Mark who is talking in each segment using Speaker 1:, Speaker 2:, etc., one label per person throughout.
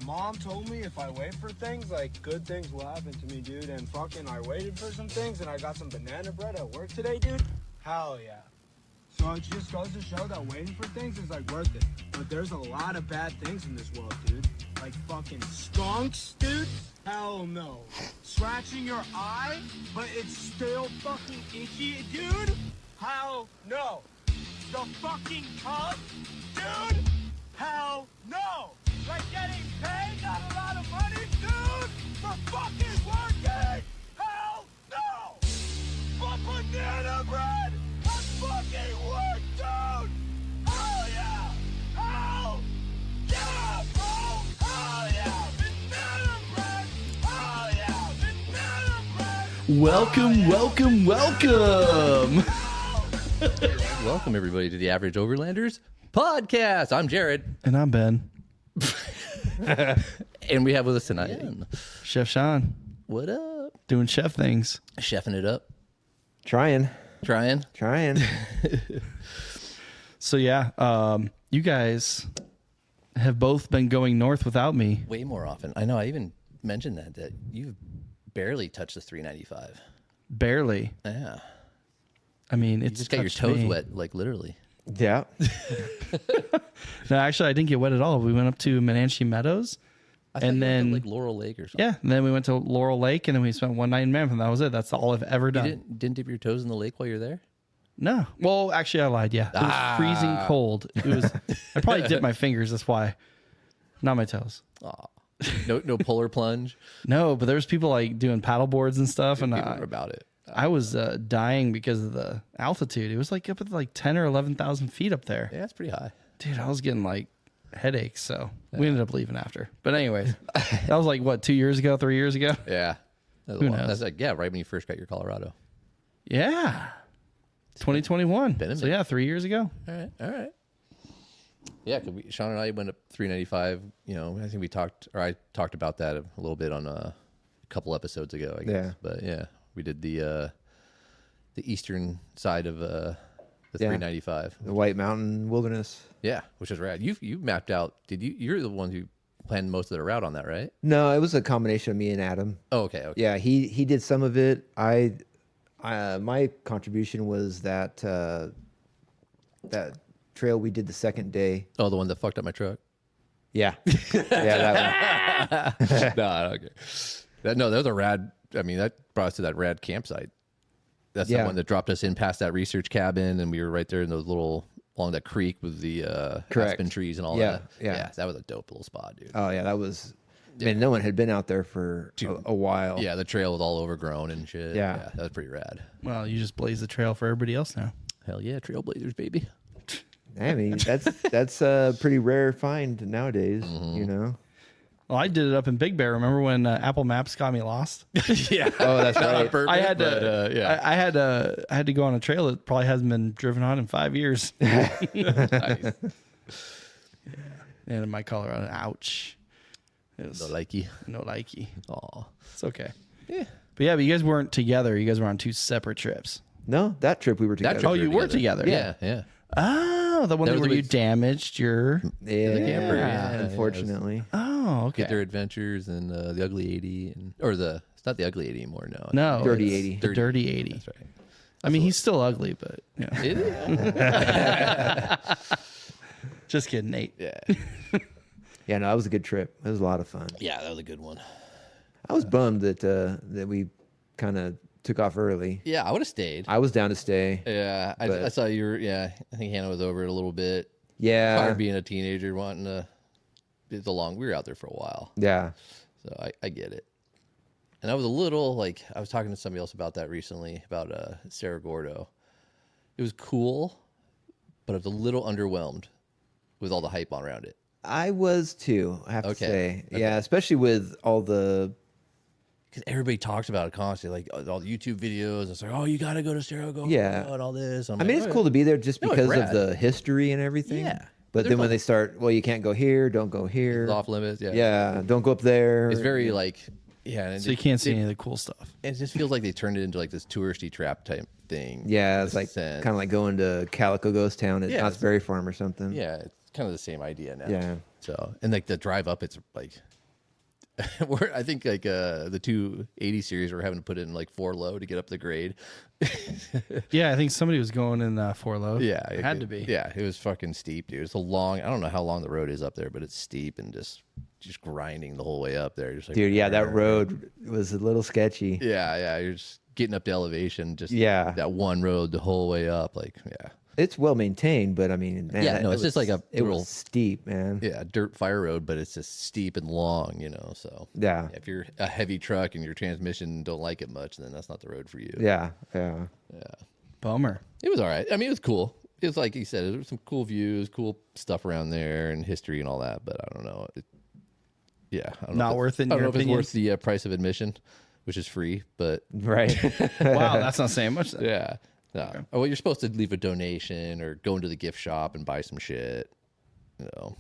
Speaker 1: My mom told me if I wait for things, like, good things will happen to me, dude. And fucking I waited for some things, and I got some banana bread at work today, dude. Hell yeah. So it just goes to show that waiting for things is, like, worth it. But there's a lot of bad things in this world, dude. Like fucking skunks, dude. Hell no. Scratching your eye, but it's still fucking itchy, dude. Hell no. The fucking cup, dude. Hell no. Like getting paid not a lot of money, dude, for fucking working. Hell no. But banana bread, that's fucking work, dude. Hell yeah. Hell yeah, bro. Hell yeah. Banana bread. Hell yeah. Banana bread.
Speaker 2: Welcome.
Speaker 3: Welcome, everybody, to the Average Overlanders podcast. I'm Jared.
Speaker 2: And I'm Ben.
Speaker 3: And we have with us tonight
Speaker 2: Chef Sean.
Speaker 3: What up?
Speaker 2: Doing chef things.
Speaker 3: Chefing it up.
Speaker 4: Trying.
Speaker 2: So yeah, you guys have both been going north without me.
Speaker 3: Way more often. I know. I even mentioned that you've barely touched the 395.
Speaker 2: Barely.
Speaker 3: Yeah.
Speaker 2: I mean,
Speaker 3: You
Speaker 2: it's
Speaker 3: just got your
Speaker 2: touched
Speaker 3: toes
Speaker 2: me.
Speaker 3: wet, like literally.
Speaker 4: Yeah.
Speaker 2: No, actually, I didn't get wet at all. We went up to Menanche Meadows,
Speaker 3: I thought
Speaker 2: and
Speaker 3: you went to,
Speaker 2: then
Speaker 3: like Laurel Lake or something.
Speaker 2: yeah, and then we went to Laurel Lake, and then we spent one night in Mammoth, and that was it. That's all I've ever
Speaker 3: You
Speaker 2: done.
Speaker 3: didn't dip your toes in the lake while you're there?
Speaker 2: No. Well, actually, I lied. Yeah, it was freezing cold. It was. I probably dipped my fingers. That's why. Not my toes.
Speaker 3: Aw. No polar plunge.
Speaker 2: No, but there's people like doing paddle boards and stuff, and
Speaker 3: People were about it.
Speaker 2: I was dying because of the altitude. It was like up at like 10 or 11,000 feet up there.
Speaker 3: Yeah, it's pretty high.
Speaker 2: Dude, I was getting like headaches. So we ended up leaving after. But anyways, that was like what, 2 years ago, 3 years ago?
Speaker 3: Yeah.
Speaker 2: Who knows?
Speaker 3: That's like, yeah, right when you first got your Colorado.
Speaker 2: Yeah. 2021.
Speaker 3: Been a
Speaker 2: So
Speaker 3: minute.
Speaker 2: yeah, 3 years ago.
Speaker 3: All right. Yeah, cause Sean and I went up 395. You know, I think I talked about that a little bit on a couple episodes ago, I guess.
Speaker 4: Yeah.
Speaker 3: But yeah, we did the eastern side of the 395.
Speaker 4: The White Mountain Wilderness.
Speaker 3: Yeah, which is rad. You mapped out. You're the one who planned most of the route on that, right?
Speaker 4: No, it was a combination of me and Adam.
Speaker 3: Oh, okay.
Speaker 4: Yeah, he did some of it. My contribution was that that trail we did the second day.
Speaker 3: Oh, the one that fucked up my truck.
Speaker 4: Yeah. Yeah, that one.
Speaker 3: No, I don't care. That was a rad. I mean, that brought us to that rad campsite. That's the
Speaker 4: Yeah.
Speaker 3: one that dropped us in past that research cabin, and we were right there in those along that creek with the
Speaker 4: Correct.
Speaker 3: aspen trees and all
Speaker 4: Yeah,
Speaker 3: that.
Speaker 4: yeah.
Speaker 3: That was a dope little spot, dude.
Speaker 4: Oh yeah, that was. Man, no one had been out there for a while.
Speaker 3: Yeah, the trail was all overgrown and shit.
Speaker 4: Yeah.
Speaker 3: That was pretty rad.
Speaker 2: Well, you just blaze the trail for everybody else now.
Speaker 3: Hell yeah, trailblazers, baby.
Speaker 4: I mean, that's a pretty rare find nowadays.
Speaker 3: Mm-hmm.
Speaker 4: You know.
Speaker 2: Well, I did it up in Big Bear. Remember when Apple Maps got me lost?
Speaker 3: Yeah.
Speaker 4: Oh, that's
Speaker 3: Not on
Speaker 4: right.
Speaker 3: purpose,
Speaker 2: I had to.
Speaker 3: but, yeah.
Speaker 2: I had to go on a trail that probably hasn't been driven on in 5 years.
Speaker 3: Nice.
Speaker 2: And in my Colorado, ouch. It was
Speaker 3: No likey.
Speaker 2: no likey.
Speaker 3: Aw.
Speaker 2: It's okay.
Speaker 3: Yeah.
Speaker 2: But yeah, but you guys weren't together. You guys were on two separate trips.
Speaker 4: No, that trip we were together.
Speaker 2: trip- Oh, you were together.
Speaker 3: Yeah.
Speaker 2: Oh, the one
Speaker 3: That was
Speaker 2: where
Speaker 3: the
Speaker 2: you
Speaker 3: big-
Speaker 2: damaged your.
Speaker 4: Yeah,
Speaker 3: camper, yeah,
Speaker 4: unfortunately.
Speaker 2: Oh, okay.
Speaker 3: Get their adventures and the ugly 80 it's not the ugly 80 anymore. No.
Speaker 2: No,
Speaker 4: Dirty
Speaker 2: it's
Speaker 4: 80.
Speaker 2: The dirty 80.
Speaker 3: That's right.
Speaker 2: I mean, he's still ugly, but yeah.
Speaker 3: Is it?
Speaker 2: Just kidding, Nate.
Speaker 3: Yeah.
Speaker 4: Yeah, no, that was a good trip. It was a lot of fun.
Speaker 3: Yeah, that was a good one.
Speaker 4: I was bummed that we kind of took off early.
Speaker 3: Yeah, I would have stayed.
Speaker 4: I was down to stay.
Speaker 3: Yeah, I
Speaker 4: But-
Speaker 3: saw you were. Yeah, I think Hannah was over it a little bit.
Speaker 4: Yeah,
Speaker 3: Hard being a teenager, wanting to. It's a long. We were out there for a while,
Speaker 4: yeah,
Speaker 3: so I get it. And I was a little like I was talking to somebody else about that recently about Cerro Gordo. It was cool, but I was a little underwhelmed with all the hype on around it.
Speaker 4: I was too. I have to
Speaker 3: Okay.
Speaker 4: say,
Speaker 3: Okay.
Speaker 4: yeah, especially with all the.
Speaker 3: Because everybody talks about it constantly, like all the YouTube videos. It's like, oh, you got to go to Cerro Gordo
Speaker 4: Yeah.
Speaker 3: and all this.
Speaker 4: I mean, it's cool to be there just
Speaker 3: No, it's
Speaker 4: because of
Speaker 3: rad.
Speaker 4: the history and everything.
Speaker 3: Yeah.
Speaker 4: But
Speaker 3: There's
Speaker 4: then when
Speaker 3: a-
Speaker 4: they start, well, you can't go here, don't go here.
Speaker 3: It's off limits. Yeah.
Speaker 4: Yeah, don't go up there.
Speaker 3: It's very like, yeah. And
Speaker 2: So you can't see any of the cool stuff.
Speaker 3: It just feels like they turned it into like this touristy trap type thing.
Speaker 4: Yeah,
Speaker 3: in
Speaker 4: it's
Speaker 3: a
Speaker 4: like
Speaker 3: sense.
Speaker 4: kind of like going to Calico Ghost Town at
Speaker 3: Yeah,
Speaker 4: Knott's Berry Farm or something.
Speaker 3: Yeah, it's kind of the same idea now.
Speaker 4: Yeah.
Speaker 3: So, and like the drive up, it's like, I think like the 280 series, we're having to put in like 4 low to get up the grade.
Speaker 2: Yeah, I think somebody was going in 4 low.
Speaker 3: Yeah,
Speaker 2: it had to be.
Speaker 3: Yeah, it was fucking steep, dude. It's a long. I don't know how long the road is up there, but it's steep and just grinding the whole way up there. Just like,
Speaker 4: Dude, yeah, that road was a little sketchy.
Speaker 3: Yeah, you're just getting up to elevation. Just
Speaker 4: Yeah.
Speaker 3: that one road the whole way up. Like, yeah.
Speaker 4: It's well maintained, but I mean, man,
Speaker 3: Yeah, no, it's just like
Speaker 4: it
Speaker 3: little-
Speaker 4: was steep, man.
Speaker 3: Yeah, dirt fire road, but it's just steep and long, you know. So
Speaker 4: Yeah.
Speaker 3: if you're a heavy truck and your transmission don't like it much, then that's not the road for you.
Speaker 4: Yeah.
Speaker 2: Bummer.
Speaker 3: It was all right. I mean, it was cool. It was like you said, there was some cool views, cool stuff around there, and history and all that. But I don't know. I don't know
Speaker 2: Not
Speaker 3: if
Speaker 2: worth it in
Speaker 3: I don't
Speaker 2: your
Speaker 3: know if it's
Speaker 2: opinion?
Speaker 3: worth the price of admission, which is free. But
Speaker 4: Right.
Speaker 2: Wow, that's not saying much then.
Speaker 3: yeah, no. Well, you're supposed to leave a donation or go into the gift shop and buy some shit. You know.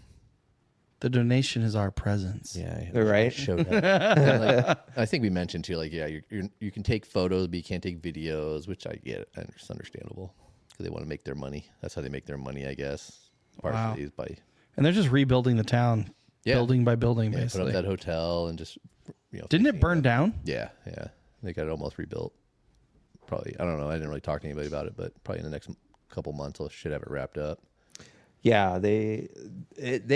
Speaker 2: The donation is our presence.
Speaker 3: Yeah,
Speaker 4: Right.
Speaker 3: Showed up. And, like, I think we mentioned too, like, yeah, you can take photos, but you can't take videos, which I get. It's understandable because they want to make their money. That's how they make their money, I guess. Partially is by
Speaker 2: And they're just rebuilding the town, building by building,
Speaker 3: put
Speaker 2: basically.
Speaker 3: up that hotel and just
Speaker 2: Didn't it
Speaker 3: fixing
Speaker 2: burn
Speaker 3: up.
Speaker 2: down?
Speaker 3: Yeah. They got it almost rebuilt. Probably, I don't know. I didn't really talk to anybody about it, but probably in the next couple months, I should have it wrapped up.
Speaker 4: Yeah, they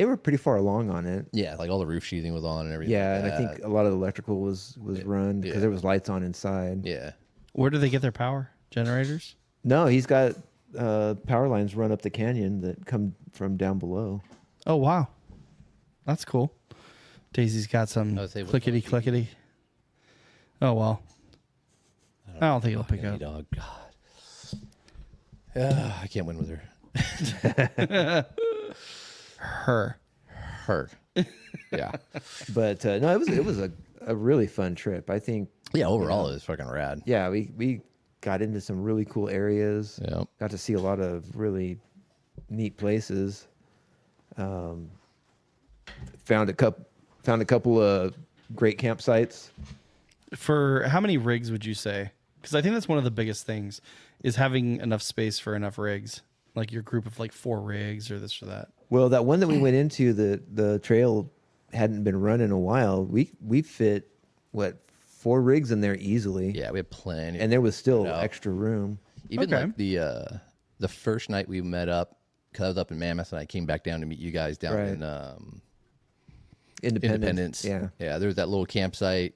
Speaker 4: were pretty far along on it.
Speaker 3: Yeah, like all the roof sheathing was on and everything.
Speaker 4: Yeah,
Speaker 3: like
Speaker 4: and I
Speaker 3: that.
Speaker 4: think a lot of the electrical was run because there was lights on inside.
Speaker 3: Yeah.
Speaker 2: Where do they get their power? Generators?
Speaker 4: No, he's got power lines run up the canyon that come from down below.
Speaker 2: Oh, wow. That's cool. Daisy's got some
Speaker 3: I would say, what's
Speaker 2: clickety
Speaker 3: on
Speaker 2: clickety. Oh, well. I don't think it'll pick
Speaker 3: Any
Speaker 2: up.
Speaker 3: dog. God. Yeah, I can't win with her.
Speaker 2: Her.
Speaker 3: Her. Yeah.
Speaker 4: But no, it was a really fun trip. I think.
Speaker 3: Yeah, overall it was fucking rad.
Speaker 4: Yeah, we got into some really cool areas.
Speaker 3: Yeah.
Speaker 4: Got to see a lot of really neat places. Found a couple of great campsites.
Speaker 2: For how many rigs would you say? Because I think that's one of the biggest things is having enough space for enough rigs. Like your group of like 4 rigs or this or that.
Speaker 4: Well, that one that we went into, the trail hadn't been run in a while. We fit 4 rigs in there easily.
Speaker 3: Yeah, we had plenty.
Speaker 4: And there was still
Speaker 3: No.
Speaker 4: extra room.
Speaker 3: Even
Speaker 2: Okay.
Speaker 3: like the first night we met up, because I was up in Mammoth and I came back down to meet you guys down
Speaker 4: Right.
Speaker 3: in
Speaker 4: Independence.
Speaker 3: Independence. Yeah, there was that little campsite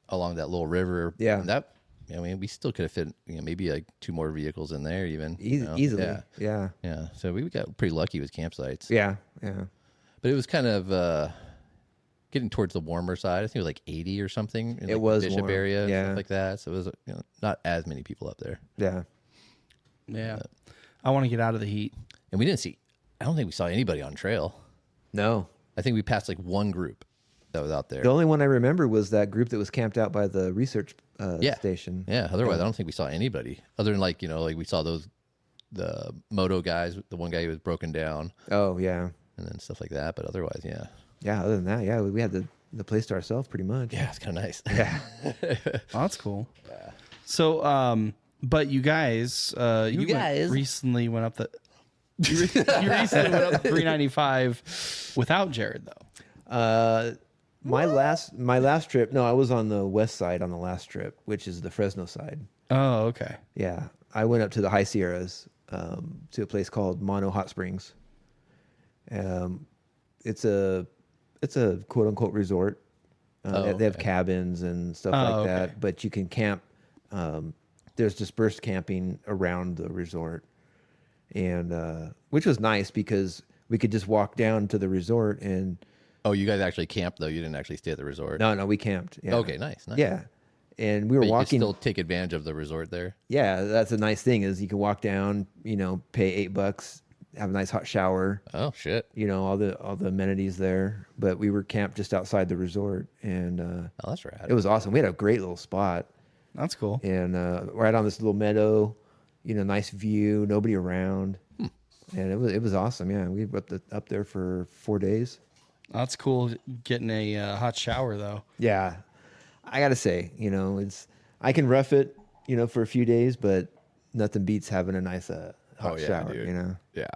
Speaker 3: along that little river.
Speaker 4: Yeah.
Speaker 3: And that, I mean, we still could have fit, maybe like 2 more vehicles in there even.
Speaker 4: Easily.
Speaker 3: Yeah.
Speaker 4: Yeah.
Speaker 3: Yeah. So we got pretty lucky with campsites.
Speaker 4: Yeah.
Speaker 3: But it was kind of getting towards the warmer side. I think it was like 80 or something in
Speaker 4: It
Speaker 3: like
Speaker 4: was
Speaker 3: the Bishop
Speaker 4: warm.
Speaker 3: area and
Speaker 4: Yeah.
Speaker 3: stuff like that. So it was not as many people up there.
Speaker 4: Yeah.
Speaker 2: Yeah. I want to get out of the heat.
Speaker 3: And I don't think we saw anybody on trail.
Speaker 4: No.
Speaker 3: I think we passed like one group that was out there.
Speaker 4: The only one I remember was that group that was camped out by the research station.
Speaker 3: Yeah. Otherwise, I don't think we saw anybody other than like we saw the moto guys, the one guy who was broken down
Speaker 4: Oh, yeah.
Speaker 3: and then stuff like that. But otherwise, yeah.
Speaker 4: Yeah, other than that, yeah, we had the place to ourselves pretty much.
Speaker 3: Yeah, it's kind of nice.
Speaker 4: Yeah.
Speaker 2: Oh, that's cool. Yeah. So, but you guys, recently went up the. You recently went up the 395 without Jared though.
Speaker 4: My last trip, no, I was on the west side on the last trip, which is the Fresno side.
Speaker 2: Oh, okay.
Speaker 4: Yeah, I went up to the High Sierras, to a place called Mono Hot Springs. It's a quote unquote resort. They have cabins and stuff like that,
Speaker 2: okay.
Speaker 4: but you can camp. There's dispersed camping around the resort, and which was nice because we could just walk down to the resort and.
Speaker 3: Oh, you guys actually camped though? You didn't actually stay at the resort?
Speaker 4: No, we camped. Yeah.
Speaker 3: Okay, nice.
Speaker 4: Yeah, and we were
Speaker 3: But you
Speaker 4: walking.
Speaker 3: could still take advantage of the resort there.
Speaker 4: Yeah, that's a nice thing is you can walk down, pay $8, have a nice hot shower,
Speaker 3: Oh shit!
Speaker 4: all the amenities there. But we were camped just outside the resort, and
Speaker 3: Oh, that's rad.
Speaker 4: it was awesome. We had a great little spot,
Speaker 2: That's cool.
Speaker 4: and right on this little meadow, nice view, nobody around, and it was awesome. Yeah, we were up there for 4 days.
Speaker 2: That's cool. Getting a hot shower though.
Speaker 4: Yeah, I gotta say, I can rough it, for a few days, but nothing beats having a nice hot shower.
Speaker 3: dude. Yeah,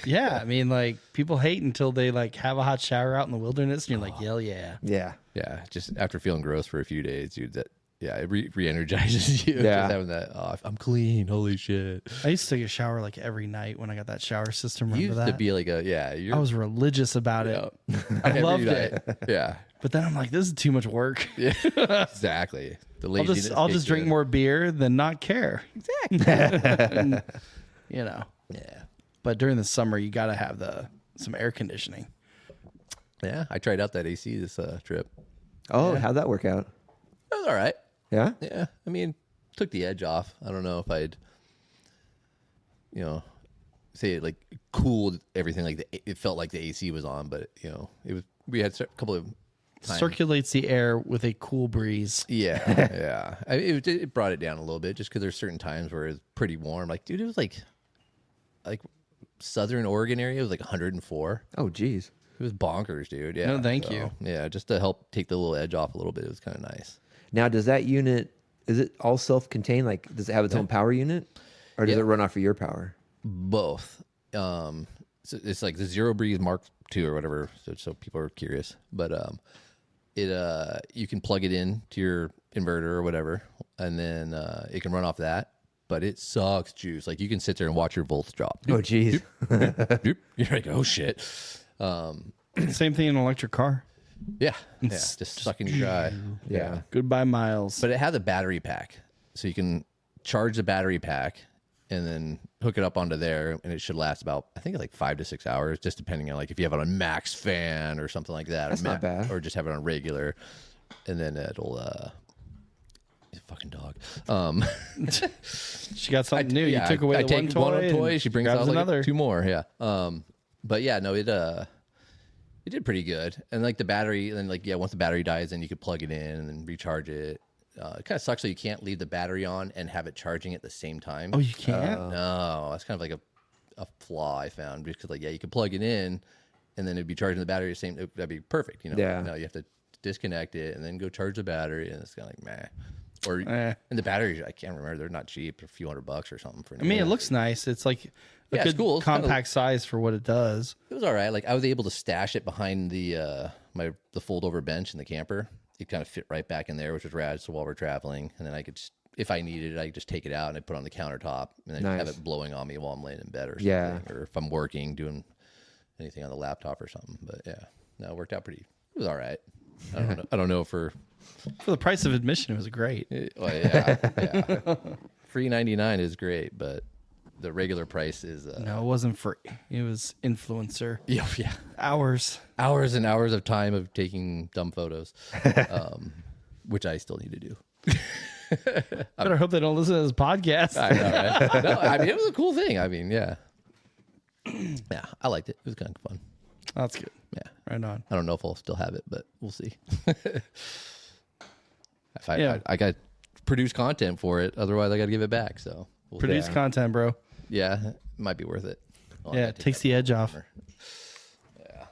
Speaker 2: Yeah, I mean, like people hate until they like have a hot shower out in the wilderness, and you're like, hell yeah.
Speaker 4: Yeah.
Speaker 3: Yeah, just after feeling gross for a few days, dude. That it re-energizes you.
Speaker 4: Yeah.
Speaker 3: Just having that. Oh, I'm clean. Holy shit.
Speaker 2: I used to take a shower like every night when I got that shower system.
Speaker 3: You
Speaker 2: Remember
Speaker 3: used
Speaker 2: that?
Speaker 3: to be like
Speaker 2: I was religious about it. I
Speaker 3: Every
Speaker 2: loved
Speaker 3: night.
Speaker 2: it.
Speaker 3: Yeah.
Speaker 2: But then I'm like, this is too much work.
Speaker 3: Yeah. Exactly. The laziness
Speaker 2: I'll just
Speaker 3: kicks
Speaker 2: drink
Speaker 3: in.
Speaker 2: more beer than not care. Exactly. You know.
Speaker 3: Yeah.
Speaker 2: But during the summer, you got to have some air conditioning.
Speaker 3: Yeah. I tried out that AC this trip.
Speaker 4: Oh, how'd that work out?
Speaker 3: It was all right.
Speaker 4: Yeah.
Speaker 3: Yeah. I mean, took the edge off. I don't know if I'd, say it like cooled everything. Like it felt like the AC was on, but it was. We had a couple of times.
Speaker 2: Circulates the air with a cool breeze.
Speaker 3: Yeah, yeah. It brought it down a little bit just because there's certain times where it's pretty warm. Like, dude, it was like Southern Oregon area. It was like 104.
Speaker 4: Oh, geez.
Speaker 3: It was bonkers, dude. Yeah.
Speaker 2: No, thank you.
Speaker 3: Yeah, just to help take the little edge off a little bit. It was kind of nice.
Speaker 4: Now, does that unit, is it all self-contained? Like, does it have its own power unit? Or does it run off of your power?
Speaker 3: Both. So it's like the Zero Breeze Mark II or whatever. So people are curious, but you can plug it in to your inverter or whatever, and then it can run off that. But it sucks juice. Like you can sit there and watch your volts drop.
Speaker 4: Oh, geez.
Speaker 3: You're like, oh shit.
Speaker 2: Same thing in an electric car.
Speaker 3: Yeah, just sucking you dry.
Speaker 4: Yeah.
Speaker 2: Goodbye, miles.
Speaker 3: But it has a battery pack, so you can charge the battery pack and then hook it up onto there, and it should last about, I think, like 5 to 6 hours, just depending on like if you have it on max fan or something like that.
Speaker 4: That's not bad.
Speaker 3: Or just have it on regular, and then it'll. Fucking dog.
Speaker 2: She got something new. You took away the one toy.
Speaker 3: She brings
Speaker 2: grabs
Speaker 3: out like
Speaker 2: another.
Speaker 3: 2 more. Yeah. But yeah, no, it did pretty good. And like the battery, and then like once the battery dies, then you could plug it in and then recharge it. It kind of sucks so you can't leave the battery on and have it charging at the same time.
Speaker 2: Oh, you can't?
Speaker 3: No, that's kind of like a flaw I found because you could plug it in and then it'd be charging the battery the same. That'd be perfect,
Speaker 4: Yeah.
Speaker 3: No, you have to disconnect it and then go charge the battery, and it's kind of like meh. Or and the batteries, I can't remember. They're not cheap. A few $100 or something for.
Speaker 2: I mean, it looks nice. It's like a good
Speaker 3: cool. It's
Speaker 2: compact size for what it does.
Speaker 3: It was all right. Like I was able to stash it behind the fold over bench in the camper. It kind of fit right back in there, which was rad. So while we're traveling, and then I could just, if I needed it, I could just take it out and I put it on the countertop, and then have it blowing on me while I'm laying in bed or something.
Speaker 4: Yeah.
Speaker 3: Or if I'm working, doing anything on the laptop or something. But yeah, no, it worked out pretty. It was all right. I don't know for
Speaker 2: the price of admission, it was great.
Speaker 3: Well, yeah. Free 99 is great, but the regular price is
Speaker 2: No, it wasn't free. It was influencer.
Speaker 3: yeah.
Speaker 2: Hours
Speaker 3: And hours of time of taking dumb photos, which I still need to do.
Speaker 2: Better hope they don't listen to this podcast.
Speaker 3: I know, right? No, I mean, it was a cool thing. I mean, yeah, I liked it. It was kind of fun.
Speaker 2: That's good.
Speaker 3: Yeah,
Speaker 2: right on.
Speaker 3: I don't know if I'll still have it, but we'll see. I got to produce content for it. Otherwise, I got to give it back. So
Speaker 2: produce content, bro.
Speaker 3: Yeah, it might be worth it.
Speaker 2: It takes the edge off.
Speaker 3: Yeah.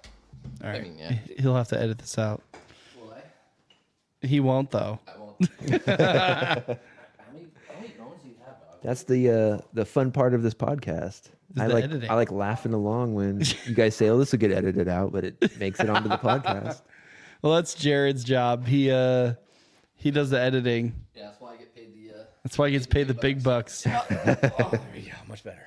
Speaker 2: All right.
Speaker 3: I mean, yeah.
Speaker 2: He'll have to edit this out.
Speaker 3: Will I?
Speaker 2: He won't, though.
Speaker 3: I won't. How many drones do you have, dog?
Speaker 4: That's the fun part of this podcast. I like laughing along when you guys say, "Oh, this will get edited out," but it makes it onto the podcast.
Speaker 2: Well, that's Jared's job. He does the editing.
Speaker 3: Yeah, that's why I get paid the.
Speaker 2: That's why he gets paid the big bucks.
Speaker 3: Oh, there we go. Much better.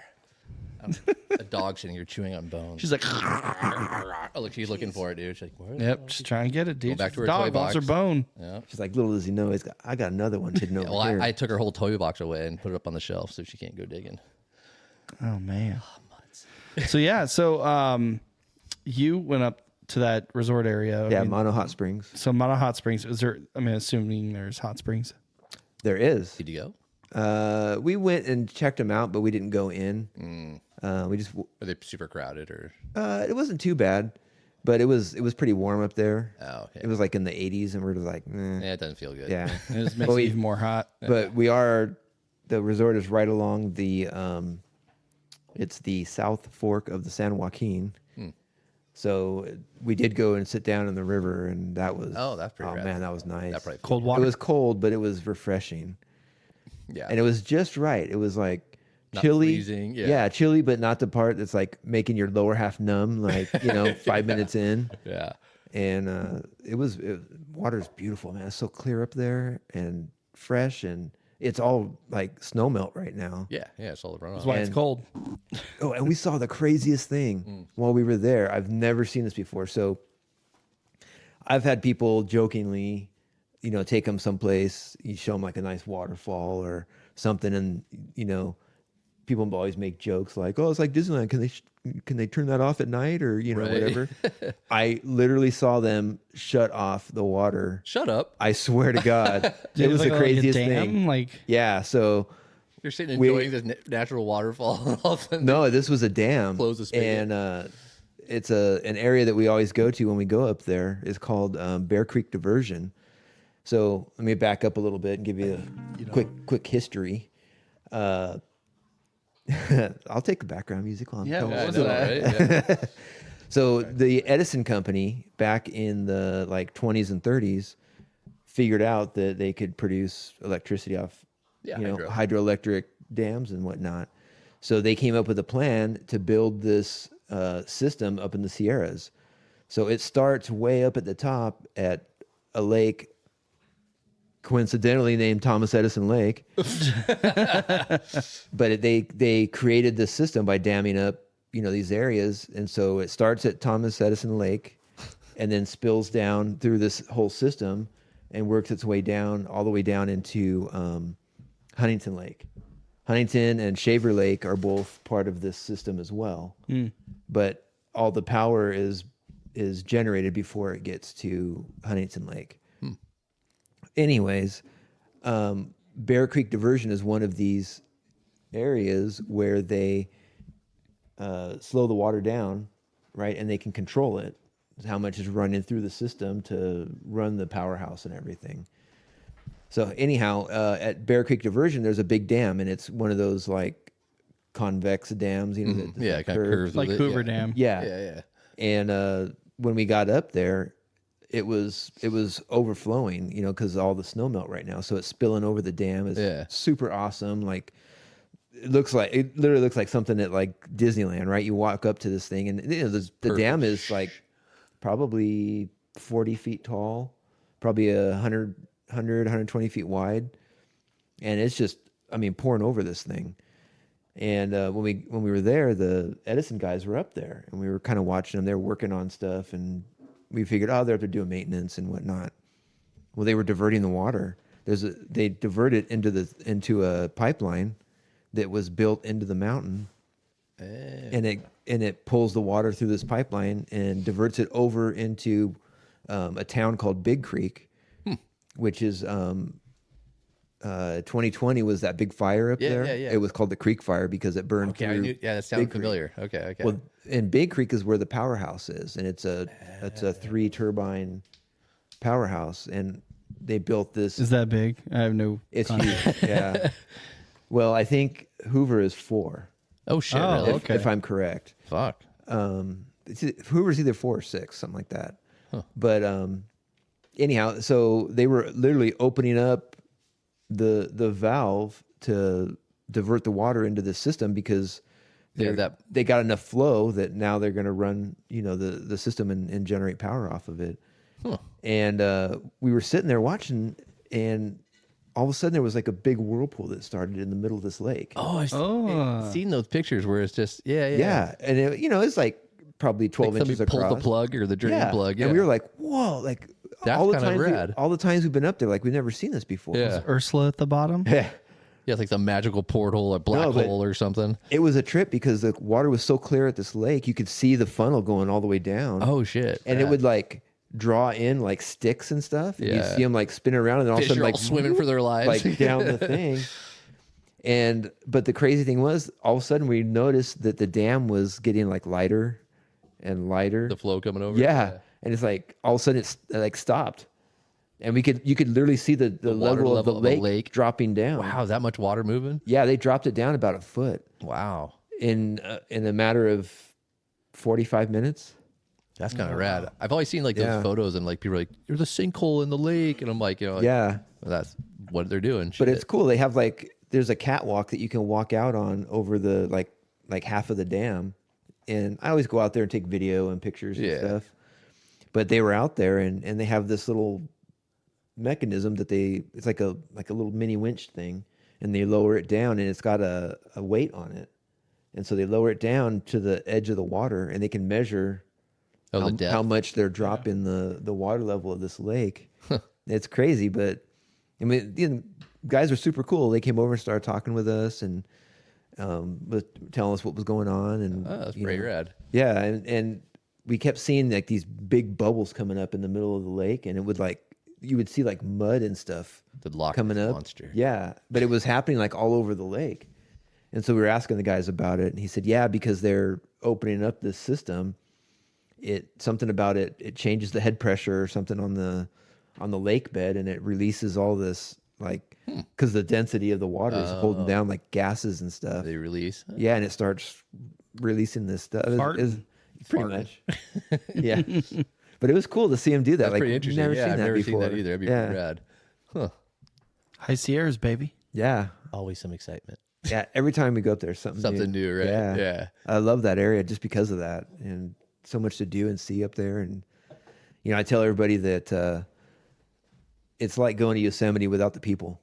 Speaker 3: A dog sitting here chewing on bones.
Speaker 2: She's like,
Speaker 3: oh, look, she's looking for it, dude. She's like, where?
Speaker 2: yep, just try and get it, dude.
Speaker 3: Go back to her
Speaker 2: Dog
Speaker 3: toy
Speaker 2: wants
Speaker 3: box.
Speaker 2: her bone.
Speaker 3: Yeah.
Speaker 4: She's like, little does he know, I got another one hidden over
Speaker 3: Well,
Speaker 4: here.
Speaker 3: I took her whole toy box away and put it up on the shelf so she can't go digging.
Speaker 2: Oh man. So you went up to that resort area.
Speaker 4: Yeah, Mono Hot Springs.
Speaker 2: So Mono Hot Springs. Is there? I mean, assuming there's hot springs.
Speaker 4: There is.
Speaker 3: Did you
Speaker 4: go? We went and checked them out, but we didn't go in. We just.
Speaker 3: Are they super crowded or?
Speaker 4: It wasn't too bad, but it was pretty warm up there.
Speaker 3: Oh, okay.
Speaker 4: It was like in the 80s, and we're just like,
Speaker 3: Yeah, it doesn't feel good.
Speaker 4: yeah.
Speaker 2: It just makes it even more hot.
Speaker 4: But the resort is right along the. It's the South Fork of the San Joaquin. So we did go and sit down in the river, and that was.
Speaker 3: Oh, that's pretty rad.
Speaker 4: Man, that was nice.
Speaker 3: That probably
Speaker 2: Cold water.
Speaker 4: It was cold, but it was refreshing.
Speaker 3: Yeah.
Speaker 4: And it was just right. It was like
Speaker 3: Not
Speaker 4: chilly.
Speaker 3: freezing,
Speaker 4: chilly, but not the part that's like making your lower half numb, like 5 minutes in.
Speaker 3: Yeah.
Speaker 4: And water's beautiful, man. It's so clear up there and fresh, and it's all like snow melt right now.
Speaker 3: Yeah, it's all the runoff.
Speaker 2: That's why it's cold.
Speaker 4: Oh, and we saw the craziest thing while we were there. I've never seen this before. So I've had people jokingly, take them someplace, you show them like a nice waterfall or something, and people always make jokes like, "Oh, it's like Disneyland. Can they turn that off at night or whatever?" I literally saw them shut off the water.
Speaker 3: Shut up!
Speaker 4: I swear to God, it was the craziest thing. Yeah, so
Speaker 3: you're sitting enjoying this natural waterfall. And all of a sudden
Speaker 4: no, this was a dam.
Speaker 3: Close the spigot.
Speaker 4: And it's an area that we always go to when we go up there. It's called Bear Creek Diversion. So let me back up a little bit and give you a quick history. I'll take the background music on.
Speaker 2: Yeah,
Speaker 3: I know, right? Yeah.
Speaker 4: So the Edison company back in the 20s and 30s figured out that they could produce electricity off hydroelectric dams and whatnot. So they came up with a plan to build this system up in the Sierras. So it starts way up at the top at a lake coincidentally named Thomas Edison Lake. But they created this system by damming up, these areas. And so it starts at Thomas Edison Lake and then spills down through this whole system and works its way down, all the way down into Huntington Lake. Huntington and Shaver Lake are both part of this system as well. But all the power is generated before it gets to Huntington Lake. Anyways, Bear Creek Diversion is one of these areas where they slow the water down, right? And they can control it, how much is running through the system to run the powerhouse and everything. So anyhow, at Bear Creek Diversion, there's a big dam, and it's one of those like convex dams, that
Speaker 3: kind of curves
Speaker 2: like
Speaker 3: with
Speaker 2: Hoover
Speaker 3: it.
Speaker 2: Dam.
Speaker 4: Yeah. And when we got up there, it was overflowing, because all the snow melt right now. So it's spilling over the dam. It's super awesome. Like it literally looks like something at like Disneyland, right? You walk up to this thing, and the dam is like probably 40 feet tall, probably 120 feet wide, and it's just, pouring over this thing. And when we were there, the Edison guys were up there, and we were kind of watching them. They were working on stuff, and we figured, they're up there doing maintenance and whatnot. Well, they were diverting the water. They diverted into a pipeline that was built into the mountain, and it pulls the water through this pipeline and diverts it over into a town called Big Creek, which is 2020 was that big fire up there.
Speaker 3: Yeah.
Speaker 4: It was called the Creek Fire because it burned through.
Speaker 3: I knew, that sounded familiar. Okay.
Speaker 4: Well, and Big Creek is where the powerhouse is, and it's a 3 turbine powerhouse, and they built this.
Speaker 2: Is that big? I have no.
Speaker 4: It's huge. Yeah. Well, I think Hoover is 4.
Speaker 3: Oh shit!
Speaker 2: Oh,
Speaker 3: really?
Speaker 2: okay.
Speaker 4: If I'm correct.
Speaker 3: Fuck.
Speaker 4: Hoover's either 4 or 6, something like that. Huh. But anyhow, so they were literally opening up the valve to divert the water into the system because they got enough flow that now they're going to run the system and generate power off of it. Huh. And we were sitting there watching, and all of a sudden there was like a big whirlpool that started in the middle of this lake.
Speaker 3: I've seen those pictures where it's just
Speaker 4: yeah, and it's like probably 12 inches across.
Speaker 3: Pulled the plug or the drain plug. Yeah.
Speaker 4: And we were like, whoa, like
Speaker 3: that's
Speaker 4: all the
Speaker 3: kind of
Speaker 4: times
Speaker 3: rad.
Speaker 4: all the times we've been up there, like we've never seen this before.
Speaker 2: Yeah. Was Ursula at the bottom?
Speaker 4: Yeah.
Speaker 3: Yeah, it's like the magical portal, a black hole or something.
Speaker 4: It was a trip because the water was so clear at this lake, you could see the funnel going all the way down.
Speaker 3: Oh shit!
Speaker 4: And it would like draw in like sticks and stuff. And you'd see them like spin around, and then all of a sudden like
Speaker 3: swimming for their lives,
Speaker 4: like down the thing. But the crazy thing was, all of a sudden we noticed that the dam was getting like lighter and lighter.
Speaker 3: The flow coming over.
Speaker 4: Yeah. And it's like all of a sudden it's like stopped. And you could literally see the level of the lake dropping down.
Speaker 3: Wow, is that much water moving?
Speaker 4: Yeah, they dropped it down about a foot.
Speaker 3: Wow.
Speaker 4: In a matter of 45 minutes.
Speaker 3: That's kind of rad. I've always seen like those photos and like people are like, there's a sinkhole in the lake. And I'm like, well, that's what they're doing.
Speaker 4: But it's cool. They have like there's a catwalk that you can walk out on over the like half of the dam, and I always go out there and take video and pictures and stuff. But they were out there, and they have this little mechanism that it's like a little mini winch thing, and they lower it down, and it's got a weight on it, and so they lower it down to the edge of the water, and they can measure how much they're dropping the water level of this lake. It's crazy, but I mean, guys are super cool. They came over and started talking with us and was telling us what was going on. And
Speaker 3: that's pretty rad.
Speaker 4: Yeah, and we kept seeing like these big bubbles coming up in the middle of the lake, and it would you would see like mud and stuff coming up. Monster. Yeah, but it was happening like all over the lake. And so we were asking the guys about it, and he said, yeah, because they're opening up this system, something about it changes the head pressure or something on the lake bed, and it releases all this, like, because the density of the water is holding down like gases and stuff.
Speaker 3: They release?
Speaker 4: Yeah, and it starts releasing this stuff. Pretty much. Yeah. But it was cool to see him do that.
Speaker 3: That's pretty interesting.
Speaker 4: I've
Speaker 3: never seen that either. That'd be pretty rad. Huh.
Speaker 2: High Sierras, baby.
Speaker 4: Yeah.
Speaker 3: Always some excitement.
Speaker 4: Yeah, every time we go up there, something
Speaker 3: new, right? Yeah.
Speaker 4: I love that area just because of that, and so much to do and see up there. And I tell everybody that it's like going to Yosemite without the people.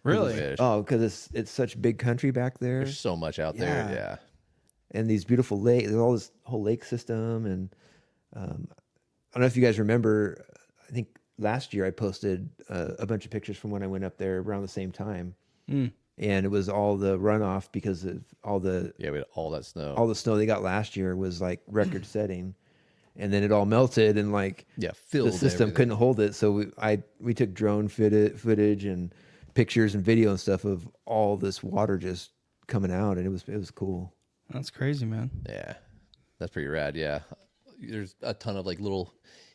Speaker 2: Really?
Speaker 4: Oh, because it's such big country back there.
Speaker 3: There's so much out there. Yeah.
Speaker 4: And these beautiful lakes. There's all this whole lake system, and I don't know if you guys remember. I think last year I posted a bunch of pictures from when I went up there around the same time. And it was all the runoff because of all the
Speaker 3: we had all that snow.
Speaker 4: All the snow they got last year was like record setting, and then it all melted and
Speaker 3: filled
Speaker 4: the system couldn't hold it. So we took drone footage and pictures and video and stuff of all this water just coming out, and it was cool.
Speaker 2: That's crazy, man.
Speaker 3: Yeah, that's pretty rad. Yeah, there's a ton of like little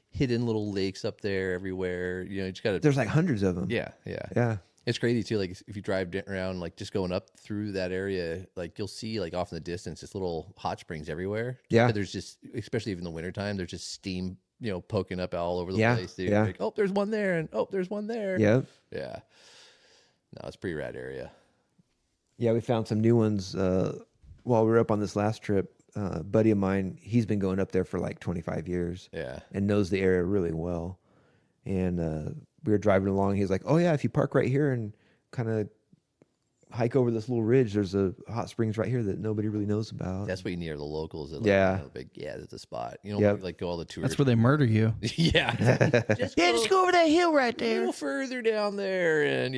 Speaker 3: hidden little lakes up there everywhere. You just gotta.
Speaker 4: There's like hundreds of them.
Speaker 3: Yeah. It's crazy too. Like if you drive around, like just going up through that area, like you'll see like off in the distance, just little hot springs everywhere.
Speaker 4: Yeah.
Speaker 3: But there's just, especially even in the wintertime, there's just steam, poking up all over the place. Dude.
Speaker 4: Yeah.
Speaker 3: Like, oh, there's one there, and oh, there's one there.
Speaker 4: Yeah.
Speaker 3: Yeah. No, it's a pretty rad area.
Speaker 4: Yeah, we found some new ones while we were up on this last trip. A buddy of mine, he's been going up there for like 25 years.
Speaker 3: Yeah.
Speaker 4: And knows the area really well. And we were driving along. He's like, "Oh yeah, if you park right here and kind of hike over this little ridge, there's a hot springs right here that nobody really knows about."
Speaker 3: That's what you need are the locals. That that's a spot. Like go all the tourists.
Speaker 2: That's where they murder you.
Speaker 3: Yeah.
Speaker 2: Just go over that hill right there.
Speaker 3: A little further down there, and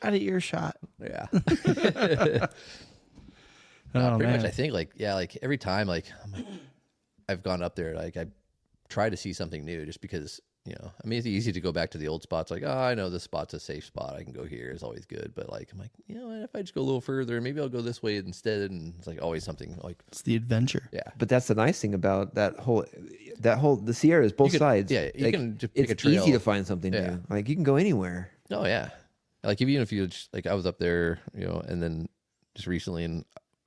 Speaker 2: out of earshot.
Speaker 3: Yeah.
Speaker 2: Oh,
Speaker 3: pretty
Speaker 2: man.
Speaker 3: much. I think like every time I've gone up there, like I try to see something new, just because. It's easy to go back to the old spots. Like, oh, I know this spot's a safe spot. I can go here. It's always good. But like, I'm like, if I just go a little further, maybe I'll go this way instead. And it's like always something like
Speaker 2: it's the adventure.
Speaker 3: Yeah.
Speaker 4: But that's the nice thing about the Sierras, both sides.
Speaker 3: Yeah, you can just pick a trail.
Speaker 4: It's easy to find something new. Like you can go anywhere.
Speaker 3: Oh yeah. Like even if you just, like I was up there, and then just recently, and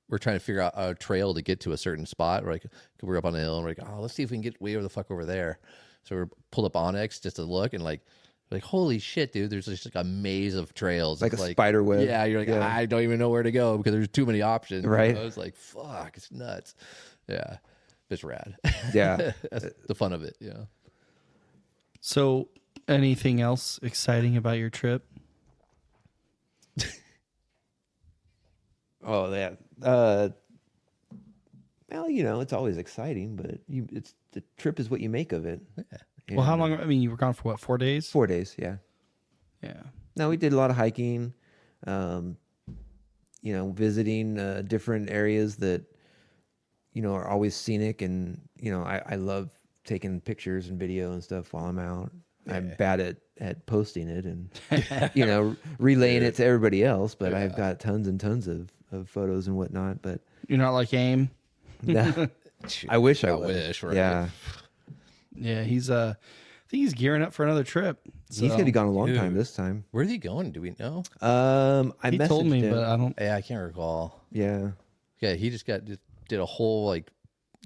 Speaker 3: we're trying to figure out a trail to get to a certain spot. We're up on the hill, and we're like, oh, let's see if we can get way over the fuck over there. So we pulled up Onyx just to look, and like holy shit, dude! There's just like a maze of trails,
Speaker 4: like a spider web.
Speaker 3: Yeah, you're like, I don't even know where to go because there's too many options.
Speaker 4: Right?
Speaker 3: I was like, fuck, it's nuts. Yeah, it's rad.
Speaker 4: Yeah,
Speaker 3: that's the fun of it.
Speaker 2: So, anything else exciting about your trip?
Speaker 4: Oh yeah. Well, it's always exciting, but the trip is what you make of it.
Speaker 2: Yeah. Well, how long? I mean, you were gone for what? 4 days?
Speaker 4: 4 days, yeah.
Speaker 2: Yeah.
Speaker 4: No, we did a lot of hiking, visiting different areas that, are always scenic. And, I love taking pictures and video and stuff while I'm out. Yeah. I'm bad at posting it and, relaying it to everybody else, but I've got tons and tons of photos and whatnot. But
Speaker 2: you're not like AIM?
Speaker 4: No. I wish I was.
Speaker 3: Right?
Speaker 4: Yeah.
Speaker 2: Yeah, he's I think he's gearing up for another trip. So.
Speaker 4: He's gonna be gone a long time this time.
Speaker 3: Where's he going? Do we know?
Speaker 4: He
Speaker 2: told me,
Speaker 4: him.
Speaker 2: but I don't.
Speaker 3: Yeah, I can't recall.
Speaker 4: Yeah.
Speaker 3: Yeah, he just did a whole like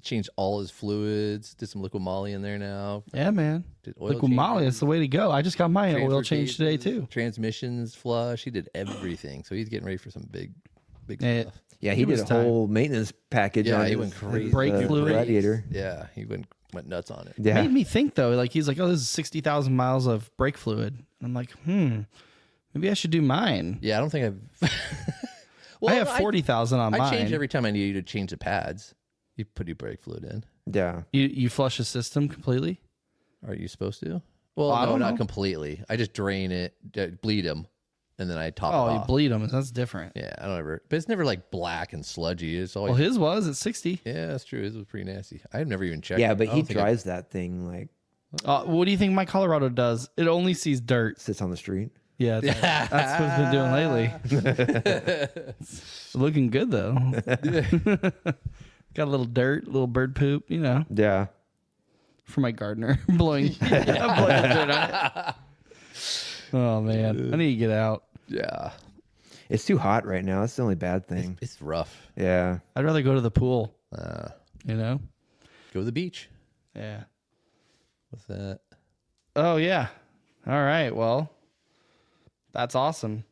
Speaker 3: Changed all his fluids. Did some liquid moly in there now.
Speaker 2: Yeah, man.
Speaker 3: Did oil
Speaker 2: Liquid moly,
Speaker 3: changes,
Speaker 2: that's the way to go. I just got my oil
Speaker 3: transfer
Speaker 2: change today
Speaker 3: cases,
Speaker 2: too.
Speaker 3: Transmissions flush. He did everything. So he's getting ready for some big
Speaker 2: Yeah.
Speaker 3: stuff.
Speaker 4: Yeah, he
Speaker 2: It
Speaker 4: did
Speaker 2: was
Speaker 4: a whole maintenance package
Speaker 3: Yeah,
Speaker 4: on
Speaker 3: he
Speaker 4: his,
Speaker 3: went crazy.
Speaker 2: Brake fluid.
Speaker 4: radiator.
Speaker 3: Yeah, he went nuts on it.
Speaker 4: Yeah.
Speaker 2: Made me think though, like he's like, oh, this is 60,000 miles of brake fluid. And I'm like, maybe I should do mine.
Speaker 3: Yeah, I don't think I've.
Speaker 2: I have 40,000 on
Speaker 3: I
Speaker 2: mine.
Speaker 3: change every time I need you to change the pads. You put your brake fluid in.
Speaker 4: Yeah.
Speaker 2: You flush the system completely?
Speaker 3: Are you supposed to? Well,
Speaker 2: I
Speaker 3: no,
Speaker 2: don't
Speaker 3: not
Speaker 2: know.
Speaker 3: completely. I just drain it, bleed them, and then I top it
Speaker 2: Oh, you
Speaker 3: off.
Speaker 2: bleed them. That's different.
Speaker 3: Yeah, I don't ever. But it's never like black and sludgy. It's always.
Speaker 2: Well, his was at 60.
Speaker 3: Yeah, that's true. His was pretty nasty. I've never even checked.
Speaker 4: Yeah,
Speaker 3: it.
Speaker 4: but
Speaker 3: I
Speaker 4: he
Speaker 3: don't think I-
Speaker 4: drives that thing like
Speaker 2: What do you think my Colorado does? It only sees dirt.
Speaker 4: sits on the street.
Speaker 2: Yeah, that's what it's been doing lately. It's looking good though. Got a little dirt, a little bird poop,
Speaker 4: Yeah.
Speaker 2: for my gardener blowing. blowing dirt on it. Oh man, I need to get out.
Speaker 3: Yeah,
Speaker 4: It's too hot right now. That's the only bad thing.
Speaker 3: it's rough.
Speaker 4: Yeah.
Speaker 2: I'd rather go to the pool.
Speaker 3: Go to the beach.
Speaker 2: Yeah.
Speaker 3: What's that?
Speaker 2: Oh yeah. All right. Well, that's awesome.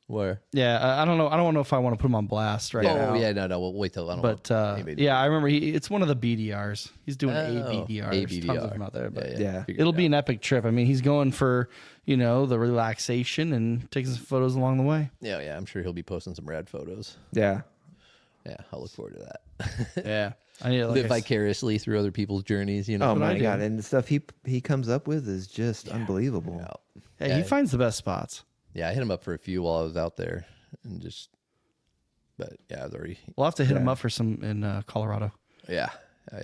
Speaker 3: Where?
Speaker 2: Yeah, I don't know. I don't know if I want to put him on blast right now.
Speaker 3: Oh yeah, no. We'll wait till I don't.
Speaker 2: But
Speaker 3: want anybody-
Speaker 2: yeah, I remember it's one of the BDRs. He's doing
Speaker 3: Oh,
Speaker 2: ABDRs. Tons of them out there. But
Speaker 4: Yeah.
Speaker 3: Figured
Speaker 2: it'll
Speaker 3: it
Speaker 2: be
Speaker 3: out.
Speaker 2: an epic trip. I mean, he's going for, the relaxation and taking some photos along the way.
Speaker 3: Yeah. I'm sure he'll be posting some rad photos.
Speaker 4: Yeah.
Speaker 3: Yeah, I'll look forward to that.
Speaker 2: Yeah. I need to
Speaker 3: Live vicariously through other people's journeys.
Speaker 4: Oh
Speaker 2: I
Speaker 4: my
Speaker 2: do.
Speaker 4: god! And the stuff he comes up with is just unbelievable.
Speaker 2: Hey, he finds the best spots.
Speaker 3: Yeah, I hit him up for a few while I was out there, but yeah, I was already.
Speaker 2: We'll have to hit him up for some in Colorado.
Speaker 3: Yeah,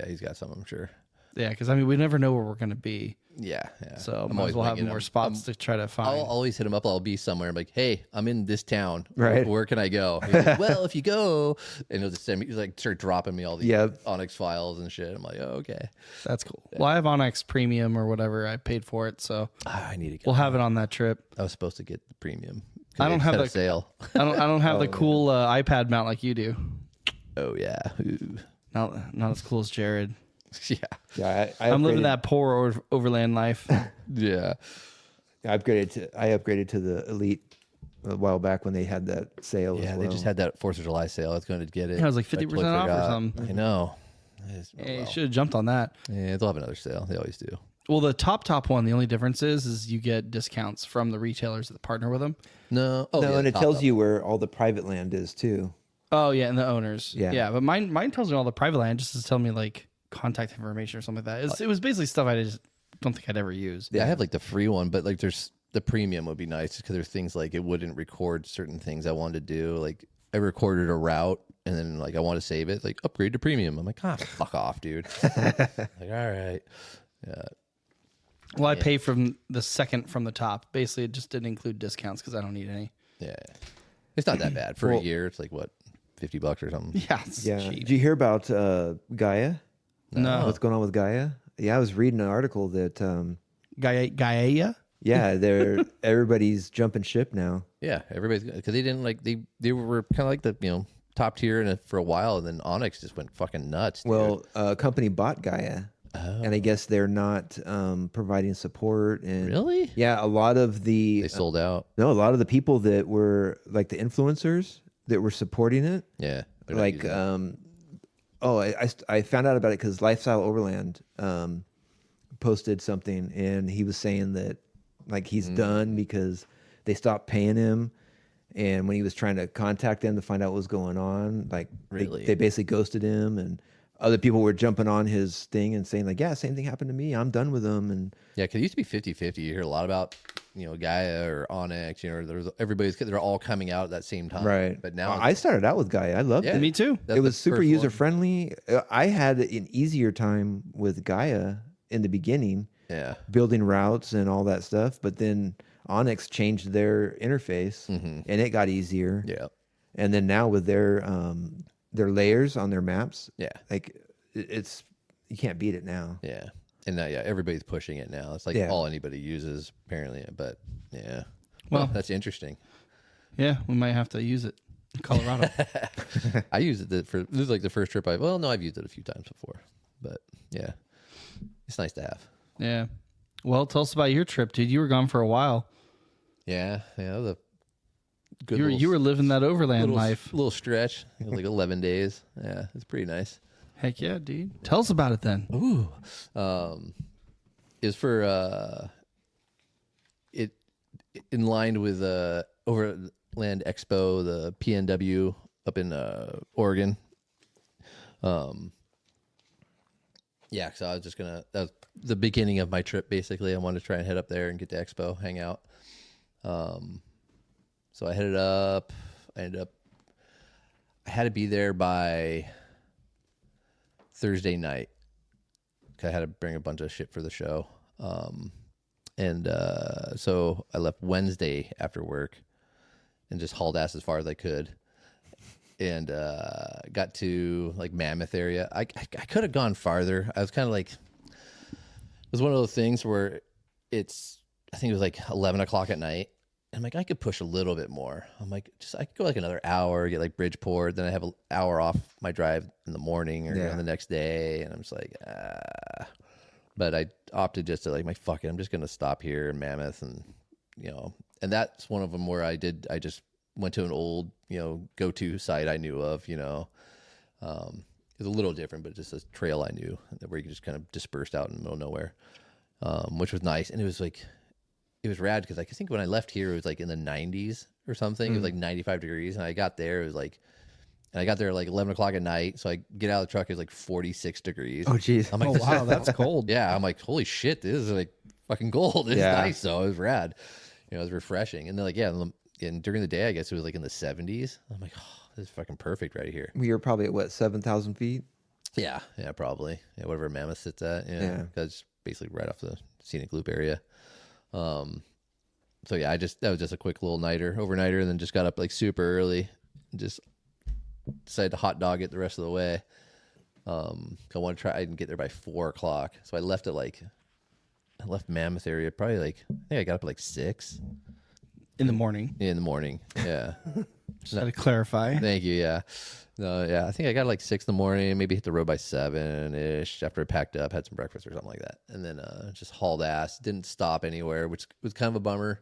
Speaker 3: he's got some, I'm sure.
Speaker 2: Yeah, because we never know where we're going to be.
Speaker 3: Yeah.
Speaker 2: So
Speaker 3: I'm
Speaker 2: might
Speaker 3: always
Speaker 2: as well have
Speaker 3: winging
Speaker 2: more
Speaker 3: him.
Speaker 2: spots to try to find.
Speaker 3: I'll always hit him up. I'll be somewhere. I'm like, hey, I'm in this town.
Speaker 4: Right.
Speaker 3: Where can I go? He's like, well, if you go, and he'll just send me. He's like, start dropping me all these Onyx files and shit. I'm like, oh, okay.
Speaker 2: That's cool. Well, I have Onyx Premium or whatever. I paid for it, so
Speaker 3: I need to. Get
Speaker 2: we'll have it on that trip.
Speaker 3: I was supposed to get the premium.
Speaker 2: I don't have
Speaker 3: a
Speaker 2: the
Speaker 3: sale.
Speaker 2: I don't have the cool iPad mount like you do.
Speaker 3: Oh yeah. Ooh.
Speaker 2: Not as cool as Jared.
Speaker 3: Yeah.
Speaker 4: Yeah. I
Speaker 2: I'm living
Speaker 4: upgraded-
Speaker 2: that poor overland life.
Speaker 3: Yeah.
Speaker 4: I upgraded to the Elite a while back when they had that sale.
Speaker 3: Yeah,
Speaker 4: as
Speaker 3: they
Speaker 4: well.
Speaker 3: just had that 4th of July sale. I was going to get it.
Speaker 2: Yeah, it was like
Speaker 3: I
Speaker 2: 50%
Speaker 3: totally
Speaker 2: off or
Speaker 3: forgot.
Speaker 2: something.
Speaker 3: I know.
Speaker 2: Yeah, you should have jumped on that.
Speaker 3: Yeah, they'll have another sale. They always do.
Speaker 2: Well, the top one, the only difference is you get discounts from the retailers that partner with them.
Speaker 3: No. Oh,
Speaker 4: No,
Speaker 3: yeah,
Speaker 4: and it
Speaker 3: top
Speaker 4: tells
Speaker 3: up.
Speaker 4: you where all the private land is too.
Speaker 2: Oh yeah, and the owners.
Speaker 4: Yeah.
Speaker 2: But mine tells me all the private land just to tell me like contact information or something like that. It was basically stuff I just don't think I'd ever use.
Speaker 3: Yeah, I have like the free one, but like there's the premium would be nice just because there's things like it wouldn't record certain things I wanted to do. Like I recorded a route and then like I want to save it, like upgrade to premium. I'm like, fuck off, dude. Like, all right. Yeah.
Speaker 2: Well, I pay from the second from the top. Basically, it just didn't include discounts because I don't need any.
Speaker 3: Yeah. It's not that bad. For a year, it's like what, $50 or something?
Speaker 2: Yeah, it's
Speaker 4: Yeah.
Speaker 2: cheap.
Speaker 4: Did you hear about Gaia?
Speaker 2: No.
Speaker 4: What's going on with Gaia? Yeah, I was reading an article that
Speaker 2: Gaia?
Speaker 4: everybody's jumping ship now.
Speaker 3: Yeah, everybody's because they didn't like they were kind of like the top tier for a while, and then Onyx just went fucking nuts. Dude.
Speaker 4: Well, a company bought Gaia, and I guess they're not providing support. And
Speaker 3: really?
Speaker 4: yeah, a lot of the
Speaker 3: They sold out.
Speaker 4: no, a lot of the people that were like the influencers that were supporting it,
Speaker 3: Yeah, they're not
Speaker 4: like
Speaker 3: using it.
Speaker 4: I found out about it because Lifestyle Overland posted something, and he was saying that like he's done because they stopped paying him. And when he was trying to contact them to find out what was going on, like
Speaker 3: Really?
Speaker 4: they basically ghosted him, and other people were jumping on his thing and saying like, yeah, same thing happened to me. I'm done with them. And
Speaker 3: Yeah, because it used to be 50-50. You hear a lot about Gaia or Onyx. They're all coming out at that same time.
Speaker 4: right.
Speaker 3: But now
Speaker 4: I started out with Gaia. I loved
Speaker 3: Yeah.
Speaker 4: it.
Speaker 2: Me too.
Speaker 3: that's
Speaker 4: It
Speaker 3: the
Speaker 4: was super
Speaker 3: first one.
Speaker 4: user friendly. I had an easier time with Gaia in the beginning,
Speaker 3: Yeah.
Speaker 4: building routes and all that stuff. But then Onyx changed their interface, and it got easier.
Speaker 3: Yeah.
Speaker 4: And then now with their layers on their maps,
Speaker 3: Yeah.
Speaker 4: like it's you can't beat it now.
Speaker 3: Yeah. And everybody's pushing it now. It's like
Speaker 4: Yeah.
Speaker 3: all anybody uses apparently. But yeah.
Speaker 2: Well-
Speaker 3: that's interesting.
Speaker 2: Yeah, we might have to use it. Colorado.
Speaker 3: I used it for this is like the first trip I've used it a few times before, but yeah, it's nice to have.
Speaker 2: Yeah. Well, tell us about your trip, dude. You were gone for a while.
Speaker 3: Yeah, that was a good.
Speaker 2: You were living that overland life.
Speaker 3: Little stretch. It was like 11 days. Yeah, it's pretty nice.
Speaker 2: Heck yeah, dude. Tell us about it then.
Speaker 3: Ooh, it was for it in line with Overland Expo, the PNW up in Oregon. Yeah, so I was just that was the beginning of my trip. Basically, I wanted to try and head up there and get to Expo, hang out. So I headed up. I had to be there by Thursday night. 'Cause I had to bring a bunch of shit for the show. So I left Wednesday after work and just hauled ass as far as I could. And got to like Mammoth area. I could have gone farther. I was kind of like, it was one of those things where I think it was like 11 o'clock at night. I'm like, I could push a little bit more. I'm like, I could go like another hour, get like Bridgeport. Then I have an hour off my drive in the morning or the next day. And I'm just like, But I opted just to like, fuck it. I'm just going to stop here in Mammoth. And, and that's one of them where I just went to an old, go-to site I knew of, it was a little different, but just a trail I knew where you could just kind of dispersed out in the middle of nowhere, which was nice. And it was rad because I think when I left here, it was like in the 90s or something. It was like 95 degrees. And I got there, at like 11 o'clock at night. So I get out of the truck, it was like 46 degrees.
Speaker 4: Oh, geez.
Speaker 2: I'm like, wow, that's cold.
Speaker 3: Yeah. I'm like, holy shit, this is like fucking cold. It's nice though. It was rad. It was refreshing. And then and during the day, I guess it was like in the 70s. I'm like, oh, this is fucking perfect right here.
Speaker 4: We were probably at 7,000 feet?
Speaker 3: Yeah, probably. Yeah, whatever Mammoth sits at. Yeah. Because basically right off the scenic loop area. So yeah, that was just a quick little overnighter, and then just got up like super early and just decided to hot dog it the rest of the way. I want to try, I didn't get there by 4 o'clock. So I left Mammoth area, probably I think I got up at 6.
Speaker 2: In the morning.
Speaker 3: In the morning, yeah.
Speaker 2: Just had to clarify.
Speaker 3: Thank you, yeah. No, yeah, I think I got 6 in the morning, maybe hit the road by 7-ish after I packed up, had some breakfast or something like that. And then just hauled ass, didn't stop anywhere, which was kind of a bummer.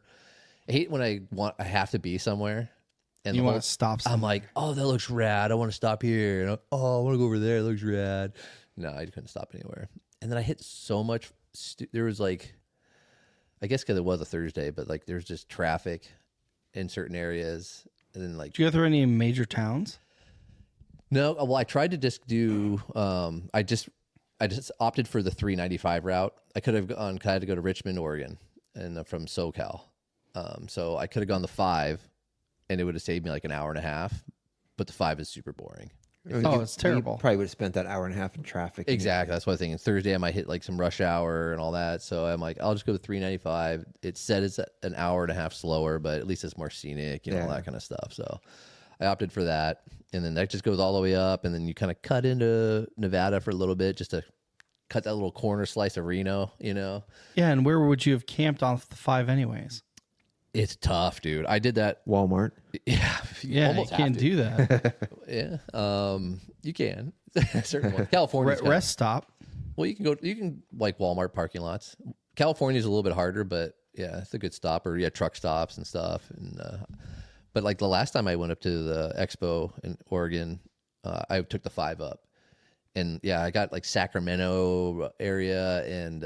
Speaker 3: I hate when I have to be somewhere. And
Speaker 2: you want to stop somewhere.
Speaker 3: I'm like, oh, that looks rad. I want to stop here. And I want to go over there. It looks rad. No, I couldn't stop anywhere. And then I hit so much. There was I guess because it was a Thursday, but there's just traffic in certain areas. And then
Speaker 2: did you go through any major towns?
Speaker 3: No. Well, I tried to just do, I just opted for the 395 route. I could have gone, I had to go to Richmond, Oregon, and from SoCal. So I could have gone the 5 and it would have saved me an hour and a half, but the 5 is super boring.
Speaker 2: Oh, it's terrible.
Speaker 4: You probably would have spent that hour and a half in traffic.
Speaker 3: Exactly. That's what I'm thinking. Thursday, I might hit some rush hour and all that. So I'm like, I'll just go to 395. It said it's an hour and a half slower, but at least it's more scenic, all that kind of stuff. So I opted for that. And then that just goes all the way up. And then you kind of cut into Nevada for a little bit just to cut that little corner slice of Reno,
Speaker 2: Yeah. And where would you have camped off the 5 anyways?
Speaker 3: It's tough, dude. I did that.
Speaker 4: Walmart.
Speaker 3: Yeah.
Speaker 2: You can't do that.
Speaker 3: Yeah. You can. Certain ones. California.
Speaker 2: Rest stop.
Speaker 3: Well, you can Walmart parking lots. California's a little bit harder, but yeah, it's a good stop. Or truck stops and stuff. And but the last time I went up to the Expo in Oregon, I took the 5 up. And yeah, I got Sacramento area, and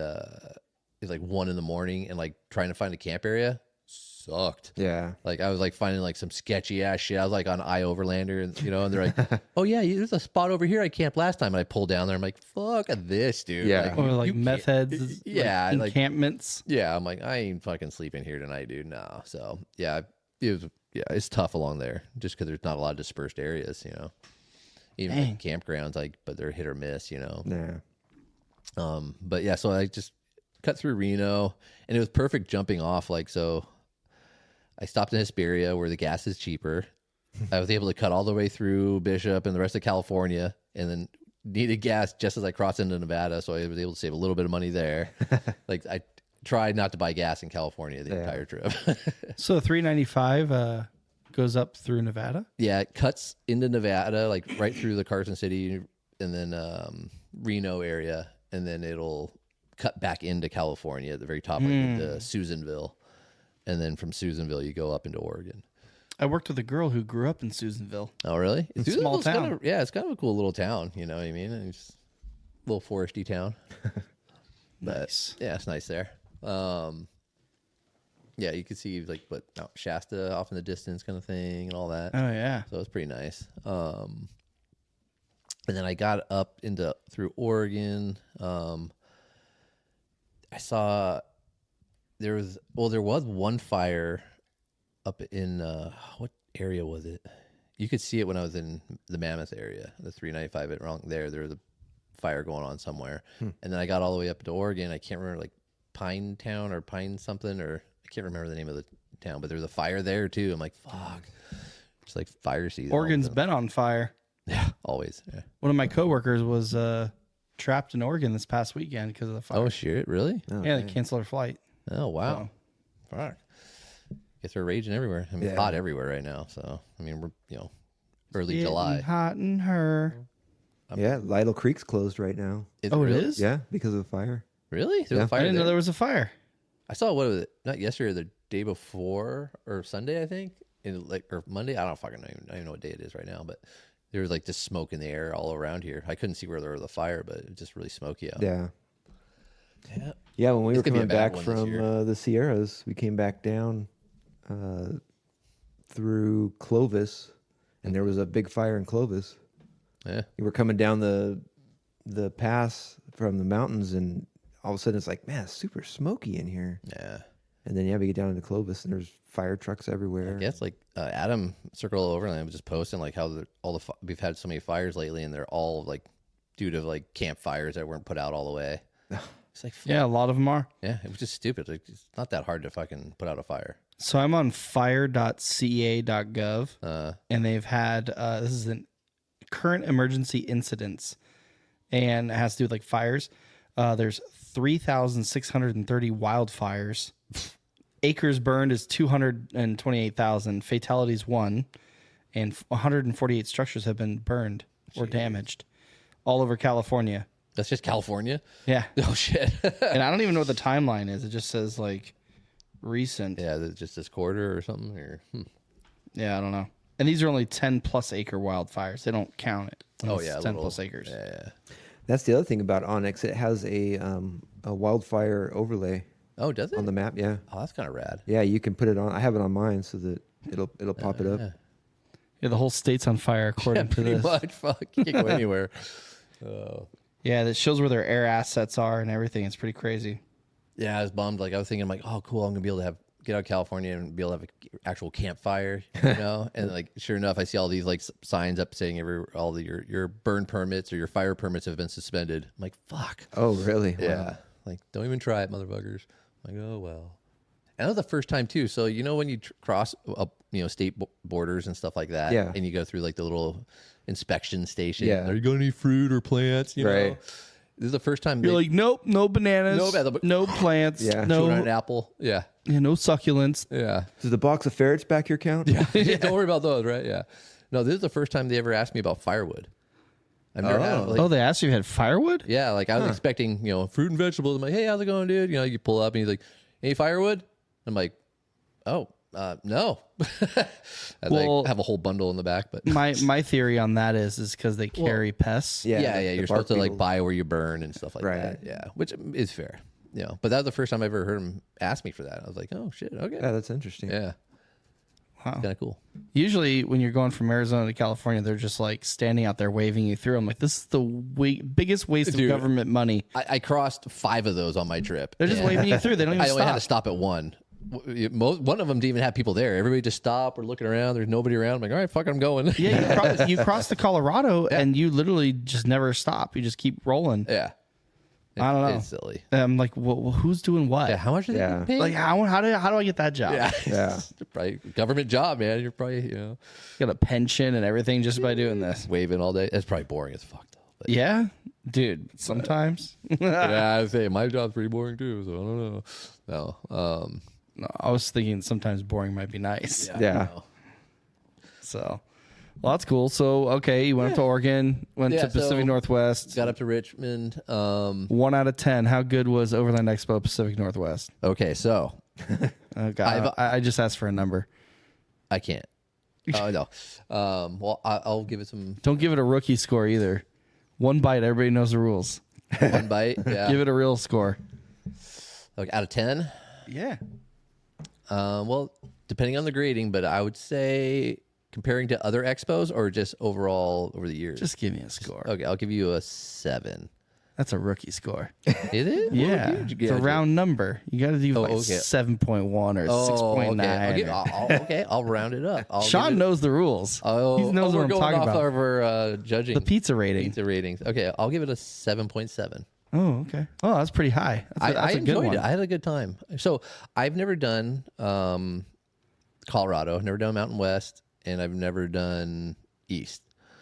Speaker 3: it's 1 in the morning, and trying to find a camp area sucked.
Speaker 4: Yeah.
Speaker 3: I was finding some sketchy ass shit. I was on Overlander, and and they're like, oh yeah, there's a spot over here I camped last time, and I pulled down there. I'm like, fuck this, dude.
Speaker 4: Yeah.
Speaker 2: Or meth heads.
Speaker 3: Yeah.
Speaker 2: Encampments.
Speaker 3: Yeah. I'm like, I ain't fucking sleeping here tonight, dude. No. So yeah, it's tough along there just because there's not a lot of dispersed areas, even campgrounds, but they're hit or miss,
Speaker 4: Yeah.
Speaker 3: But yeah, so I just cut through Reno, and it was perfect jumping off. So I stopped in Hesperia where the gas is cheaper. I was able to cut all the way through Bishop and the rest of California, and then needed gas just as I crossed into Nevada. So I was able to save a little bit of money there. I tried not to buy gas in California the entire trip.
Speaker 2: So 395, goes up through Nevada?
Speaker 3: Yeah, it cuts into Nevada, like right through the Carson City and then Reno area, and then it'll cut back into California at the very top, like into Susanville. And then from Susanville, you go up into Oregon.
Speaker 2: I worked with a girl who grew up in Susanville.
Speaker 3: Oh, really?
Speaker 2: It's a small town.
Speaker 3: It's kind of a cool little town. You know what I mean? It's a little foresty town.
Speaker 2: Nice.
Speaker 3: But, yeah, it's nice there. Yeah, you can see like Mount Shasta off in the distance, kind of thing, and all that.
Speaker 2: Oh yeah.
Speaker 3: So it's pretty nice. And then I got up through Oregon. I saw there was one fire up in what area was it? You could see it when I was in the Mammoth area, the 395 wrong there. There was a fire going on somewhere, and then I got all the way up to Oregon. I can't remember, like Pine Town or Pine something, or I can't remember the name of the town, but there was a fire there too. I'm like, fuck, it's like fire season.
Speaker 2: Oregon's been on fire.
Speaker 3: Yeah, always. Yeah.
Speaker 2: One of my coworkers was trapped in Oregon this past weekend because of the fire.
Speaker 3: Oh shit, really?
Speaker 4: Oh,
Speaker 2: Yeah, they canceled their flight.
Speaker 3: Oh wow. Fuck. Guess they're raging everywhere. I mean, it's hot everywhere right now. So I mean, we're early
Speaker 2: Getting
Speaker 3: July.
Speaker 2: hot in her.
Speaker 4: Yeah, Lytle Creek's closed right now.
Speaker 3: Is
Speaker 2: Oh, it
Speaker 3: really?
Speaker 2: is?
Speaker 4: Yeah, because of the fire.
Speaker 3: Really? There's
Speaker 4: Yeah.
Speaker 3: a fire
Speaker 2: I didn't know
Speaker 3: there?
Speaker 2: there was a fire.
Speaker 3: I saw, what was it? Not yesterday, the day before, or Sunday, I think, or Monday. I don't fucking know. I don't even know what day it is right now. But there was like just smoke in the air all around here. I couldn't see where there was a fire, but it was just really smoky out.
Speaker 4: Yeah.
Speaker 3: Yeah.
Speaker 4: Yeah, when we
Speaker 3: This
Speaker 4: were
Speaker 3: could be a
Speaker 4: coming
Speaker 3: bad
Speaker 4: back
Speaker 3: one this
Speaker 4: from
Speaker 3: year.
Speaker 4: the Sierras, we came back down through Clovis, and there was a big fire in Clovis.
Speaker 3: Yeah.
Speaker 4: We were coming down the pass from the mountains, and all of a sudden it's like, man, it's super smoky in here.
Speaker 3: Yeah.
Speaker 4: And then we get down into Clovis, and there's fire trucks everywhere.
Speaker 3: I guess like Adam Circle Overland was just posting like how we've had so many fires lately, and they're all like due to like campfires that weren't put out all the way. It's like,
Speaker 2: Yeah, a lot of them are.
Speaker 3: yeah, it was just stupid. Like, it's not that hard to fucking put out a fire.
Speaker 2: So I'm on fire.ca.gov, and they've had this is an current emergency incidents, and it has to do with like fires. There's 3,630 wildfires. Acres burned is 228,000. Fatalities 1, and 148 structures have been burned or damaged all over California.
Speaker 3: That's just California?
Speaker 2: Yeah.
Speaker 3: Oh, shit.
Speaker 2: And I don't even know what the timeline is. It just says like recent.
Speaker 3: Yeah, is it just this quarter or something? Or
Speaker 2: Yeah, I don't know. And these are only 10 plus acre wildfires. They don't count it.
Speaker 3: Oh,
Speaker 2: It's
Speaker 3: yeah.
Speaker 2: 10 plus acres.
Speaker 3: Yeah.
Speaker 4: That's the other thing about Onyx. It has a wildfire overlay
Speaker 3: Oh, does it?
Speaker 4: on the map. Yeah,
Speaker 3: Oh, that's kind of rad.
Speaker 4: yeah. You can put it on. I have it on mine so that it'll pop it up.
Speaker 3: Yeah.
Speaker 2: Yeah, the whole state's on fire according to
Speaker 3: Pretty
Speaker 2: this.
Speaker 3: much. Fuck. You can't go anywhere.
Speaker 2: Yeah, that shows where their air assets are and everything. It's pretty crazy.
Speaker 3: Yeah, I was bummed. Like, I was thinking, like, oh, cool. I'm going to be able to get out of California and be able to have an actual campfire, you know? And, like, sure enough, I see all these, like, signs up saying your burn permits or your fire permits have been suspended. I'm like, fuck.
Speaker 4: Oh, really?
Speaker 3: Yeah.
Speaker 4: Wow.
Speaker 3: Like, don't even try it, motherfuckers. I'm like, oh, well. And that was the first time, too. So, you know, when you cross up, state borders and stuff like that,
Speaker 4: Yeah.
Speaker 3: and you go through, like, the little inspection station.
Speaker 4: Yeah.
Speaker 3: Are you going to need fruit or plants? You
Speaker 4: Right.
Speaker 3: know? This is the first time
Speaker 2: You're like, nope, no bananas, no plants,
Speaker 4: Yeah.
Speaker 2: no,
Speaker 3: chewing on an apple. Yeah.
Speaker 2: no succulents.
Speaker 3: Yeah.
Speaker 4: Does the box of ferrets back your count?
Speaker 3: Yeah. Don't worry about those, right? Yeah. No, this is the first time they ever asked me about firewood. I've never had it. Like,
Speaker 2: Oh, they asked you if you had firewood?
Speaker 3: yeah, like I was expecting, fruit and vegetables. I'm like, hey, how's it going, dude? You pull up and he's like, any firewood? I'm like, oh, no. I have a whole bundle in the back, but
Speaker 2: My theory on that is because they carry pests.
Speaker 3: yeah,
Speaker 4: the
Speaker 3: you're
Speaker 4: bark
Speaker 3: supposed to like
Speaker 4: beetles.
Speaker 3: buy where you burn and stuff like
Speaker 4: Right.
Speaker 3: that. Yeah, which is fair. But that was the first time I ever heard him ask me for that. I was like, oh shit, okay,
Speaker 4: Yeah, that's interesting.
Speaker 3: yeah,
Speaker 2: Wow.
Speaker 3: kind of cool.
Speaker 2: Usually, when you're going from Arizona to California, they're just like standing out there waving you through. I'm like, this is the biggest waste
Speaker 3: Dude.
Speaker 2: of government money.
Speaker 3: I crossed 5 of those on my trip.
Speaker 2: They're just
Speaker 3: and
Speaker 2: waving you through. They don't even
Speaker 3: I only
Speaker 2: stop.
Speaker 3: had to stop at one. One of them didn't even have people there. Everybody just stopped. We're looking around. There's nobody around. I'm like, all right, fuck, I'm going.
Speaker 2: Yeah, you cross the Colorado and you literally just never stop. You just keep rolling.
Speaker 3: Yeah.
Speaker 2: I don't know.
Speaker 3: It's silly.
Speaker 2: I'm like, well, who's doing what?
Speaker 3: Yeah. How much are they
Speaker 4: Yeah.
Speaker 3: paying?
Speaker 2: Like, how do I get that job?
Speaker 3: yeah.
Speaker 4: Yeah.
Speaker 3: Probably government job, man. You're probably,
Speaker 2: Got a pension and everything just by doing this.
Speaker 3: waving all day. That's probably boring as fuck, though. But
Speaker 2: Yeah, dude. Sometimes.
Speaker 3: yeah, I say my job's pretty boring too. So I don't know. No.
Speaker 2: No, I was thinking sometimes boring might be nice.
Speaker 4: Yeah.
Speaker 3: no.
Speaker 2: So, well, that's cool. So, okay, you went up to Oregon, went to Pacific Northwest.
Speaker 3: Got up to Richmond.
Speaker 2: 1 out of 10. How good was Overland Expo Pacific Northwest?
Speaker 3: Okay, so.
Speaker 2: I just asked for a number.
Speaker 3: I can't. Oh, no. Well, I'll give it some.
Speaker 2: Don't give it a rookie score either. 1 bite, everybody knows the rules.
Speaker 3: 1 bite, yeah.
Speaker 2: Give it a real score.
Speaker 3: Like out of 10?
Speaker 2: Yeah.
Speaker 3: Well, depending on the grading, but I would say comparing to other expos or just overall over the years?
Speaker 2: Just give me a score.
Speaker 3: Okay, I'll give you a 7.
Speaker 2: That's a rookie score.
Speaker 3: Is it?
Speaker 2: Yeah. It's a round number. You got to do 7.1 or 6.9.
Speaker 3: Okay, I'll round it up.
Speaker 2: Sean knows the rules. He knows what I'm talking about.
Speaker 3: Our judging.
Speaker 2: The pizza rating.
Speaker 3: Pizza ratings. Okay, I'll give it a 7.7.
Speaker 2: Oh, okay. Oh, that's pretty high. That's
Speaker 3: I
Speaker 2: a good
Speaker 3: enjoyed
Speaker 2: one.
Speaker 3: it. I had a good time. So I've never done Colorado. I've never done Mountain West, and I've never done East.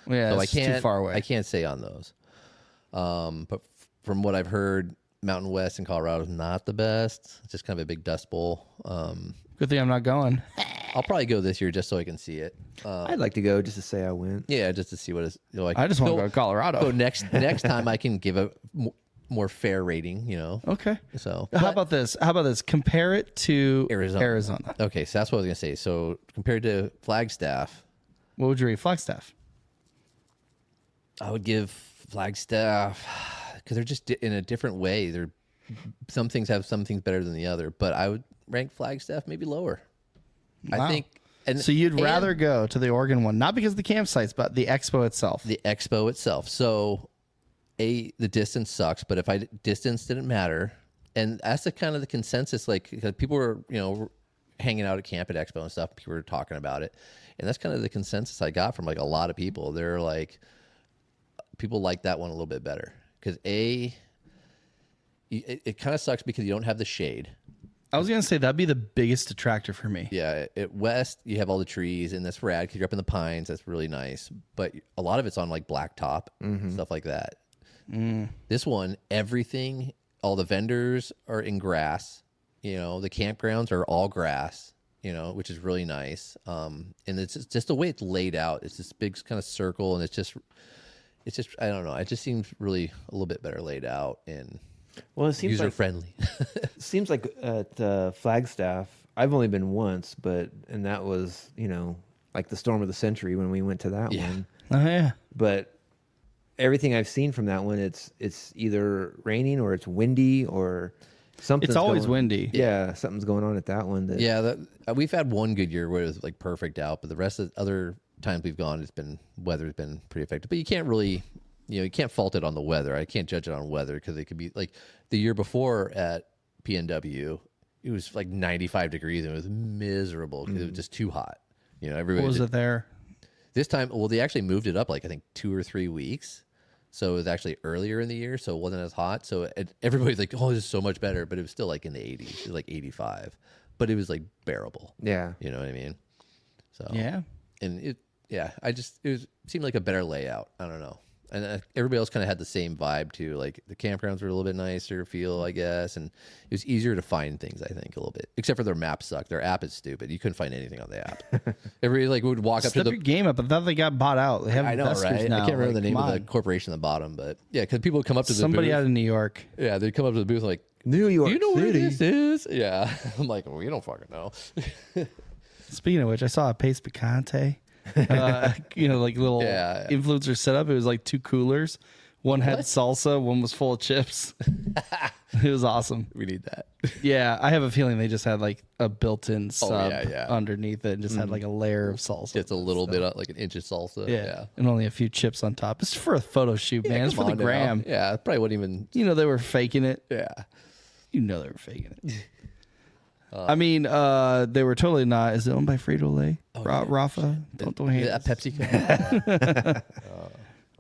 Speaker 2: Yeah,
Speaker 3: so
Speaker 2: it's too far away.
Speaker 3: I can't say on those. But from what I've heard, Mountain West in Colorado is not the best. It's just kind of a big dust bowl.
Speaker 2: Good thing I'm not going.
Speaker 3: I'll probably go this year just so I can see it.
Speaker 4: I'd like to go just to say I went.
Speaker 3: Yeah, just to see what it's like.
Speaker 2: I just want to go to Colorado.
Speaker 3: So next time I can give a more fair rating.
Speaker 2: Okay.
Speaker 3: So
Speaker 2: how about this? Compare it to Arizona.
Speaker 3: Okay, so that's what I was gonna say. So compared to Flagstaff,
Speaker 2: what would you rate Flagstaff?
Speaker 3: I would give Flagstaff, because they're just in a different way. Some things have some things better than the other, but I would rank Flagstaff maybe lower.
Speaker 2: Wow.
Speaker 3: I think.
Speaker 2: So you'd rather go to the Oregon one, not because of the campsites, but the expo itself.
Speaker 3: The expo itself. So, the distance sucks, but if distance didn't matter, and that's the kind of the consensus. Like, because people were hanging out at camp at expo and stuff. People were talking about it, and that's kind of the consensus I got from like a lot of people. They're like, people like that one a little bit better because it kind of sucks because you don't have the shade.
Speaker 2: I was going to say that'd be the biggest detractor for me.
Speaker 3: Yeah, at West, you have all the trees, and that's rad because you're up in the pines. That's really nice. But a lot of it's on like blacktop, stuff like that. This one, everything, all the vendors are in grass. The campgrounds are all grass, which is really nice. And it's just the way it's laid out. It's this big kind of circle, and it's just, I don't know. It just seems really a little bit better laid out and
Speaker 4: it seems
Speaker 3: user friendly.
Speaker 4: Seems like at Flagstaff, I've only been once, and that was like the storm of the century when we went to that one.
Speaker 2: Oh yeah.
Speaker 4: But everything I've seen from that one, it's either raining or it's windy or something.
Speaker 2: It's always windy.
Speaker 4: Yeah, something's going on at that one.
Speaker 3: We've had one good year where it was like perfect out, but the rest of the other times we've gone, weather's been pretty effective. But you can't really. You can't fault it on the weather. I can't judge it on weather because it could be like the year before at PNW, it was like 95 degrees and it was miserable because it was just too hot. Everybody
Speaker 2: was it there?
Speaker 3: This time, well, they actually moved it up like I think 2 or 3 weeks. So it was actually earlier in the year, so it wasn't as hot. So everybody's like, oh, this is so much better. But it was still like in the 80s. It was like 85. But it was like bearable.
Speaker 4: Yeah.
Speaker 3: You know what I mean? So
Speaker 2: yeah.
Speaker 3: And it seemed like a better layout. I don't know. And everybody else kind of had the same vibe too. Like the campgrounds were a little bit nicer feel, I guess, and it was easier to find things. I think a little bit, except for their map sucked. Their app is stupid. You couldn't find anything on the app. Everybody would walk up to the
Speaker 2: game up. I thought they got bought out. They have
Speaker 3: I know, right?
Speaker 2: Now.
Speaker 3: I can't remember the name of the corporation at the bottom, but yeah, because people would come up to
Speaker 2: somebody
Speaker 3: the booth.
Speaker 2: out of New York.
Speaker 3: Yeah, they'd come up to the booth like
Speaker 4: New York.
Speaker 3: Do you know
Speaker 4: City.
Speaker 3: where this is? Yeah, I'm like, well, you don't fucking know.
Speaker 2: Speaking of which, I saw a Pace Picante. Like little influencer setup. It was like 2 coolers. One had salsa, one was full of chips. It was awesome.
Speaker 3: We need that.
Speaker 2: Yeah, I have a feeling they just had like a built-in sub underneath it and just had like a layer of salsa.
Speaker 3: It's a little bit like an inch of salsa. Yeah.
Speaker 2: And only a few chips on top. It's for a photo shoot, man. It's for the gram.
Speaker 3: Yeah, it probably wouldn't even.
Speaker 2: They were faking it.
Speaker 3: Yeah.
Speaker 2: They were faking it. I mean, they were totally not. Is it owned by Frito-Lay? Rafa? Don't hate
Speaker 3: that PepsiCo.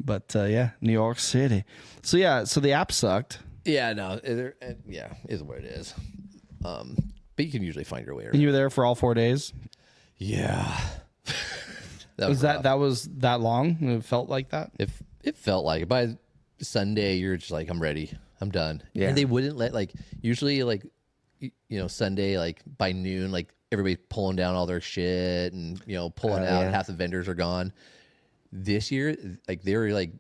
Speaker 2: But New York City. So the app sucked.
Speaker 3: Yeah, no, is what it is. But you can usually find your way around.
Speaker 2: And you were there for all 4 days?
Speaker 3: Yeah.
Speaker 2: that was that long? It felt like that?
Speaker 3: It felt like it. By Sunday, you're just like, I'm ready. I'm done.
Speaker 4: Yeah.
Speaker 3: And they wouldn't let, usually, Sunday, like by noon, like everybody's pulling down all their shit and, pulling out.
Speaker 4: Yeah.
Speaker 3: Half the vendors are gone. This year, like they were like,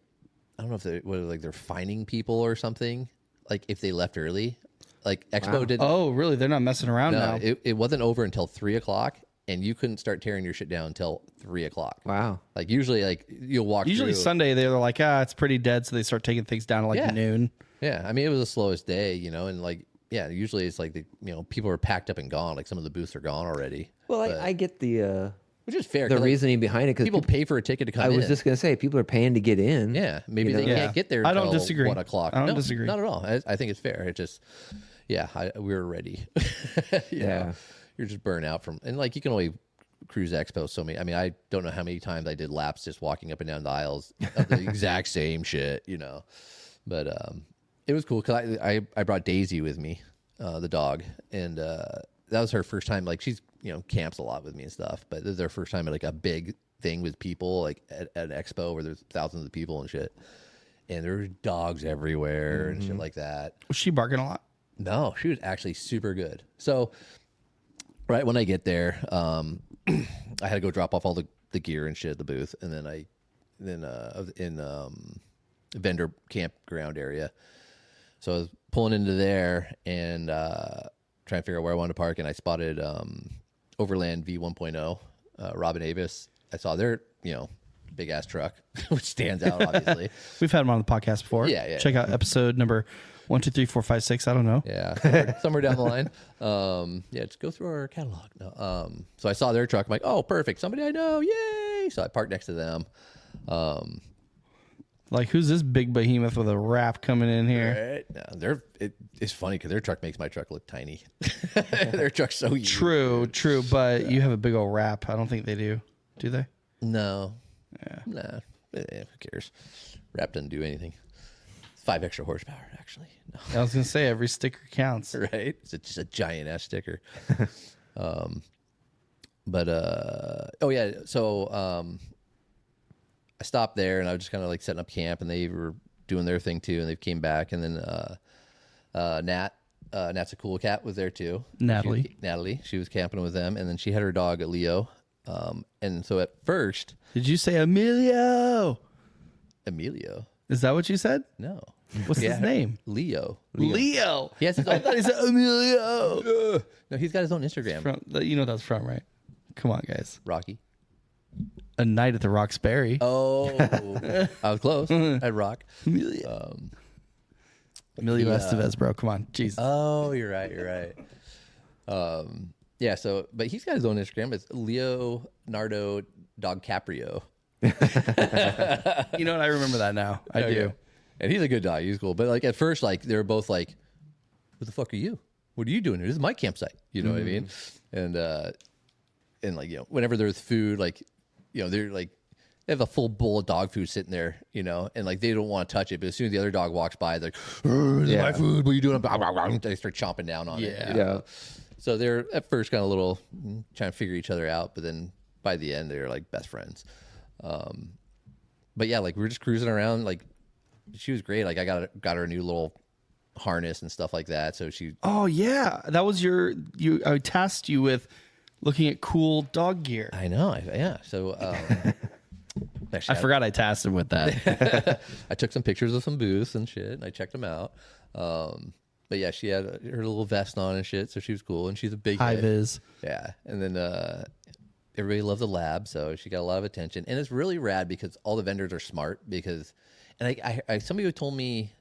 Speaker 3: I don't know if they're fining people or something. Like if they left early, like Expo did.
Speaker 2: Oh, really? They're not messing around now.
Speaker 3: It wasn't over until 3:00, and you couldn't start tearing your shit down until 3:00.
Speaker 4: Wow.
Speaker 3: Like usually, like you'll walk.
Speaker 2: Usually
Speaker 3: through.
Speaker 2: Sunday they're like, it's pretty dead, so they start taking things down at like noon.
Speaker 3: Yeah, I mean it was the slowest day, and like usually it's like people are packed up and gone. Like some of the booths are gone already.
Speaker 4: Well, I get the
Speaker 3: which is fair.
Speaker 4: the reasoning behind it because
Speaker 3: people pay for a ticket to come in.
Speaker 4: I was just gonna say people are paying to get in.
Speaker 3: Yeah, maybe they can't get there.
Speaker 2: I don't
Speaker 3: until
Speaker 2: disagree.
Speaker 3: 1:00.
Speaker 2: I don't disagree.
Speaker 3: Not at all. I think it's fair. It just, we were ready.
Speaker 4: Yeah.
Speaker 3: You're just burnt out from, and like you can only cruise Expo so many. I mean, I don't know how many times I did laps just walking up and down the aisles of the exact same shit, But it was cool because I brought Daisy with me, the dog, and that was her first time. Like she's camps a lot with me and stuff, but this is their first time at like a big thing with people, like at an expo where there's thousands of people and shit, and there's dogs everywhere and shit like that.
Speaker 2: Was she barking a lot?
Speaker 3: No, she was actually super good. So right when I get there, I had to go drop off all the gear and shit at the booth, and then I was in vendor campground area. So I was pulling into there and trying to figure out where I wanted to park, and I spotted Overland V1.0, Robin Avis. I saw their big ass truck, which stands out obviously.
Speaker 2: We've had them on the podcast before.
Speaker 3: Yeah.
Speaker 2: Check out episode number 1, 2, 3, 4, 5, 6. I don't know.
Speaker 3: Yeah, somewhere down the line. Just go through our catalog. No, so I saw their truck. I'm like, oh, perfect. Somebody I know. Yay! So I parked next to them.
Speaker 2: Like, who's this big behemoth with a wrap coming in here?
Speaker 3: Right? No, it's funny because their truck makes my truck look tiny. Their truck's so huge.
Speaker 2: True, but you have a big old wrap. I don't think they do. Do they?
Speaker 3: No.
Speaker 2: Yeah.
Speaker 3: Nah. Who cares? Wrap doesn't do anything. 5 extra horsepower, actually. No.
Speaker 2: I was gonna say every sticker counts.
Speaker 3: Right? It's just a giant ass sticker. So I stopped there and I was just kind of like setting up camp, and they were doing their thing too, and they came back, and then Nat's a cool cat was there too. Natalie, she was camping with them, and then she had her dog Leo, and so at first,
Speaker 2: Did you say Emilio?
Speaker 3: Is
Speaker 2: that what you said?
Speaker 3: No.
Speaker 2: What's his name?
Speaker 3: Leo.
Speaker 2: Leo.
Speaker 3: He has his own.
Speaker 2: I thought he said Emilio.
Speaker 3: No, he's got his own Instagram.
Speaker 2: You know that's from, right? Come on, guys.
Speaker 3: Rocky.
Speaker 2: A Night at the Roxbury.
Speaker 3: Oh, I was close. At Rock.
Speaker 2: Emilio Estevez, bro. Come on. Jesus.
Speaker 3: Oh, you're right. So, but he's got his own Instagram. It's Leonardo Dog Caprio.
Speaker 2: You know what? I remember that now. I do.
Speaker 3: And he's a good dog. He's cool. But like at first, like they were both like, "What the fuck are you? What are you doing here? This is my campsite." You know what I mean? And like whenever there's food, like they're like they have a full bowl of dog food sitting there, and like they don't want to touch it. But as soon as the other dog walks by, they're like, "This is my food. What are you doing?" They start chomping down on it.
Speaker 4: Yeah.
Speaker 3: So they're at first kind of little trying to figure each other out, but then by the end they're like best friends. But yeah, like we were just cruising around. Like she was great. Like I got her a new little harness and stuff like that. So she.
Speaker 2: Oh yeah, that was I tasked you with looking at cool dog gear.
Speaker 3: I know. Yeah. So.
Speaker 2: I forgot I tasked him with that.
Speaker 3: I took some pictures of some booths and shit, and I checked them out. But yeah, she had her little vest on and shit, so she was cool, and she's a big
Speaker 2: high vis.
Speaker 3: Yeah, and then everybody loved the lab, so she got a lot of attention, and it's really rad because all the vendors are smart. Because, and I somebody told me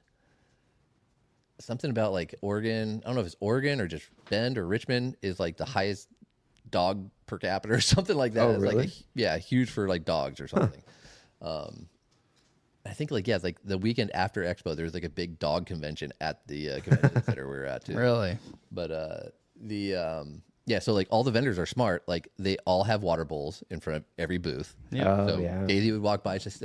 Speaker 3: something about like Oregon. I don't know if it's Oregon or just Bend or Richmond is like the highest dog per capita or something like that.
Speaker 4: Oh,
Speaker 3: it's
Speaker 4: really?
Speaker 3: Like huge for like dogs or something. I think like like the weekend after Expo, there's like a big dog convention at the convention center we were at too.
Speaker 2: Really?
Speaker 3: But so like all the vendors are smart. Like they all have water bowls in front of every booth.
Speaker 2: Yeah.
Speaker 3: So Daisy would walk by, just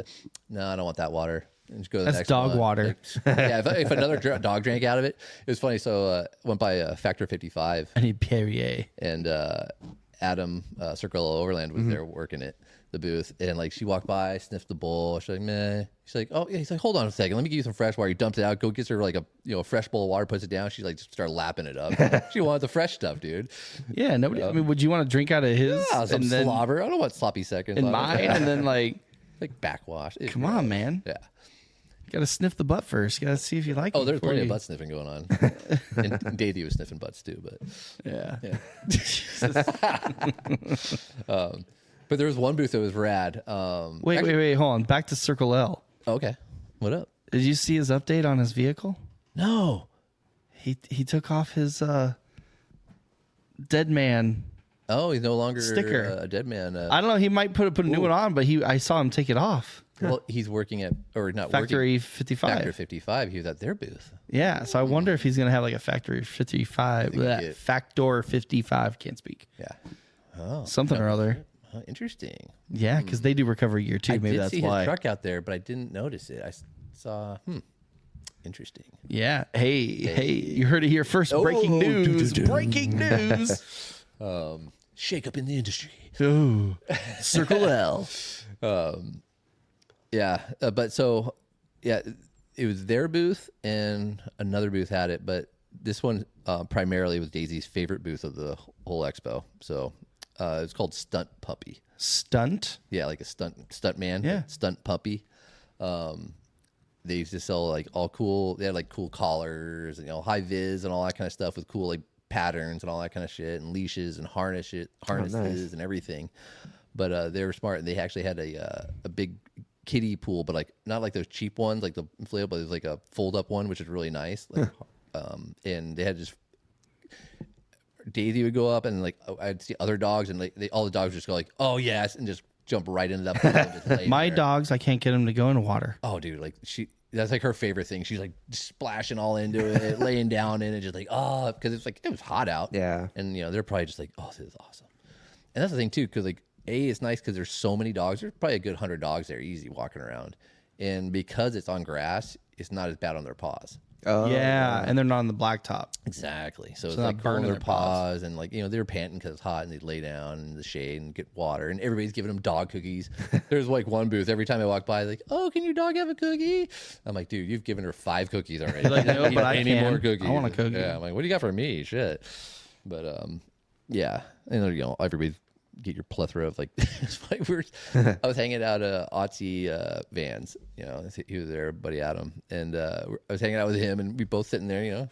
Speaker 3: no, I don't want that water. And just go to the
Speaker 2: That's
Speaker 3: next
Speaker 2: dog
Speaker 3: one.
Speaker 2: water.
Speaker 3: Like, if another dog drank out of it, it was funny. So went by Factor 55.
Speaker 2: I need Perrier.
Speaker 3: And Adam Circle Overland was there working it, the booth, and like she walked by, sniffed the bowl. She's like, meh. She's like, oh yeah. He's like, hold on a second, let me give you some fresh water. He dumps it out, go gets her like a fresh bowl of water, puts it down. She like just started lapping it up. She wanted the fresh stuff, dude.
Speaker 2: Yeah, nobody. I mean, would you want to drink out of his?
Speaker 3: Yeah, some slobber. I don't want sloppy seconds.
Speaker 2: And mine, and then like
Speaker 3: backwash.
Speaker 2: Come on, man.
Speaker 3: Yeah.
Speaker 2: You gotta sniff the butt first. You gotta see if you like it.
Speaker 3: Oh, there's plenty of butt sniffing going on. And Davey was sniffing butts too, but
Speaker 2: yeah.
Speaker 3: But there was one booth that was rad.
Speaker 2: Wait, hold on. Back to Circle L.
Speaker 3: Okay. What up?
Speaker 2: Did you see his update on his vehicle?
Speaker 3: No.
Speaker 2: He took off his dead man.
Speaker 3: Oh, he's no longer
Speaker 2: sticker.
Speaker 3: A dead man.
Speaker 2: I don't know. He might put a new one on, but I saw him take it off.
Speaker 3: Well, he's working at
Speaker 2: Factory 55.
Speaker 3: Factory 55. He was at their booth.
Speaker 2: Yeah, so I wonder if he's gonna have like a Factory 55. Factor 55. Can't speak.
Speaker 3: Yeah. Oh,
Speaker 2: something or other.
Speaker 3: Interesting.
Speaker 2: Yeah, because they do recovery gear too. Maybe that's
Speaker 3: see
Speaker 2: why.
Speaker 3: His truck out there, but I didn't notice it. I saw. Interesting.
Speaker 2: Yeah. Hey, you heard it here first. Breaking news. Breaking news.
Speaker 3: Shake up in the industry.
Speaker 2: Ooh. Circle L.
Speaker 3: Yeah, but so, yeah, it was their booth and another booth had it, but this one primarily was Daisy's favorite booth of the whole expo. So it's called Stunt Puppy.
Speaker 2: Stunt?
Speaker 3: Yeah, like a stunt man.
Speaker 2: Yeah.
Speaker 3: Stunt Puppy. They used to sell like all cool. They had like cool collars and high vis and all that kind of stuff with cool like patterns and all that kind of shit and leashes and harnesses and everything. But they were smart and they actually had a big kiddie pool, but like not like those cheap ones, like the inflatable, but it was like a fold up one, which is really nice. Like, and they had just Daisy would go up and like I'd see other dogs and like all the dogs just go like, oh yes, and just jump right into that pool and just lay
Speaker 2: My
Speaker 3: there.
Speaker 2: dogs, I can't get them to go in the water.
Speaker 3: Oh, dude, like that's like her favorite thing. She's like splashing all into it, laying down in it, just like because it's like it was hot out.
Speaker 4: Yeah,
Speaker 3: and they're probably just like, oh, this is awesome. And that's the thing too, because like. It's nice because there's so many dogs. There's probably a good 100 dogs there, easy walking around, and because it's on grass, it's not as bad on their paws.
Speaker 2: Oh, yeah, and they're not on the blacktop.
Speaker 3: Exactly. So it's
Speaker 2: not
Speaker 3: like cool on
Speaker 2: burning
Speaker 3: their
Speaker 2: their paws.
Speaker 3: paws, and like they were panting because it's hot, and they'd lay down in the shade and get water, and everybody's giving them dog cookies. There's like one booth every time I walk by, like, oh, can your dog have a cookie? I'm like, dude, you've given her 5 cookies already.
Speaker 2: Like, no, but I
Speaker 3: any
Speaker 2: can.
Speaker 3: more cookies?
Speaker 2: I want a cookie.
Speaker 3: Yeah, I'm like, what do you got for me? Shit. But yeah, and everybody's. Get your plethora of like it's funny, I was hanging out Otzi Vans, he was there, buddy Adam, and I was hanging out with him and we both sitting there,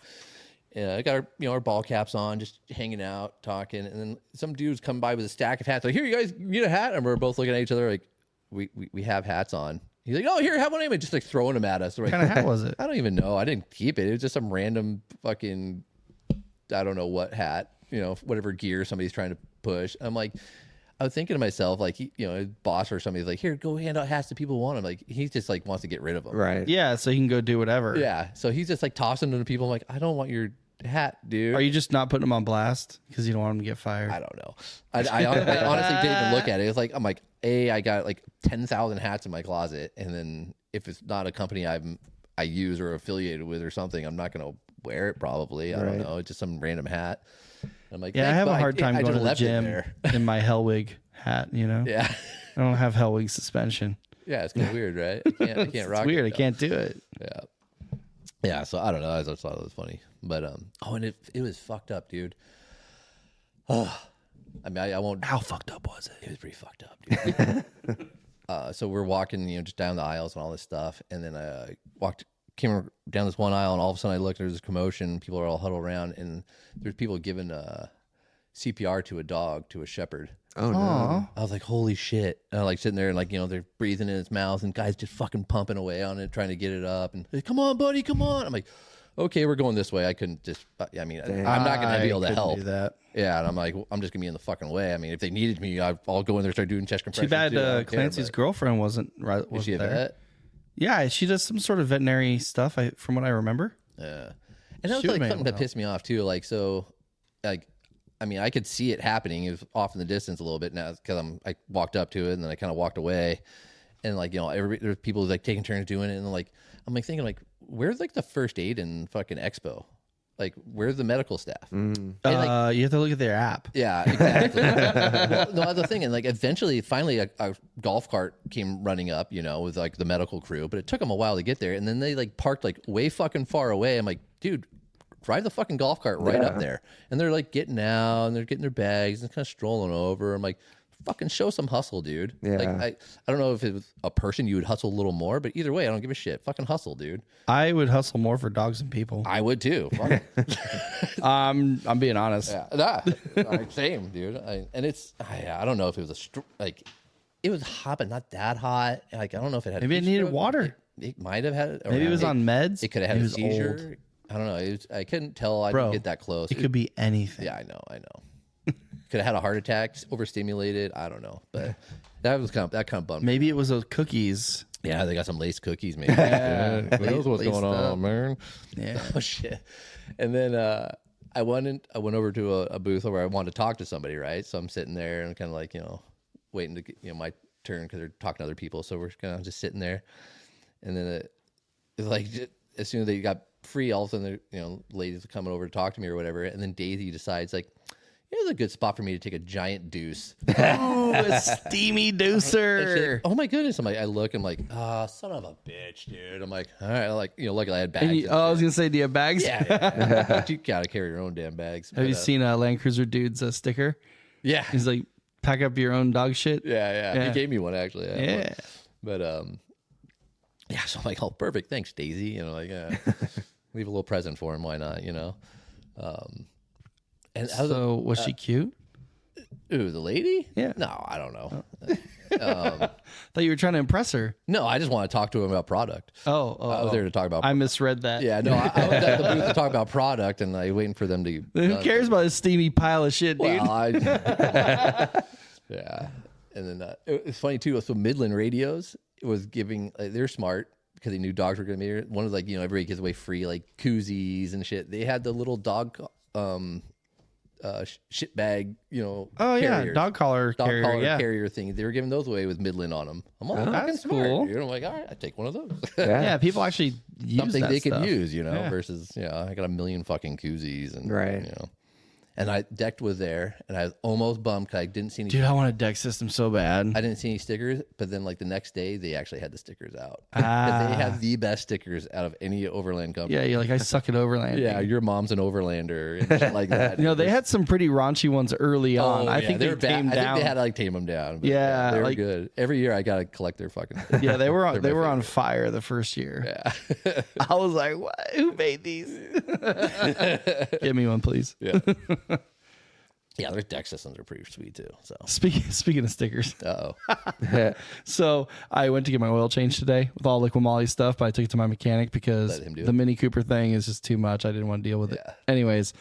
Speaker 3: and I got our our ball caps on, just hanging out, talking, and then some dudes come by with a stack of hats, like, here, you guys need a hat, and we're both looking at each other like we have hats on. He's like, oh, here, have one, and just like throwing them at us.
Speaker 2: What kind of hat was it?
Speaker 3: I don't even know. I didn't keep it. It was just some random fucking I don't know what hat, whatever gear somebody's trying to push. I'm like, I was thinking to myself, like, his boss or somebody's like, here, go hand out hats to people who want them. Like, he just like wants to get rid of them.
Speaker 4: right.
Speaker 2: Yeah, so he can go do whatever.
Speaker 3: Yeah. So he's just like tossing them to people. I'm like, I don't want your hat, dude.
Speaker 2: Are you just not putting them on blast because you don't want them to get fired?
Speaker 3: I don't know. I honestly didn't even look at it. I'm like, I got like 10,000 hats in my closet. And then if it's not a company I use or affiliated with or something, I'm not going to wear it probably. I don't know. It's just some random hat. I'm like,
Speaker 2: yeah, I have a hard time going to the gym
Speaker 3: there.
Speaker 2: in my Hellwig hat,
Speaker 3: Yeah.
Speaker 2: I don't have Hellwig suspension.
Speaker 3: Yeah, it's kind of weird, right? I can't rock
Speaker 2: It's weird.
Speaker 3: it.
Speaker 2: I can't do it.
Speaker 3: Yeah. Yeah, so I don't know. I just thought it was funny. But, and it was fucked up, dude. I mean, I won't.
Speaker 2: How fucked up was it?
Speaker 3: It was pretty fucked up, dude. So we're walking, just down the aisles and all this stuff. And then I came down this one aisle, and all of a sudden I looked, there's this commotion. People are all huddled around, and there's people giving CPR to a dog, to a shepherd.
Speaker 4: Oh, no.
Speaker 3: I was like, holy shit. And I'm like sitting there and like, they're breathing in its mouth and guys just fucking pumping away on it, trying to get it up. And like, come on, buddy, come on. I'm like, okay, we're going this way. I couldn't just, I'm not going to be able to help.
Speaker 2: Do that.
Speaker 3: Yeah. And I'm like, I'm just going to be in the fucking way. I mean, if they needed me, I'll go in there and start doing chest
Speaker 2: Too
Speaker 3: compressions.
Speaker 2: bad Clancy's girlfriend wasn't
Speaker 3: Is she a
Speaker 2: there.
Speaker 3: vet?
Speaker 2: Yeah, she does some sort of veterinary stuff, from what I remember.
Speaker 3: Yeah. And that was
Speaker 2: She
Speaker 3: like
Speaker 2: would
Speaker 3: something
Speaker 2: make
Speaker 3: that
Speaker 2: it
Speaker 3: pissed me off too. Like, so, like, I mean, I could see it happening. It was off in the distance a little bit now because I walked up to it and then I kind of walked away, and like there's people like taking turns doing it, and like I'm like thinking like, where's like the first aid in fucking Expo? Like, where's the medical staff?
Speaker 2: You have to look at their app.
Speaker 3: Yeah, exactly. Well, no, that's the thing. And like, eventually, finally, a golf cart came running up, with like the medical crew, but it took them a while to get there. And then they like parked like way fucking far away. I'm like, dude, drive the fucking golf cart right up there. And they're like getting out and they're getting their bags and kind of strolling over. I'm like, fucking show some hustle, dude.
Speaker 4: Yeah.
Speaker 3: Like, I don't know if it was a person you would hustle a little more, but either way, I don't give a shit. Fucking hustle, dude.
Speaker 2: I would hustle more for dogs and people.
Speaker 3: I would too. Fuck.
Speaker 2: I'm being honest.
Speaker 3: Yeah, same, dude. I don't know if it was it was hot, but not that hot. Like, I don't know if it had.
Speaker 2: Maybe it needed water.
Speaker 3: It might have had.
Speaker 2: Maybe it was on meds.
Speaker 3: It could have had a seizure.
Speaker 2: Old.
Speaker 3: I don't know. I couldn't tell. I didn't get that close.
Speaker 2: It could be anything.
Speaker 3: Yeah, I know. Could have had a heart attack, overstimulated. I don't know, but that kind of bummed.
Speaker 2: Maybe it was those cookies.
Speaker 3: Yeah, they got some laced cookies, maybe. Yeah, who knows what's going on, man?
Speaker 2: Yeah.
Speaker 3: Oh shit. And then I went over to a booth where I wanted to talk to somebody, right? So I'm sitting there and kind of like, waiting to get my turn because they're talking to other people. So we're kind of just sitting there, and then it's like as soon as they got free, all of a sudden, ladies are coming over to talk to me or whatever, and then Daisy decides like, here's a good spot for me to take a giant deuce.
Speaker 2: Ooh, a steamy deucer.
Speaker 3: Oh my goodness! I look. I'm like, son of a bitch, dude. I'm like, all right, luckily I had bags.
Speaker 2: I was gonna say, do you have bags?
Speaker 3: Yeah. You gotta carry your own damn bags.
Speaker 2: Have you seen Land Cruiser Dude's sticker?
Speaker 3: Yeah.
Speaker 2: He's like, pack up your own dog shit.
Speaker 3: Yeah. He gave me one actually.
Speaker 2: Yeah.
Speaker 3: But yeah. So I'm like, oh, perfect. Thanks, Daisy. Leave a little present for him. Why not? And
Speaker 2: so was she cute?
Speaker 3: Ooh, the lady?
Speaker 2: Yeah.
Speaker 3: No, I don't know.
Speaker 2: Thought you were trying to impress her.
Speaker 3: No, I just want to talk to him about product. I was there to talk about.
Speaker 2: I misread that.
Speaker 3: Yeah, no, I was at the booth to talk about product, and I waiting for them to.
Speaker 2: Who cares about this steamy pile of shit, dude?
Speaker 3: Well, yeah, and then it's funny too. So Midland Radios was giving. They're smart because they knew dogs were going to be here. One of everybody gives away free koozies and shit. They had the little dog. Shit bag, carriers.
Speaker 2: Dog collar
Speaker 3: carrier thing. They were giving those away with Midland on them. I'm like,
Speaker 2: that's
Speaker 3: smart,
Speaker 2: cool.
Speaker 3: I'm like, all right, I take one of those.
Speaker 2: Yeah, people actually use
Speaker 3: something
Speaker 2: that
Speaker 3: they
Speaker 2: stuff.
Speaker 3: could use, versus I got a million fucking koozies and And I decked was there, and I was almost bummed because I didn't see any.
Speaker 2: Dude, I want a deck system so bad.
Speaker 3: I didn't see any stickers, but then the next day they actually had the stickers out. They have the best stickers out of any overland company.
Speaker 2: Yeah, you're like, I suck at overland.
Speaker 3: Yeah, your mom's an overlander and shit like that.
Speaker 2: They had some pretty raunchy ones early on. I think they came down.
Speaker 3: I think they had to tame them down.
Speaker 2: Yeah,
Speaker 3: they were good. Every year I gotta collect their fucking stickers.
Speaker 2: Yeah, they were on fire the first year.
Speaker 3: Yeah.
Speaker 2: I was like, what? Who made these? Give me one, please.
Speaker 3: Yeah. Yeah, their deck systems are pretty sweet too. So
Speaker 2: speaking of stickers,
Speaker 3: so
Speaker 2: I went to get my oil change today with all Liqui Moly stuff, but I took it to my mechanic because the Mini Cooper thing is just too much. I didn't want to deal with it. Anyways,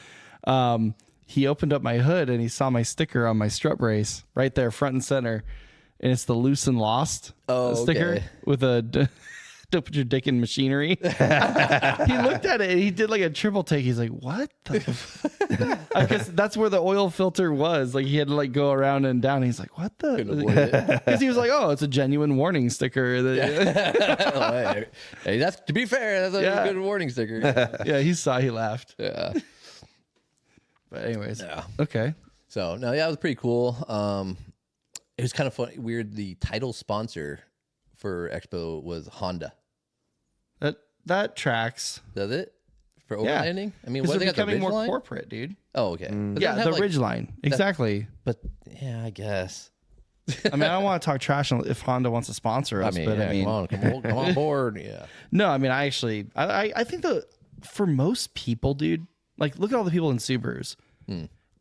Speaker 2: he opened up my hood and he saw my sticker on my strut brace right there, front and center, and it's the loose and lost sticker with a. Don't put your dick in machinery. He looked at it and he did a triple take. He's like, what the I guess that's where the oil filter was. He had to go around and down. He's like, what the? Because he was like, oh, it's a genuine warning sticker.
Speaker 3: Hey, that's, to be fair, that's a good warning sticker.
Speaker 2: Yeah, he saw, he laughed.
Speaker 3: Yeah.
Speaker 2: But anyways.
Speaker 3: Yeah.
Speaker 2: Okay.
Speaker 3: So, no, yeah, it was pretty cool. It was kind of funny, weird. The title sponsor for Expo was Honda.
Speaker 2: That tracks.
Speaker 3: Does it? For overlanding? I mean,
Speaker 2: what, they got the
Speaker 3: becoming
Speaker 2: more corporate, dude.
Speaker 3: Oh, okay.
Speaker 2: Yeah, the Ridgeline. Exactly.
Speaker 3: But yeah, I guess.
Speaker 2: I mean, I don't want to talk trash if Honda wants to sponsor us, but I mean,
Speaker 3: come on board. Yeah.
Speaker 2: No, I mean, I think for most people, dude, look at all the people in Subarus.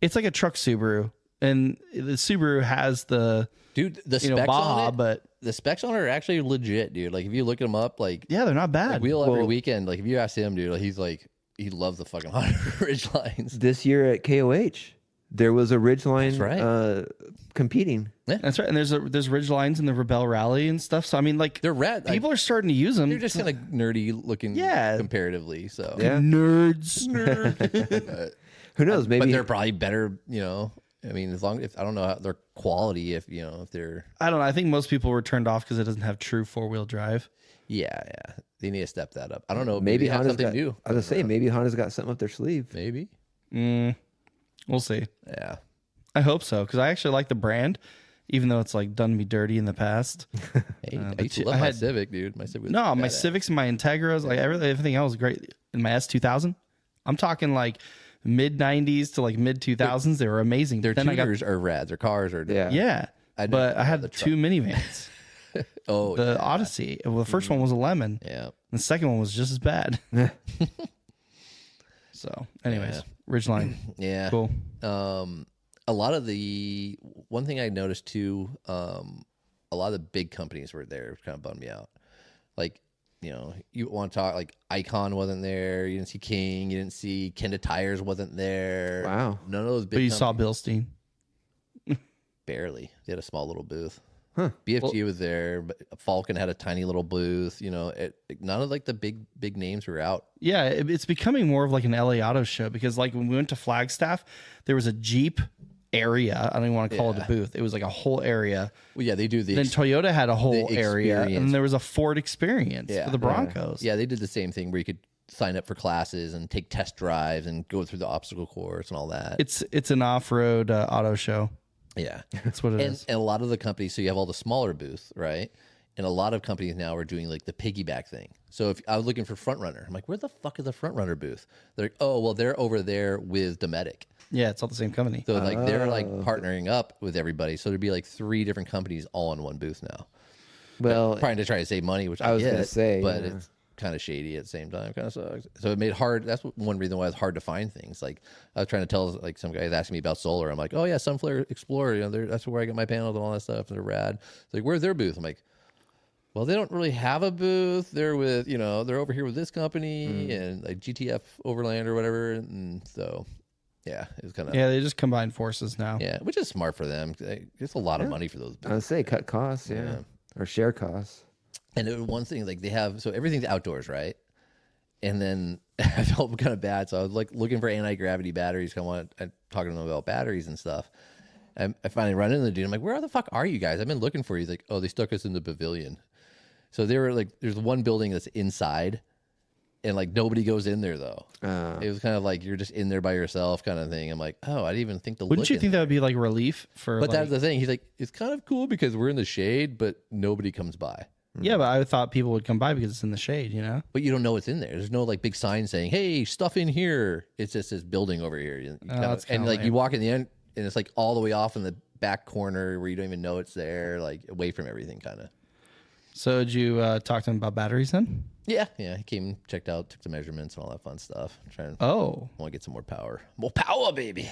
Speaker 2: It's like a truck Subaru, and the Subaru has the
Speaker 3: specs
Speaker 2: Baja,
Speaker 3: on it,
Speaker 2: but
Speaker 3: the specs on it are actually legit, dude. If you look them up,
Speaker 2: yeah, they're not bad.
Speaker 3: Wheel every weekend. If you ask him, dude, he's he loves the fucking Honda Ridgelines.
Speaker 4: This year at KOH, there was a Ridgeline competing.
Speaker 2: Yeah. That's right. And there's Ridgelines in the Rebel Rally and stuff. So I mean,
Speaker 3: they're rad.
Speaker 2: People are starting to use them.
Speaker 3: They're just kind of nerdy looking, comparatively. So
Speaker 2: nerds.
Speaker 4: Who knows? Maybe,
Speaker 3: but they're probably better. I mean, I don't know their quality, if they're.
Speaker 2: I don't know. I think most people were turned off because it doesn't have true 4-wheel drive.
Speaker 3: Yeah, yeah. They need to step that up. I don't know.
Speaker 4: Maybe
Speaker 3: they have
Speaker 4: Honda's
Speaker 3: something
Speaker 4: got.
Speaker 3: new.
Speaker 4: I was gonna say maybe Honda's got something up their sleeve.
Speaker 3: Maybe.
Speaker 2: We'll see.
Speaker 3: Yeah.
Speaker 2: I hope so because I actually like the brand, even though it's like done me dirty in the past.
Speaker 3: Hey, I used to love my Civic, dude. My Civic. Was
Speaker 2: my
Speaker 3: badass.
Speaker 2: Civics and my Integras, like everything else was great. In my S2000, I'm talking like mid 90s to like mid 2000s. They were amazing.
Speaker 3: Their tuners are rad. Their cars are.
Speaker 2: Yeah. But I had
Speaker 3: the
Speaker 2: two minivans. The Odyssey. Well, the first one was a lemon.
Speaker 3: Yeah.
Speaker 2: The second one was just as bad. So, anyways, Ridgeline.
Speaker 3: Yeah.
Speaker 2: Cool.
Speaker 3: A lot of the one thing I noticed too, a lot of the big companies were there. It kind of bummed me out. Like, you know, you want to talk like Icon wasn't there. You didn't see King. You didn't see Kenda Tires wasn't there.
Speaker 4: Wow.
Speaker 3: None of those big.
Speaker 2: But you
Speaker 3: companies.
Speaker 2: saw Bilstein.
Speaker 3: Barely. They had a small little booth.
Speaker 4: Huh.
Speaker 3: BFG was there, but Falcon had a tiny little booth. You know, none of like the big names were out.
Speaker 2: Yeah, it's becoming more of like an LA Auto show because like when we went to Flagstaff, there was a Jeep area. I don't even want to call it a booth. It was like a whole area.
Speaker 3: Well, yeah, they do the.
Speaker 2: Then Toyota had a whole area,
Speaker 3: experience.
Speaker 2: and there was a Ford Experience for the Broncos.
Speaker 3: Yeah, they did the same thing where you could sign up for classes and take test drives and go through the obstacle course and all that.
Speaker 2: It's an off-road auto show.
Speaker 3: Yeah,
Speaker 2: That's what it is.
Speaker 3: And a lot of the companies, so you have all the smaller booths, right? And a lot of companies now are doing like the piggyback thing. So if I was looking for Front Runner, I'm like, where the fuck is the Front Runner booth? They're like, oh, well, they're over there with Dometic.
Speaker 2: Yeah, it's all the same company.
Speaker 3: So like they're like partnering up with everybody. So there'd be like 3 different companies all in one booth now.
Speaker 4: Well,
Speaker 3: Trying to try to save money, which
Speaker 4: I was
Speaker 3: get,
Speaker 4: gonna say,
Speaker 3: but
Speaker 4: yeah.
Speaker 3: it's kind of shady at the same time. Kind of sucks. So it made hard. That's one reason why it's hard to find things. Like I was trying to tell, like some guys asking me about solar. I'm like, oh yeah, Sunflare Explorer. You know, that's where I get my panels and all that stuff. And they're rad. It's like, where's their booth? I'm like, well, they don't really have a booth. They're with, you know, they're over here with this company and like GTF Overland or whatever. And so, yeah, it was kind of
Speaker 2: Yeah, they just combine forces now.
Speaker 3: yeah, which is smart for them. It's a lot of money for those booths.
Speaker 4: I would say cut costs, or share costs.
Speaker 3: And it was one thing, like they have, so everything's outdoors, right? And then I felt kind of bad. So I was like looking for anti-gravity batteries. I'm talking to them about batteries and stuff. And I finally run into the dude. I'm like, where the fuck are you guys? I've been looking for you. He's like, oh, they stuck us in the pavilion. So they were like, there's one building that's inside and like nobody goes in there though. It was kind of like, you're just in there by yourself kind of thing. I'm like, oh, I didn't even think to look.
Speaker 2: Wouldn't you think that would be like relief for
Speaker 3: But
Speaker 2: like,
Speaker 3: that's the thing. He's like, it's kind of cool because we're in the shade, but nobody comes by.
Speaker 2: yeah, but I thought people would come by because it's in the shade, you know?
Speaker 3: But you don't know what's in there. There's no like big sign saying, "Hey, stuff in here." It's just this building over here.
Speaker 2: That's
Speaker 3: and
Speaker 2: kinda
Speaker 3: like
Speaker 2: lame.
Speaker 3: you walk in the end, and it's like all the way off in the back corner where you don't even know it's there, like away from everything, kind of.
Speaker 2: So did you talk to them about batteries then?
Speaker 3: Yeah. He came, checked out, took the measurements and all that fun stuff. Trying to
Speaker 2: Oh.
Speaker 3: want to get some more power, baby.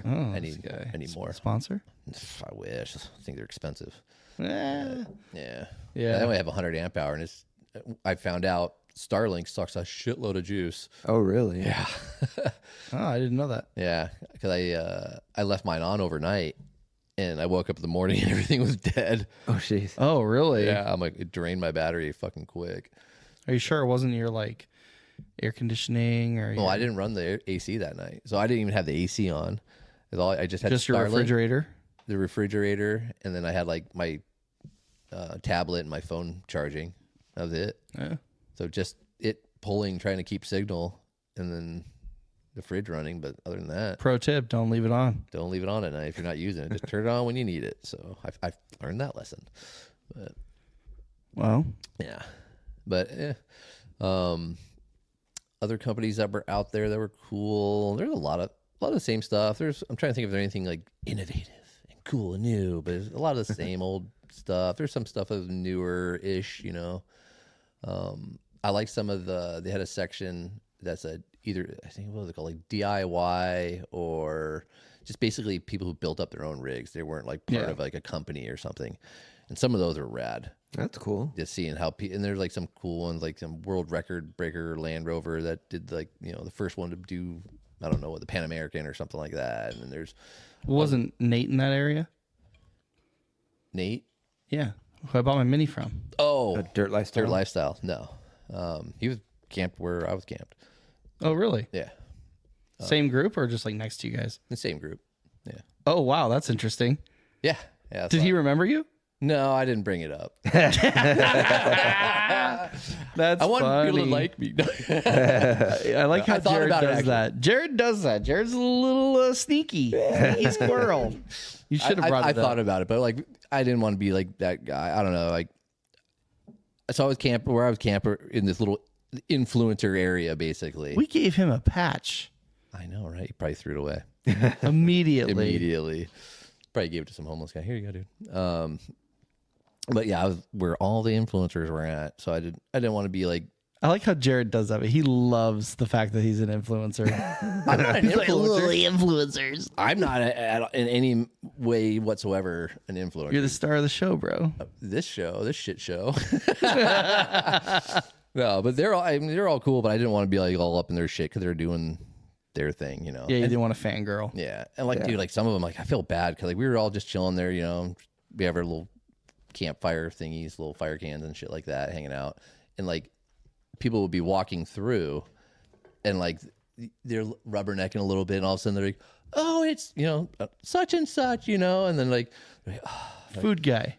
Speaker 2: Oh,
Speaker 3: I need more.
Speaker 2: Sponsor?
Speaker 3: I wish. I think they're expensive.
Speaker 2: Eh.
Speaker 3: Yeah.
Speaker 2: Yeah.
Speaker 3: I only have 100 amp hour, and I found out Starlink sucks a shitload of juice.
Speaker 4: Oh, really?
Speaker 3: Yeah.
Speaker 2: Oh, I didn't know that.
Speaker 3: Yeah, because I left mine on overnight, and I woke up in the morning and everything was dead.
Speaker 4: Oh, jeez.
Speaker 2: Oh, really?
Speaker 3: Yeah, I'm like, it drained my battery fucking quick.
Speaker 2: Are you sure it wasn't your like air conditioning or?
Speaker 3: Well, I didn't run the AC that night, so I didn't even have the AC on. I just had
Speaker 2: just your
Speaker 3: Starlink,
Speaker 2: refrigerator.
Speaker 3: the refrigerator, and then I had like my tablet and my phone charging. That was it.
Speaker 2: Yeah.
Speaker 3: So just it pulling, trying to keep signal, and then the fridge running. But other than that,
Speaker 2: Pro tip: don't leave it on.
Speaker 3: don't leave it on at night if you're not using it. Just turn it on when you need it. So I've learned that lesson. But
Speaker 2: Well,
Speaker 3: yeah, but other companies that were out there that were cool. There's a lot of the same stuff. I'm trying to think if there's anything like innovative and cool and new, but there's a lot of the same old stuff. There's some stuff that's newer ish, you know. I like some of they had a section that said either, I think, what was it called, like DIY, or just basically people who built up their own rigs. They weren't like part of like a company or something. And some of those are rad.
Speaker 4: That's cool.
Speaker 3: Just seeing how and there's like some cool ones, like some world record breaker Land Rover that did like, you know, the first one to do, I don't know what, the Pan American or something like that. And then there's
Speaker 2: wasn't Nate in that area?
Speaker 3: Nate.
Speaker 2: Yeah, who I bought my Mini from.
Speaker 3: Oh,
Speaker 4: Dirt Lifestyle.
Speaker 3: Dirt Lifestyle. No, he was camped where I was camped.
Speaker 2: Oh, really?
Speaker 3: Yeah,
Speaker 2: Same group or just like next to you guys?
Speaker 3: the same group. Yeah,
Speaker 2: Oh, wow, that's interesting.
Speaker 3: yeah. That's
Speaker 2: Did he
Speaker 3: fine.
Speaker 2: remember you?
Speaker 3: No, I didn't bring it up.
Speaker 2: That's
Speaker 3: I want
Speaker 2: funny.
Speaker 3: people to like me.
Speaker 2: I like how
Speaker 3: I thought
Speaker 2: Jared
Speaker 3: about it,
Speaker 2: does
Speaker 3: actually.
Speaker 2: that. Jared does that. Jared's a little sneaky. Sneaky squirrel. You should have brought
Speaker 3: I
Speaker 2: it up.
Speaker 3: thought about it, but like I didn't want to be like that guy. I don't know. Like, so I was camper in this little influencer area, basically.
Speaker 2: We gave him a patch
Speaker 3: I know, right? He probably threw it away
Speaker 2: immediately.
Speaker 3: immediately. Probably gave it to some homeless guy. Here you go, dude. But yeah, I was where all the influencers were at, so I didn't want to be like.
Speaker 2: I like how Jared does that, but he loves the fact that he's an influencer.
Speaker 3: I'm not an influencer.
Speaker 2: Influencers.
Speaker 3: I'm not in any way whatsoever an influencer.
Speaker 2: You're the star of the show, bro.
Speaker 3: This shit show. No, but they're all cool. But I didn't want to be like all up in their shit because they're doing their thing, you know.
Speaker 2: Yeah, you didn't want a fangirl.
Speaker 3: Yeah, and like, dude, like some of them, like I feel bad because like we were all just chilling there, you know. We have our little campfire thingies, little fire cans and shit like that, hanging out, and like people would be walking through, and like they're rubbernecking a little bit, and all of a sudden they're like, "Oh, it's such and such," you know, and then like,
Speaker 2: Food guy.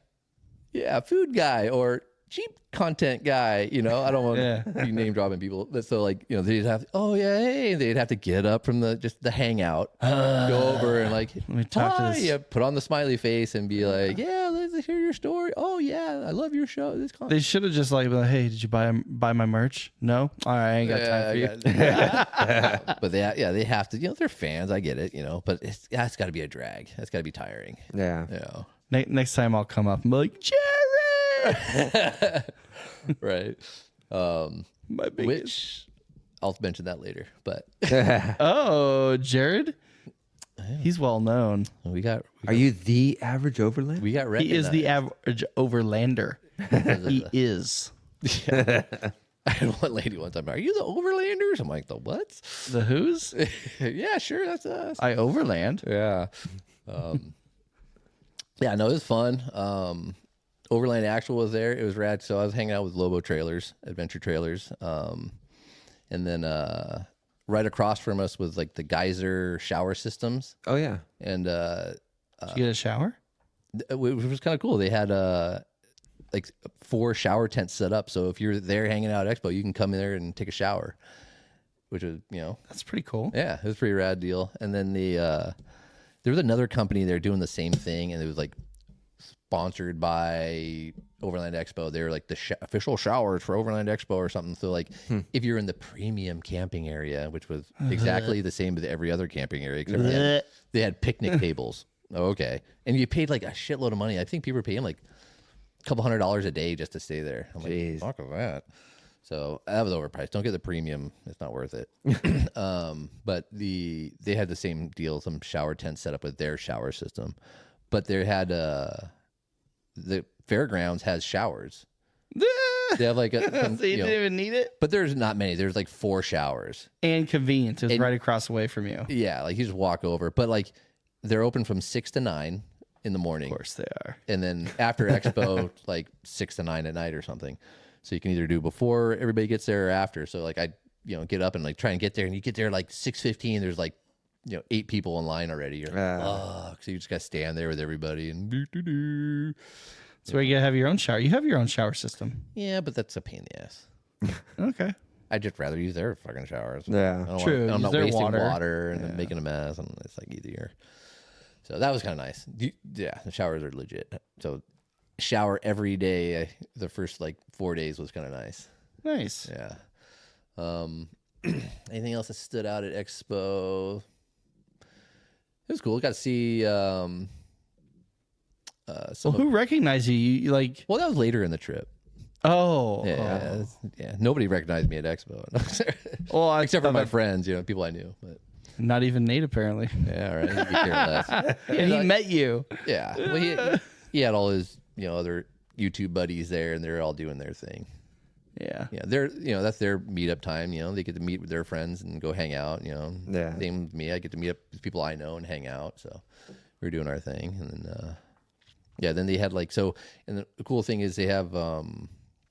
Speaker 3: yeah, food guy or cheap content guy, you know. I don't want to be name dropping people, but so like, you know, they'd have, oh yeah, hey, they'd have to get up from the hangout, go over and like,
Speaker 2: Let me talk to
Speaker 3: hi,
Speaker 2: this.
Speaker 3: yeah, put on the smiley face and be like, yeah, let's hear your story. Oh yeah, I love your show. This
Speaker 2: They should have just like been like, hey, did you buy my merch? No? All right, I ain't got time for you.
Speaker 3: But they have to, you know, they're fans. I get it, you know, but that's got to be a drag. That's got to be tiring.
Speaker 4: Yeah.
Speaker 3: You know?
Speaker 2: Next time I'll come up and be like, Jared!
Speaker 3: Right.
Speaker 2: My biggest.
Speaker 3: Which I'll mention that later, but
Speaker 2: Oh, Jared? He's well known.
Speaker 3: we got
Speaker 4: Are you the average overland?
Speaker 3: we got
Speaker 2: He
Speaker 3: recognized.
Speaker 2: is the average overlander. He is.
Speaker 3: I had one lady one time. Are you the Overlanders? I'm like, the what?
Speaker 2: The who's?
Speaker 3: Yeah, sure, that's us.
Speaker 2: I overland.
Speaker 3: Yeah. Yeah, no, it was fun. Overland Actual was there. It was rad. So I was hanging out with Lobo Trailers, Adventure Trailers. And then right across from us was like the Geyser shower systems.
Speaker 4: Oh yeah.
Speaker 3: And
Speaker 2: Did you get a shower?
Speaker 3: it was kind of cool. They had like 4 shower tents set up. So if you're there hanging out at Expo, you can come in there and take a shower, which was, you know,
Speaker 2: That's pretty cool.
Speaker 3: yeah, it was a pretty rad deal. And then there was another company there doing the same thing, and it was like sponsored by Overland Expo. They were like the official showers for Overland Expo or something. So like if you're in the premium camping area, which was exactly the same as every other camping area, except they had picnic tables. Oh, okay. And you paid like a shitload of money. I think people were paying like a couple $100 a day just to stay there. I'm
Speaker 4: Jeez.
Speaker 3: like, fuck of that. So that was overpriced. Don't get the premium; it's not worth it. But they had the same deal, some shower tents set up with their shower system. But they had the fairgrounds has showers. They have like
Speaker 2: So you didn't even need it?
Speaker 3: but there's not many. There's like 4 showers.
Speaker 2: And convenient. It's right across the way from you.
Speaker 3: Yeah, like you just walk over. But like they're open from 6 to 9 in the morning.
Speaker 2: Of course they are.
Speaker 3: And then after Expo, like 6 to 9 at night or something. So you can either do before everybody gets there or after. So like I, get up and like try and get there, and you get there like 6:15. There's like 8 people in line already. You're like, fuck. So you just got to stand there with everybody and do.
Speaker 2: That's where you gotta have your own shower. You have your own shower system.
Speaker 3: Yeah, but that's a pain in the ass.
Speaker 2: Okay.
Speaker 3: I'd just rather use their fucking showers.
Speaker 4: Yeah.
Speaker 3: I don't
Speaker 2: True.
Speaker 3: I'm
Speaker 2: Use
Speaker 3: not
Speaker 2: their
Speaker 3: wasting
Speaker 2: water.
Speaker 3: water and then making a mess, and it's like easier. So that was kind of nice. Yeah, the showers are legit. So shower every day. The first like 4 days was kind of nice.
Speaker 2: Nice.
Speaker 3: Yeah. Anything else that stood out at Expo? It was cool. Got to see some.
Speaker 2: Well, who recognized you? You like?
Speaker 3: Well, that was later in the trip.
Speaker 2: Oh.
Speaker 3: Yeah, yeah. Nobody recognized me at Expo,
Speaker 2: Well,
Speaker 3: except for my friends. People I knew. But
Speaker 2: not even Nate apparently.
Speaker 3: yeah, all right. You could care less.
Speaker 2: And he met you.
Speaker 3: Yeah. Well, he had all his other YouTube buddies there, and they're all doing their thing.
Speaker 2: Yeah.
Speaker 3: Yeah, they're that's their meetup time. They get to meet with their friends and go hang out.
Speaker 4: Yeah.
Speaker 3: Same with me. I get to meet up with people I know and hang out. So we were doing our thing, and then then they had like and the cool thing is they have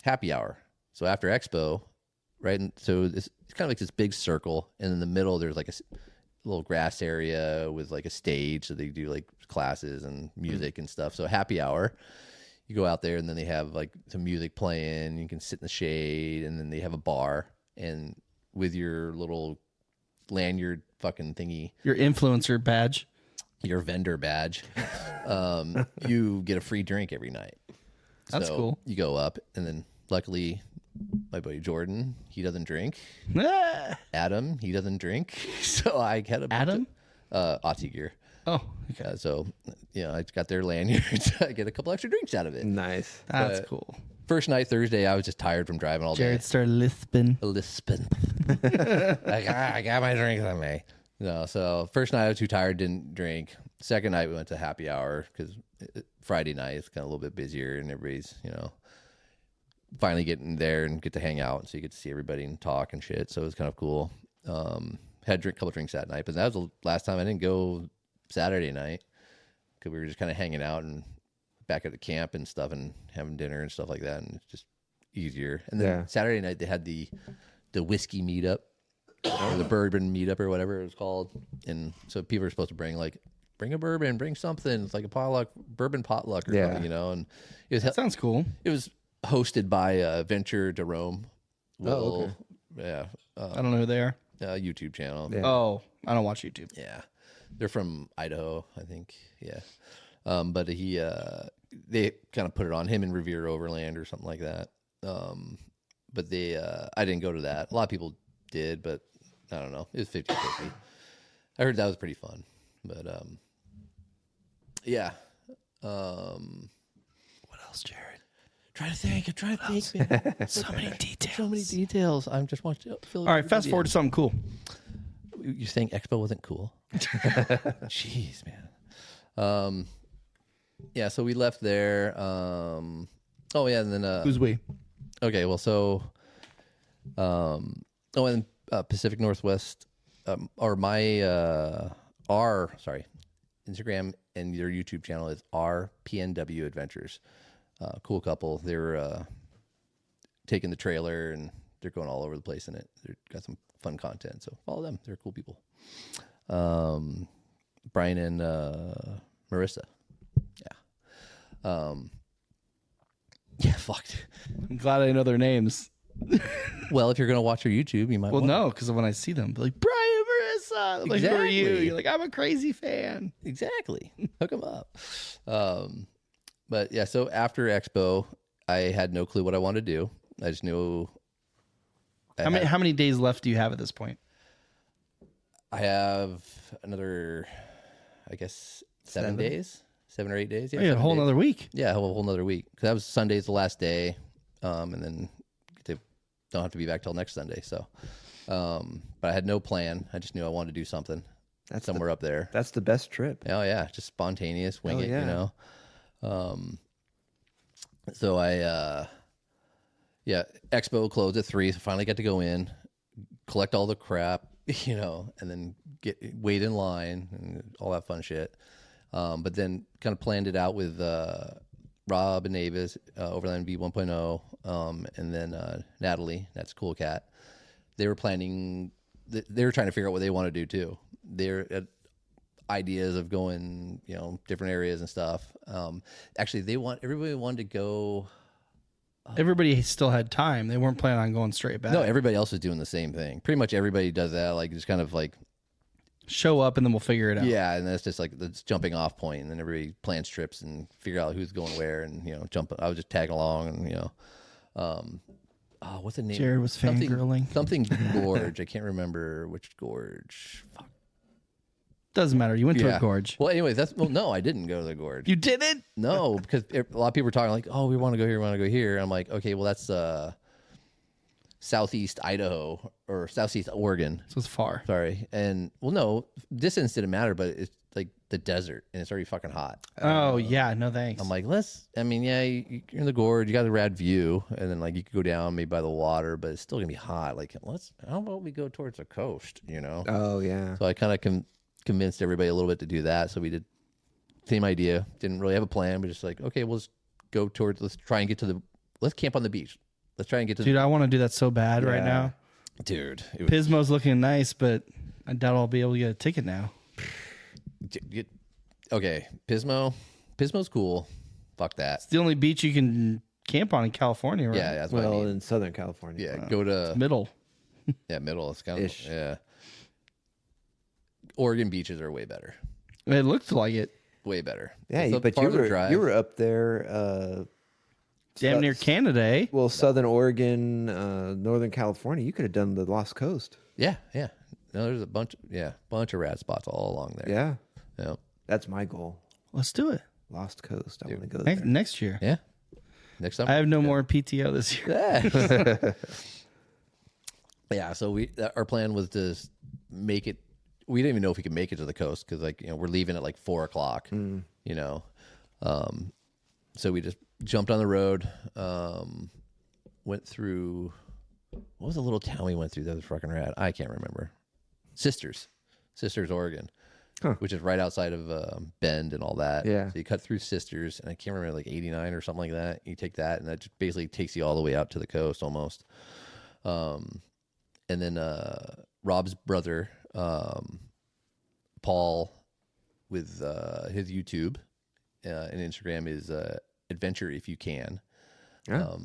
Speaker 3: happy hour. So after Expo, right? And so it's kind of like this big circle, and in the middle there's like a little grass area with like a stage. So they do like classes and music and stuff. So happy hour you go out there and then they have like some music playing. You can sit in the shade, and then they have a bar, and with your little lanyard fucking thingy,
Speaker 2: Your influencer badge.
Speaker 3: your vendor badge, you get a free drink every night.
Speaker 2: That's cool.
Speaker 3: You go up, and then luckily, my buddy Jordan, he doesn't drink.
Speaker 2: Ah.
Speaker 3: Adam, he doesn't drink. So I had a
Speaker 2: Adam?
Speaker 3: Aussie gear.
Speaker 2: Oh, okay.
Speaker 3: So, I got their lanyards. I get a couple extra drinks out of it.
Speaker 4: Nice.
Speaker 2: That's cool.
Speaker 3: First night, Thursday, I was just tired from driving all
Speaker 2: Jared
Speaker 3: day.
Speaker 2: started lisping.
Speaker 3: Lisping. Like, I got my drinks on me. No, so first night I was too tired, didn't drink. Second night we went to happy hour because Friday night it's kind of a little bit busier and everybody's, finally getting there and get to hang out. So you get to see everybody and talk and shit. So it was kind of cool. Had a couple drinks that night, but that was the last time I didn't go Saturday night because we were just kind of hanging out and back at the camp and stuff and having dinner and stuff like that. And it's just easier. And then Saturday night they had the whiskey meetup or the bourbon meetup or whatever it was called. And so people are supposed to bring a bourbon, bring something. It's like a potluck, bourbon potluck or something, and it was,
Speaker 2: Sounds cool.
Speaker 3: It was hosted by Venture to Rome.
Speaker 4: Okay.
Speaker 3: Yeah.
Speaker 2: I don't know who they are.
Speaker 3: YouTube channel.
Speaker 4: Yeah.
Speaker 2: Oh, I don't watch YouTube.
Speaker 3: Yeah. They're from Idaho, I think. Yeah. But they kind of put it on him and Revere Overland or something like that. But I didn't go to that. A lot of people did, but I don't know. It was 50-50. I heard that was pretty fun. But yeah.
Speaker 2: What else, Jared?
Speaker 3: I'm trying to think, man.
Speaker 2: So many details.
Speaker 3: So many details. I'm just want to fill.
Speaker 2: All right, fast forward to something cool.
Speaker 3: You're saying Expo wasn't cool? Jeez, man. Yeah, so we left there. And then
Speaker 2: Who's we?
Speaker 3: okay, well, so and Pacific Northwest or my Instagram and your YouTube channel is our PNW Adventures. Cool couple. They're taking the trailer and they're going all over the place in it. They've got some fun content, so follow them. They're cool people. Brian and Marissa. Yeah. Yeah, fucked.
Speaker 2: I'm glad I know their names.
Speaker 3: Well, if you're gonna watch your YouTube, you might.
Speaker 2: Well,
Speaker 3: want
Speaker 2: no, because when I see them, they're like, Brian, Marissa. I'm like, who are you?
Speaker 3: Exactly.
Speaker 2: You're like, I'm a crazy fan.
Speaker 3: Exactly. Hook them up. But yeah, so after Expo, I had no clue what I wanted to do. I just knew.
Speaker 2: How many days left do you have at this point?
Speaker 3: I have another, I guess, 7 days, 7 or 8 days.
Speaker 2: Yeah, a whole nother week.
Speaker 3: Yeah, a whole nother week. Because that was Sunday's the last day, and then don't have to be back till next Sunday. So, but I had no plan. I just knew I wanted to do something.
Speaker 4: That's
Speaker 3: somewhere up there.
Speaker 4: That's the best trip.
Speaker 3: Oh yeah, just spontaneous, wing it,
Speaker 4: yeah.
Speaker 3: So Expo closed at 3, so finally got to go in, collect all the crap, and then wait in line and all that fun shit. But then kind of planned it out with Rob and Avis, Overland V 1.0, and then Natalie, that's a cool cat. They were planning, they were trying to figure out what they want to do too. They're ideas of going, different areas and stuff. Actually, everybody wanted to go.
Speaker 2: Everybody still had time. They weren't planning on going straight back.
Speaker 3: No, everybody else was doing the same thing. Pretty much everybody does that. Like, just kind of like
Speaker 2: show up and then we'll figure it out.
Speaker 3: Yeah, and that's just like the jumping off point, and then everybody plans trips and figure out who's going where, and jump. I was just tagging along, and what's the name?
Speaker 2: Jared was fangirling.
Speaker 3: Something gorge. I can't remember which gorge. Fuck.
Speaker 2: Doesn't matter. You went to a gorge.
Speaker 3: Well, anyways, no, I didn't go to the gorge.
Speaker 2: You didn't?
Speaker 3: No, because a lot of people were talking like, "Oh, we want to go here, we want to go here." I'm like, okay, well, that's southeast Idaho or southeast Oregon.
Speaker 2: So it's far.
Speaker 3: Sorry, and no, distance didn't matter, but it's like the desert, and it's already fucking hot.
Speaker 2: Oh yeah, no thanks.
Speaker 3: I'm like, you're in the gorge, you got the rad view, and then you could go down maybe by the water, but it's still gonna be hot. Like, how about we go towards the coast?
Speaker 4: Oh yeah.
Speaker 3: So I kind of convinced everybody a little bit to do that. So we did same idea. Didn't really have a plan, but just like, okay, let's try and let's camp on the beach. Let's try and get to.
Speaker 2: Dude, I want to do that so bad right now.
Speaker 3: Dude,
Speaker 2: Pismo's looking nice, but I doubt I'll be able to get a ticket now.
Speaker 3: Okay, Pismo's cool. fuck that.
Speaker 2: It's the only beach you can camp on in California, right?
Speaker 3: Yeah, that's what I mean.
Speaker 4: in Southern California.
Speaker 3: Yeah, go to
Speaker 2: Middle.
Speaker 3: Yeah, middle. It's kind of
Speaker 4: Ish.
Speaker 3: yeah. Oregon beaches are way better.
Speaker 2: It looked like it.
Speaker 3: Way better.
Speaker 4: Yeah,
Speaker 3: It's a
Speaker 4: but
Speaker 3: farther drive.
Speaker 4: you were up there.
Speaker 2: Damn near Canada, eh?
Speaker 4: Well, Southern Oregon, Northern California. You could have done the Lost Coast.
Speaker 3: Yeah. No, there's a bunch of rad spots all along there.
Speaker 4: Yeah,
Speaker 3: Yeah.
Speaker 4: that's my goal.
Speaker 2: Let's do it.
Speaker 4: Lost Coast. I want to go there.
Speaker 2: Next year.
Speaker 3: Yeah. Next time.
Speaker 2: I have no more PTO this year.
Speaker 3: Yeah. Yeah. So our plan was to make it. We didn't even know if we could make it to the coast because, like, we're leaving at like 4:00. So we just jumped on the road. Went through. What was the little town we went through that was fucking rad? I can't remember. Sisters, Oregon, which is right outside of Bend and all that.
Speaker 4: Yeah.
Speaker 3: So you cut through Sisters, and I can't remember, like 89 or something like that. You take that, and that just basically takes you all the way out to the coast almost. And then Rob's brother, Paul, with his YouTube and Instagram is Adventure If You Can.
Speaker 4: Yeah.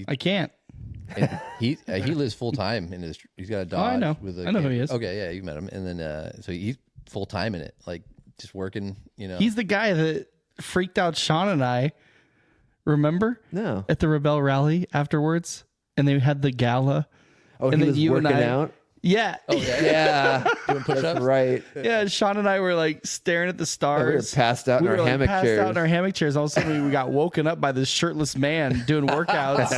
Speaker 2: I can't.
Speaker 3: And he lives full time in his. He's got a Dodge.
Speaker 2: I know. I know who he is.
Speaker 3: Okay, yeah, you met him, and then so he's full time in it, like just working.
Speaker 2: He's the guy that freaked out Sean and I. Remember?
Speaker 4: No.
Speaker 2: At the Rebel Rally afterwards, and they had the gala.
Speaker 4: Oh,
Speaker 2: and
Speaker 4: he
Speaker 2: then
Speaker 4: was
Speaker 2: you and
Speaker 4: working
Speaker 2: I-
Speaker 4: out.
Speaker 2: Yeah.
Speaker 3: Oh yeah,
Speaker 4: Yeah,
Speaker 3: doing push-ups.
Speaker 4: that's right.
Speaker 2: Yeah, Sean and I were like staring at the stars.
Speaker 4: We were passed out in our hammock
Speaker 2: passed
Speaker 4: chairs.
Speaker 2: out in our hammock chairs. All of a sudden, we got woken up by this shirtless man doing workouts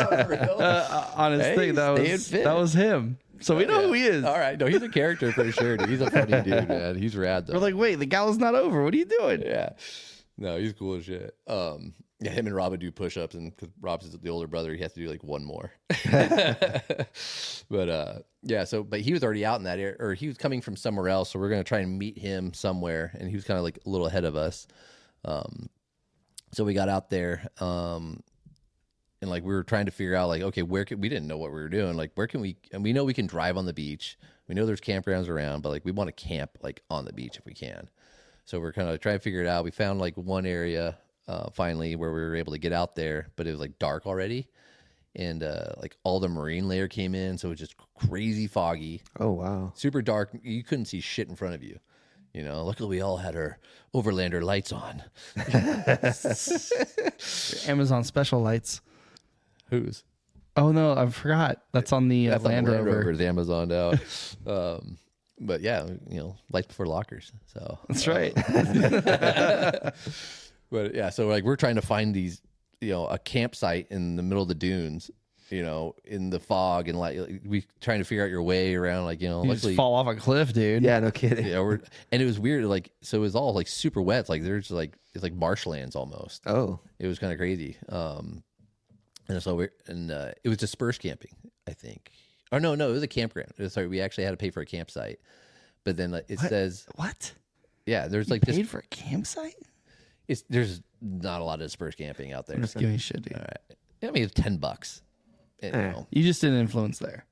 Speaker 2: on his
Speaker 3: Hey,
Speaker 2: thing.
Speaker 3: staying fit.
Speaker 2: That was him. So we know who he is.
Speaker 3: All right, no, he's a character for sure. Dude. He's a funny dude, man. He's rad though.
Speaker 2: We're like, wait, the gala's not over. What are you doing?
Speaker 3: Yeah, no, he's cool as shit. Yeah, him and Rob would do push-ups, and because Rob's the older brother, he has to do like one more. But yeah, but he was already out in that area, or he was coming from somewhere else, so we're gonna try and meet him somewhere, and he was kind of like a little ahead of us. So we got out there, and like we were trying to figure out like, okay, we didn't know what we were doing. Like, where can we? And we know we can drive on the beach. We know there's campgrounds around, but like we want to camp like on the beach if we can. So we're kind of trying to figure it out. We found like one area finally where we were able to get out there, but it was like dark already, and like all the marine layer came in, so it was just crazy foggy.
Speaker 4: Oh wow.
Speaker 3: Super dark. You couldn't see shit in front of you. Luckily we all had our Overlander lights on.
Speaker 2: Amazon special lights.
Speaker 3: Whose?
Speaker 2: Oh no, I forgot. That's on the
Speaker 3: That's on
Speaker 2: Land
Speaker 3: the Land
Speaker 2: Rover.
Speaker 3: Rover. It's Amazoned out. But yeah, lights before lockers. So
Speaker 2: That's right.
Speaker 3: But yeah, so like we're trying to find these, a campsite in the middle of the dunes, in the fog, and like we trying to figure out your way around, like
Speaker 2: You
Speaker 3: luckily,
Speaker 2: just fall off a cliff, dude.
Speaker 4: Yeah, no kidding.
Speaker 3: and it was weird, like so it was all like super wet, like there's like it's like marshlands almost.
Speaker 4: Oh,
Speaker 3: It was kind of crazy. And so it was dispersed camping, I think. Or no, it was a campground. Sorry, we actually had to pay for a campsite, but then it says
Speaker 2: What?
Speaker 3: yeah, there's like
Speaker 2: Paid for a campsite?
Speaker 3: there's not a lot of dispersed camping out there.
Speaker 2: Just give me shit, dude.
Speaker 3: All right. I mean, it's $10.
Speaker 2: You just didn't influence there.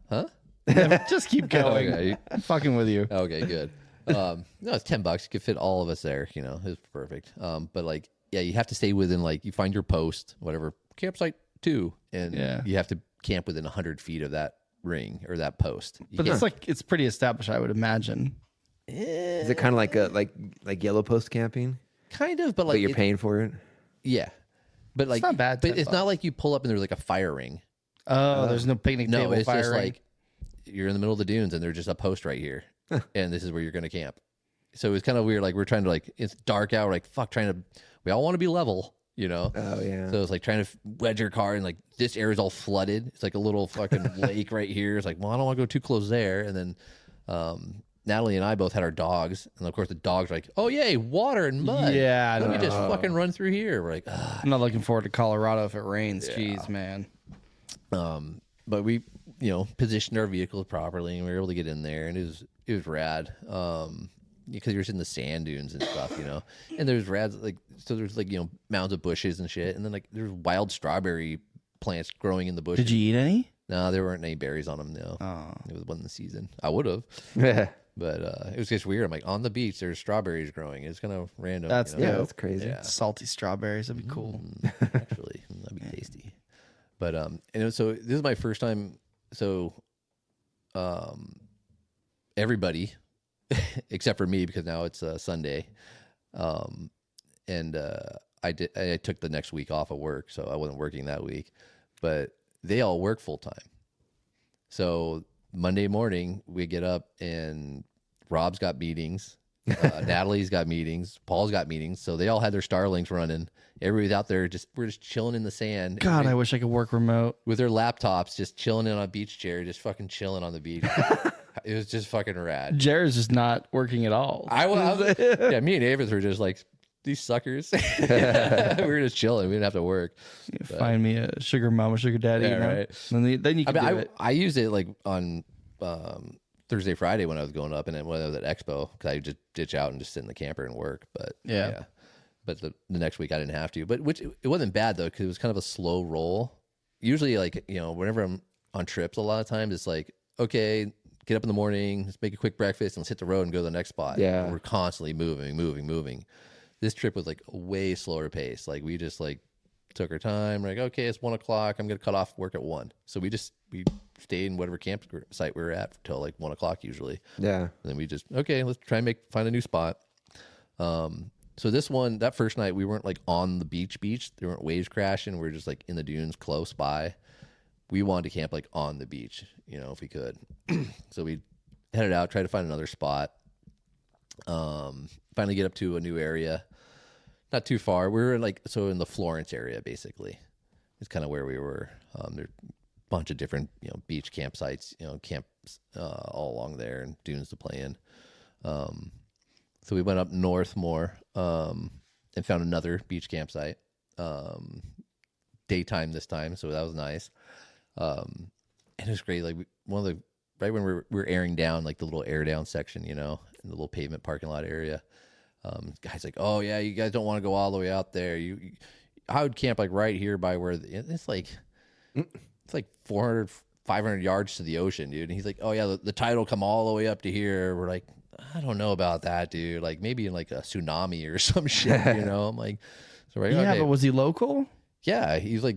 Speaker 3: Huh?
Speaker 2: Yeah, just keep going.
Speaker 3: Okay.
Speaker 2: I'm fucking with you.
Speaker 3: Okay, good. No, it's $10. You could fit all of us there. It's perfect. But like, yeah, you have to stay within like you find your post, whatever campsite 2, and you have to camp within 100 feet of that ring or that post.
Speaker 2: But it's pretty established, I would imagine.
Speaker 4: is it kind of like like yellow post camping?
Speaker 3: Kind of, but like
Speaker 4: But you're paying for it.
Speaker 3: Yeah, but like
Speaker 2: not bad,
Speaker 3: But it's
Speaker 2: $10.
Speaker 3: not like you pull up and there's like a fire ring.
Speaker 2: Oh, there's no picnic
Speaker 3: No,
Speaker 2: table
Speaker 3: it's just
Speaker 2: firing.
Speaker 3: like you're in the middle of the dunes and there's just a post right here, and this is where you're going to camp. So it's kind of weird. Like we're trying to it's dark out. We're like we all want to be level,
Speaker 4: Oh yeah.
Speaker 3: So it's like trying to wedge your car and like this area is all flooded. It's like a little fucking lake right here. It's like, well, I don't want to go too close there. And then Natalie and I both had our dogs, and of course the dogs are like, oh yay, water and mud.
Speaker 2: Yeah,
Speaker 3: let me
Speaker 2: no.
Speaker 3: just fucking run through here. We're like,
Speaker 2: I'm not looking forward to Colorado if it rains. Jeez, man.
Speaker 3: but we, positioned our vehicles properly, and we were able to get in there, and it was rad. Because you're just in the sand dunes and stuff, and there's there's mounds of bushes and shit, and then like there's wild strawberry plants growing in the bushes.
Speaker 2: Did you eat any?
Speaker 3: No, there weren't any berries on them. No,
Speaker 2: Oh.
Speaker 3: it wasn't the season. I would have. But it was just weird. I'm like, on the beach, there's strawberries growing. It's kind of random.
Speaker 2: That's
Speaker 4: Yeah,
Speaker 2: dope.
Speaker 4: that's crazy.
Speaker 3: Yeah.
Speaker 2: Salty strawberries. That'd be cool.
Speaker 3: Actually, that'd be tasty. But and so this is my first time. So, everybody, except for me, because now it's Sunday, and I took the next week off of work, so I wasn't working that week. But they all work full time. So Monday morning we get up and Rob's got meetings, Natalie's got meetings, Paul's got meetings. So they all had their Starlinks running. Everybody's out there we're just chilling in the sand.
Speaker 2: God, I wish I could work remote.
Speaker 3: With their laptops, just chilling in on a beach chair, just fucking chilling on the beach. It was just fucking rad.
Speaker 2: Jared's just not working at all.
Speaker 3: Yeah, me and Avis were just like, these suckers. We were just chilling. We didn't have to work.
Speaker 2: Find me a sugar mama, sugar daddy.
Speaker 3: Yeah,
Speaker 2: you know?
Speaker 3: right.
Speaker 2: Then you can do it.
Speaker 3: I used it like on Thursday, Friday when I was going up, and then when I was at Expo, because I just ditch out and just sit in the camper and work. But
Speaker 2: yeah.
Speaker 3: But the next week I didn't have to. But it wasn't bad though, because it was kind of a slow roll. Usually, like, you know, whenever I'm on trips, a lot of times it's like, okay, get up in the morning, let's make a quick breakfast, and let's hit the road and go to the next spot.
Speaker 4: Yeah,
Speaker 3: and we're constantly moving. This trip was like a way slower pace. Like, we just like took our time. We're like, okay, it's 1 o'clock. I'm going to cut off work at 1. So we stayed in whatever campsite we were at until like 1 o'clock usually.
Speaker 4: Yeah.
Speaker 3: And then we just, okay, let's try and find a new spot. So that first night we weren't like on the beach. There weren't waves crashing. We were just like in the dunes close by. We wanted to camp like on the beach, you know, if we could. So we headed out, tried to find another spot. Finally get up to a new area. Not too far. We were in the Florence area, basically. It's kind of where we were. There's a bunch of different, you know, beach campsites, you know, camps all along there and dunes to play in. So we went up north more and found another beach campsite. Daytime this time, so that was nice. And it was great. Like, right when we were airing down, like the little air down section, you know, in the little pavement parking lot area. Guys like, oh yeah, you guys don't want to go all the way out there. I would camp like right here by where it's like 400, 500 yards to the ocean, dude. And he's like, oh yeah, the tide will come all the way up to here. We're like, I don't know about that, dude. Like, maybe in like a tsunami or some shit, you know? I'm like, so right.
Speaker 2: Yeah,
Speaker 3: okay.
Speaker 2: but was he local?
Speaker 3: Yeah, he's like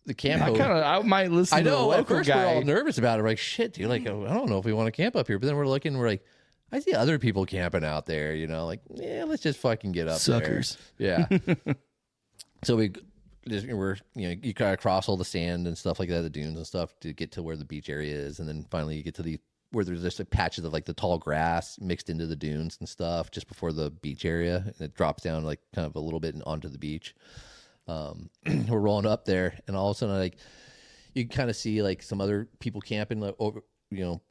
Speaker 3: the camp.
Speaker 2: I might listen.
Speaker 3: I
Speaker 2: to
Speaker 3: know.
Speaker 2: the local
Speaker 3: at first
Speaker 2: guy.
Speaker 3: we're all nervous about it. We're like, shit, dude. Like, I don't know if we want to camp up here. But then we're looking. We're like, I see other people camping out there. You know, like, yeah, let's just fucking get up
Speaker 2: Suckers.
Speaker 3: there. Yeah. So we're, you know, you kind of cross all the sand and stuff like that, the dunes and stuff, to get to where the beach area is, and then finally you get to where there's just like patches of like the tall grass mixed into the dunes and stuff just before the beach area, and it drops down like kind of a little bit onto the beach. We're rolling up there, and all of a sudden, like, you can kind of see like some other people camping, like, over, you know,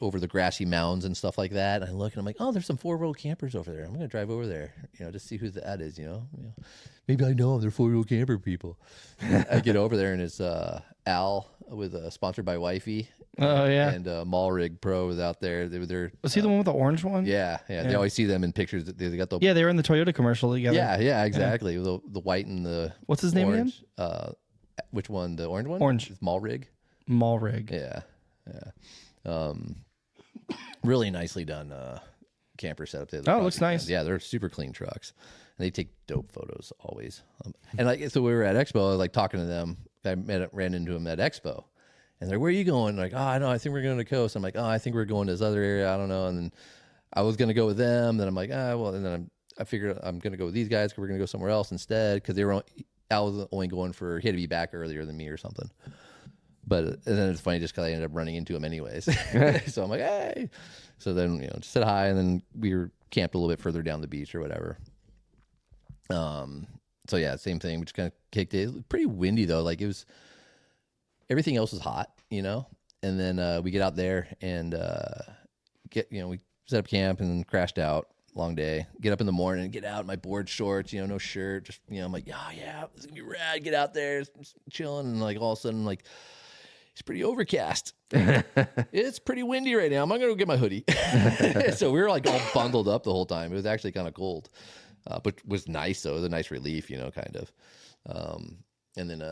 Speaker 3: over the grassy mounds and stuff like that. And I look and I'm like, oh, there's some 4-wheel campers over there. I'm gonna drive over there, you know, just see who that is. You know, maybe I know them. They're 4-wheel camper people. I get over there and it's Al with sponsored by Wifey.
Speaker 2: Oh yeah,
Speaker 3: and Mall Rig Pro was out there.
Speaker 2: Was he the one with the orange one?
Speaker 3: Yeah. They always see them in pictures. They got the
Speaker 2: they were in the Toyota commercial together.
Speaker 3: Yeah, exactly. Yeah. The white and the
Speaker 2: what's his name
Speaker 3: orange.
Speaker 2: again?
Speaker 3: Which one? The orange one?
Speaker 2: Orange.
Speaker 3: It's Mall Rig.
Speaker 2: Mall Rig.
Speaker 3: Yeah. Really nicely done camper setup there.
Speaker 2: Oh, it looks nice.
Speaker 3: Yeah, they're super clean trucks, and they take dope photos always. And like, so we were at Expo, I was like talking to them. I ran into them at Expo, and they're like, "Where are you going?" Like, "Oh, I know. I think we're going to the coast." I'm like, "Oh, I think we're going to this other area. I don't know." And then I was going to go with them. Then I'm like, well, and then I figured I'm going to go with these guys because we're going to go somewhere else instead, because Al was only going he had to be back earlier than me or something. But and then it's funny just because I ended up running into him anyways. So I'm like, hey. So then, you know, just said hi, and then we were camped a little bit further down the beach or whatever. So yeah, same thing. We just kind of kicked it. It was pretty windy though. Like, it was, everything else was hot, you know. And then we get out there and we set up camp and then crashed out. Long day. Get up in the morning, get out in my board shorts, you know, no shirt. Just, you know, I'm like, oh yeah, it's gonna be rad. Get out there, just chilling, and like all of a sudden, like, it's pretty overcast. It's pretty windy right now. I'm gonna go get my hoodie. So we were like all bundled up the whole time. It was actually kind of cold, but was nice though. It was a nice relief, you know, kind of. And then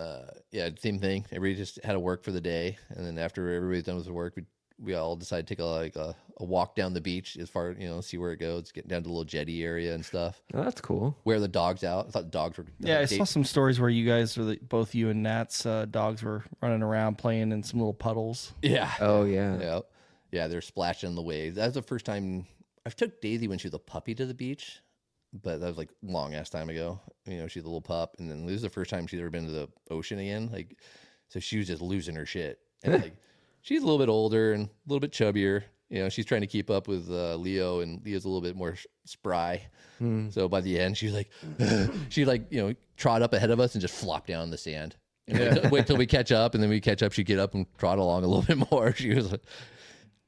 Speaker 3: same thing. Everybody just had to work for the day, and then after everybody's done with the work, we we all decided to take a walk down the beach as far, see where it goes, get down to the little jetty area and stuff.
Speaker 4: Oh, that's cool.
Speaker 3: Wear the dogs out. I thought the dogs were.
Speaker 2: Yeah, I saw some stories where you guys, both you and Nat's dogs were running around playing in some little puddles.
Speaker 3: Yeah.
Speaker 4: Oh, yeah.
Speaker 3: Yeah. Yeah, they're splashing in the waves. That was the first time I took Daisy when she was a puppy to the beach, but that was like long ass time ago. She's a little pup, and then this is the first time she's ever been to the ocean again. Like, so she was just losing her shit. And like, she's a little bit older and a little bit chubbier. She's trying to keep up with Leo, and Leo's a little bit more spry. So by the end, she's like, she trot up ahead of us and just flop down in the sand. And wait till we catch up, and then we catch up. She'd get up and trot along a little bit more. She was like,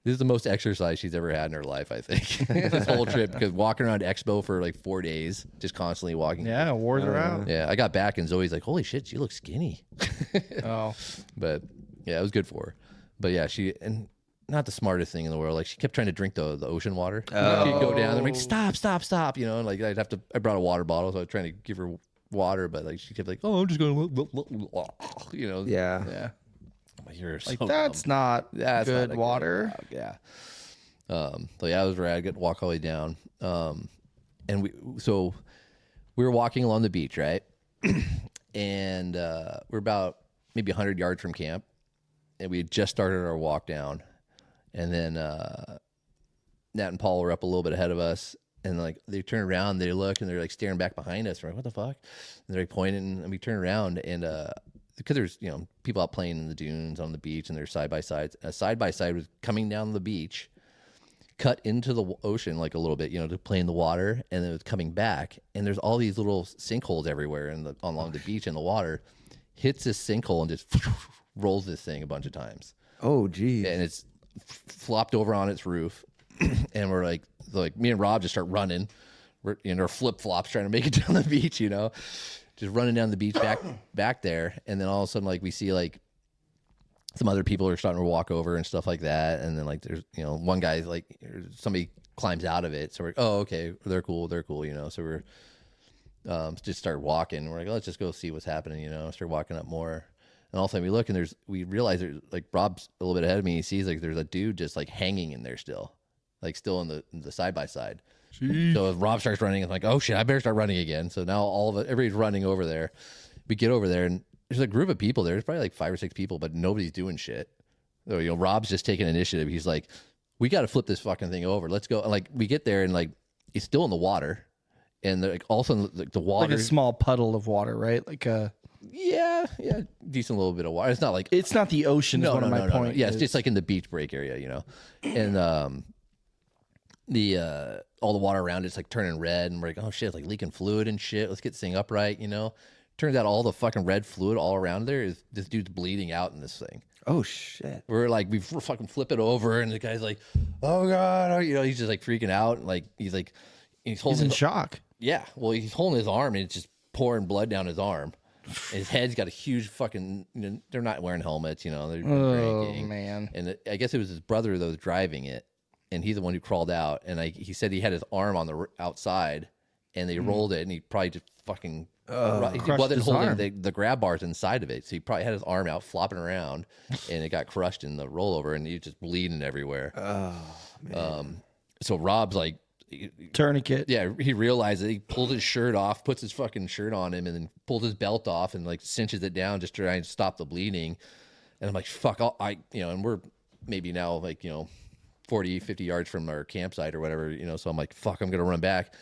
Speaker 3: this is the most exercise she's ever had in her life, I think. This whole trip, because walking around Expo for like 4 days, just constantly walking.
Speaker 2: Yeah, wore her out.
Speaker 3: Yeah, I got back and Zoe's like, holy shit, she looks skinny.
Speaker 2: Oh.
Speaker 3: But yeah, it was good for her. But yeah, and not the smartest thing in the world. Like, she kept trying to drink the ocean water.
Speaker 2: Oh.
Speaker 3: She'd go down there, like, stop. And like, I brought a water bottle, so I was trying to give her water, but like, she kept like, oh, I'm just going to,
Speaker 4: Yeah.
Speaker 3: You're
Speaker 2: Like,
Speaker 3: so
Speaker 2: that's
Speaker 3: dumb.
Speaker 2: not good
Speaker 3: not
Speaker 2: water.
Speaker 3: Yeah. So yeah, it was rad. I got to walk all the way down. And we were walking along the beach, right? And we're about maybe 100 yards from camp, and we had just started our walk down. And then Nat and Paul were up a little bit ahead of us, and like they turn around, they look, and they're like staring back behind us. We're like, what the fuck? And they're like pointing, and we turn around, and because there's people out playing in the dunes on the beach, and there's side by sides. A side by side was coming down the beach, cut into the ocean like a little bit, to play in the water, and then it was coming back, and there's all these little sinkholes everywhere along the beach in the water. Hits this sinkhole and just rolls this thing a bunch of times.
Speaker 4: Oh, geez.
Speaker 3: And it's flopped over on its roof, and we're like me and Rob just start running. We're in our flip flops trying to make it down the beach, just running down the beach back there, and then all of a sudden, like, we see like some other people are starting to walk over and stuff like that, and then like there's one guy, like, somebody climbs out of it, so we're like, oh, okay, they're cool, so we're just start walking. We're like, let's just go see what's happening, start walking up more, and all of a sudden we look, and we realize there's, like, Rob's a little bit ahead of me, he sees like there's a dude just like hanging in there still in the side by side. So as Rob starts running, I'm like, oh shit, I better start running again. So now everybody's running over there. We get over there, and there's a group of people there. There's probably like 5 or 6 people, but nobody's doing shit. So, Rob's just taking initiative. He's like, we got to flip this fucking thing over. Let's go. And like, we get there, and like, he's still in the water, and like, also the water,
Speaker 2: like a small puddle of water, right? Like a
Speaker 3: decent little bit of water. It's not like
Speaker 2: it's not the ocean. Is one of my points.
Speaker 3: Yeah, it's just like in the beach break area, and all the water around it's like turning red, and we're like, oh shit, it's like leaking fluid and shit. Let's get this thing upright, Turns out all the fucking red fluid all around there is this dude's bleeding out in this thing.
Speaker 4: Oh shit.
Speaker 3: We're like, we fucking flip it over, and the guy's like, oh god, he's just like freaking out, and like he's
Speaker 2: in shock.
Speaker 3: Yeah, well, he's holding his arm, and it's just pouring blood down his arm. And his head's got a huge fucking. They're not wearing helmets, they're drinking.
Speaker 2: Man.
Speaker 3: And I guess it was his brother that was driving it, and he's the one who crawled out. And he said he had his arm on the outside, and they rolled it, and he probably just fucking. He wasn't holding the grab bars inside of it, so he probably had his arm out flopping around, and it got crushed in the rollover, and he was just bleeding everywhere.
Speaker 4: Oh, man.
Speaker 3: So Rob's like,
Speaker 2: tourniquet.
Speaker 3: Yeah, he realized it. He pulled his shirt off, puts his fucking shirt on him, and then pulled his belt off and like cinches it down just to try and stop the bleeding. And I'm like, fuck, and we're maybe now like 40, 50 yards from our campsite or whatever, so I'm like, fuck, I'm gonna run back.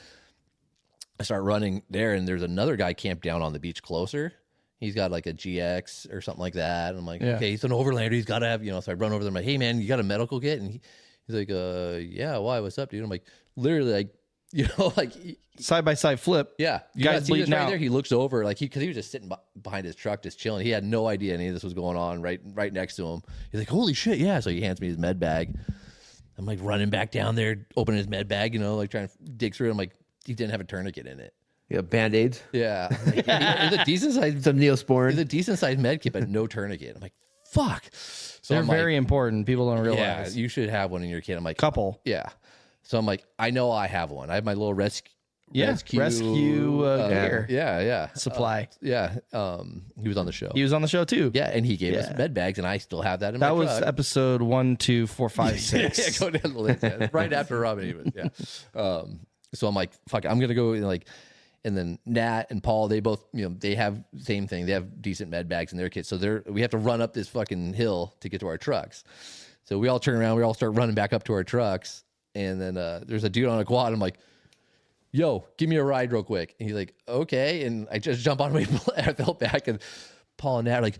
Speaker 3: I start running there, and there's another guy camped down on the beach closer. He's got like a GX or something like that. And I'm like, okay, he's an overlander. He's got to have, so I run over there. I'm like, hey, man, you got a medical kit? And he's like, yeah, why? What's up, dude? I'm like, literally, like, like
Speaker 2: side by side flip.
Speaker 3: Yeah,
Speaker 2: guy's bleeding out.
Speaker 3: There. He looks over, like because he was just sitting behind his truck, just chilling. He had no idea any of this was going on right next to him. He's like, holy shit, yeah. So he hands me his med bag. I'm like running back down there, opening his med bag, like trying to dig through it. I'm like, he didn't have a tourniquet in it.
Speaker 4: Yeah, Band-Aids.
Speaker 3: Yeah. It's a decent size.
Speaker 4: Some Neosporin.
Speaker 3: It's a decent sized med kit, but no tourniquet. I'm like, fuck. So
Speaker 2: They're very important. People don't realize.
Speaker 3: Yeah, you should have one in your kit. I'm like,
Speaker 2: couple.
Speaker 3: Yeah. So I'm like, I know I have one. I have my little rescue
Speaker 2: gear.
Speaker 3: Yeah.
Speaker 2: Supply.
Speaker 3: He was on the show.
Speaker 2: He was on the show too.
Speaker 3: Yeah, and he gave us med bags, and I still have that in my
Speaker 2: truck. That was
Speaker 3: truck.
Speaker 2: episode 1, 2, 4, 5, 6.
Speaker 3: Yeah, go down the list. Yeah. Right after Robin even. Yeah. So I'm like, fuck, I'm gonna go and then Nat and Paul, they both, they have the same thing. They have decent med bags in their kits. So we have to run up this fucking hill to get to our trucks. So we all turn around, we all start running back up to our trucks. And then there's a dude on a quad. I'm like, yo, give me a ride real quick. And he's like, okay. And I just jump on my, I fell back, and Paul and Nat are like,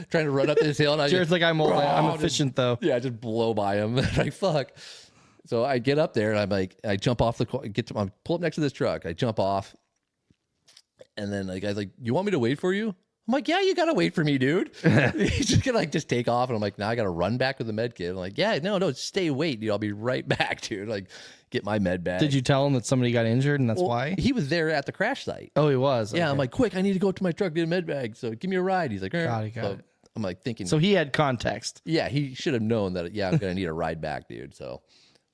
Speaker 3: trying to run up this hill. And
Speaker 2: Jared's like, I'm efficient though.
Speaker 3: Yeah, I just blow by him. Like, fuck. So I get up there and I'm like, I jump off I pull up next to this truck. I jump off, and then the guy's like, you want me to wait for you? I'm like, yeah, you gotta wait for me, dude. He's just gonna just take off, and I'm like, now I gotta run back with the med kit. I'm like, yeah, no, stay, wait, dude. I'll be right back, dude. Like, get my med bag.
Speaker 2: Did you tell him that somebody got injured and that's why?
Speaker 3: He was there at the crash site.
Speaker 2: Oh, he was.
Speaker 3: Yeah,
Speaker 2: okay.
Speaker 3: I'm like, quick, I need to go to my truck, get a med bag. So give me a ride. He's like,
Speaker 2: got it.
Speaker 3: I'm like thinking.
Speaker 2: So he had context.
Speaker 3: Yeah, he should have known that. Yeah, I'm gonna need a ride back, dude. So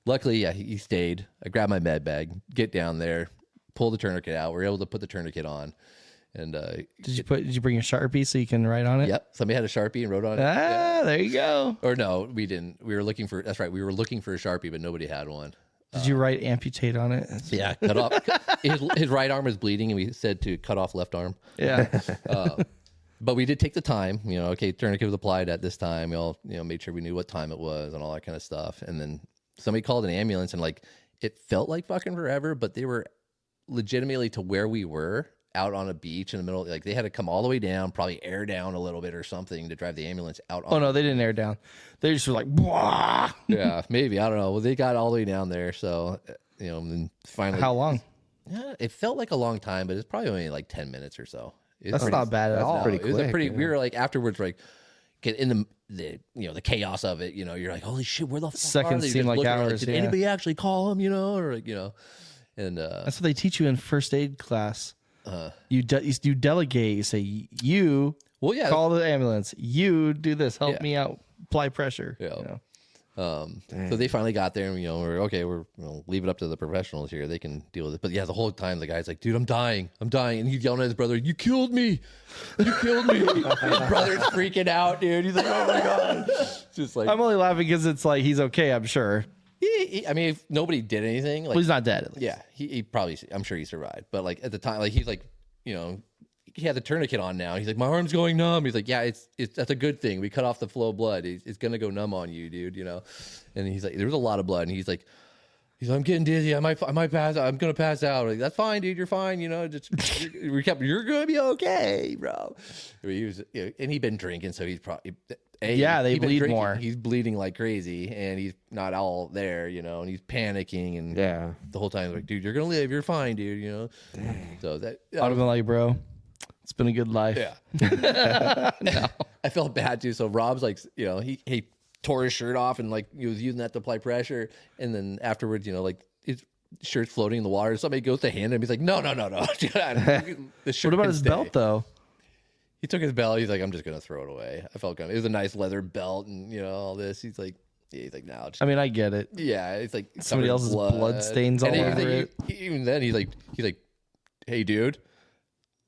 Speaker 3: luckily, yeah, he stayed. I grabbed my med bag, get down there, pull the tourniquet out. We're able to put the tourniquet on. And
Speaker 2: did you bring a Sharpie so you can write on it?
Speaker 3: Yep. Somebody had a Sharpie and wrote on it.
Speaker 2: There you go.
Speaker 3: Or no, we didn't. We were looking for a Sharpie, but nobody had one.
Speaker 2: Did you write amputate on it?
Speaker 3: Yeah, cut off. His right arm was bleeding, and we said to cut off left arm.
Speaker 2: Yeah.
Speaker 3: But we did take the time, okay, tourniquet was applied at this time. We all, made sure we knew what time it was and all that kind of stuff. And then somebody called an ambulance, and it felt like fucking forever, but they were legitimately to where we were, out on a beach in the middle. Like, they had to come all the way down, probably air down a little bit or something to drive the ambulance out.
Speaker 2: Oh no, they didn't air down. They just were like, "Wah!"
Speaker 3: Yeah, maybe, I don't know. Well, they got all the way down there, so and then finally.
Speaker 2: How long?
Speaker 3: Yeah, it felt like a long time, but it's probably only like 10 minutes or so.
Speaker 2: That's not bad at all.
Speaker 4: Pretty
Speaker 3: It was
Speaker 4: quick,
Speaker 3: we were like afterwards, like get in the the chaos of it. You're like, holy shit, where the fuck
Speaker 2: Seconds
Speaker 3: are they?
Speaker 2: seem
Speaker 3: Just
Speaker 2: like
Speaker 3: looking around,
Speaker 2: hours,
Speaker 3: did
Speaker 2: yeah.
Speaker 3: anybody actually call them? Or and
Speaker 2: that's what they teach you in first aid class. You delegate. You say you.
Speaker 3: Well, yeah.
Speaker 2: Call the ambulance. You do this. Help me out. Apply pressure.
Speaker 3: Yeah. So they finally got there, and we're okay. We're leave it up to the professionals here. They can deal with it. But yeah, the whole time the guy's like, "Dude, I'm dying, and he's yelling at his brother, "You killed me, you killed me!" His brother's freaking out, dude. He's like, "Oh my god!" Just like,
Speaker 2: I'm only laughing because it's like he's okay. I'm sure.
Speaker 3: I mean, if nobody did anything,
Speaker 2: Well, he's not dead. At least.
Speaker 3: yeah, he probably, I'm sure he survived. But at the time, he's like, he had the tourniquet on now. He's like, my arm's going numb. He's like, yeah, it's that's a good thing. We cut off the flow of blood. It's gonna go numb on you, dude. And he's like, there was a lot of blood, and he's like, I'm getting dizzy. I might pass out. I'm gonna pass out. Like, that's fine, dude. You're fine. You're gonna be okay, bro. He was, and he'd been drinking, so he's probably.
Speaker 2: They bleed more.
Speaker 3: He's bleeding like crazy, and he's not all there, and he's panicking, and the whole time, like, dude, you're gonna live, you're fine, dude, So that
Speaker 2: I'd have been like, bro, it's been a good life.
Speaker 3: Yeah. No. I felt bad too. So Rob's like, he tore his shirt off and he was using that to apply pressure, and then afterwards, his shirt's floating in the water. Somebody goes to hand him. He's like, no. The shirt
Speaker 2: What about his belt though?
Speaker 3: He took his belt. He's like, I'm just gonna throw it away. I felt good. It was a nice leather belt, and all this. He's like, no.
Speaker 2: I mean, I get it.
Speaker 3: Yeah, it's like
Speaker 2: Somebody else's blood stains all over it.
Speaker 3: Even then, he's like, hey, dude,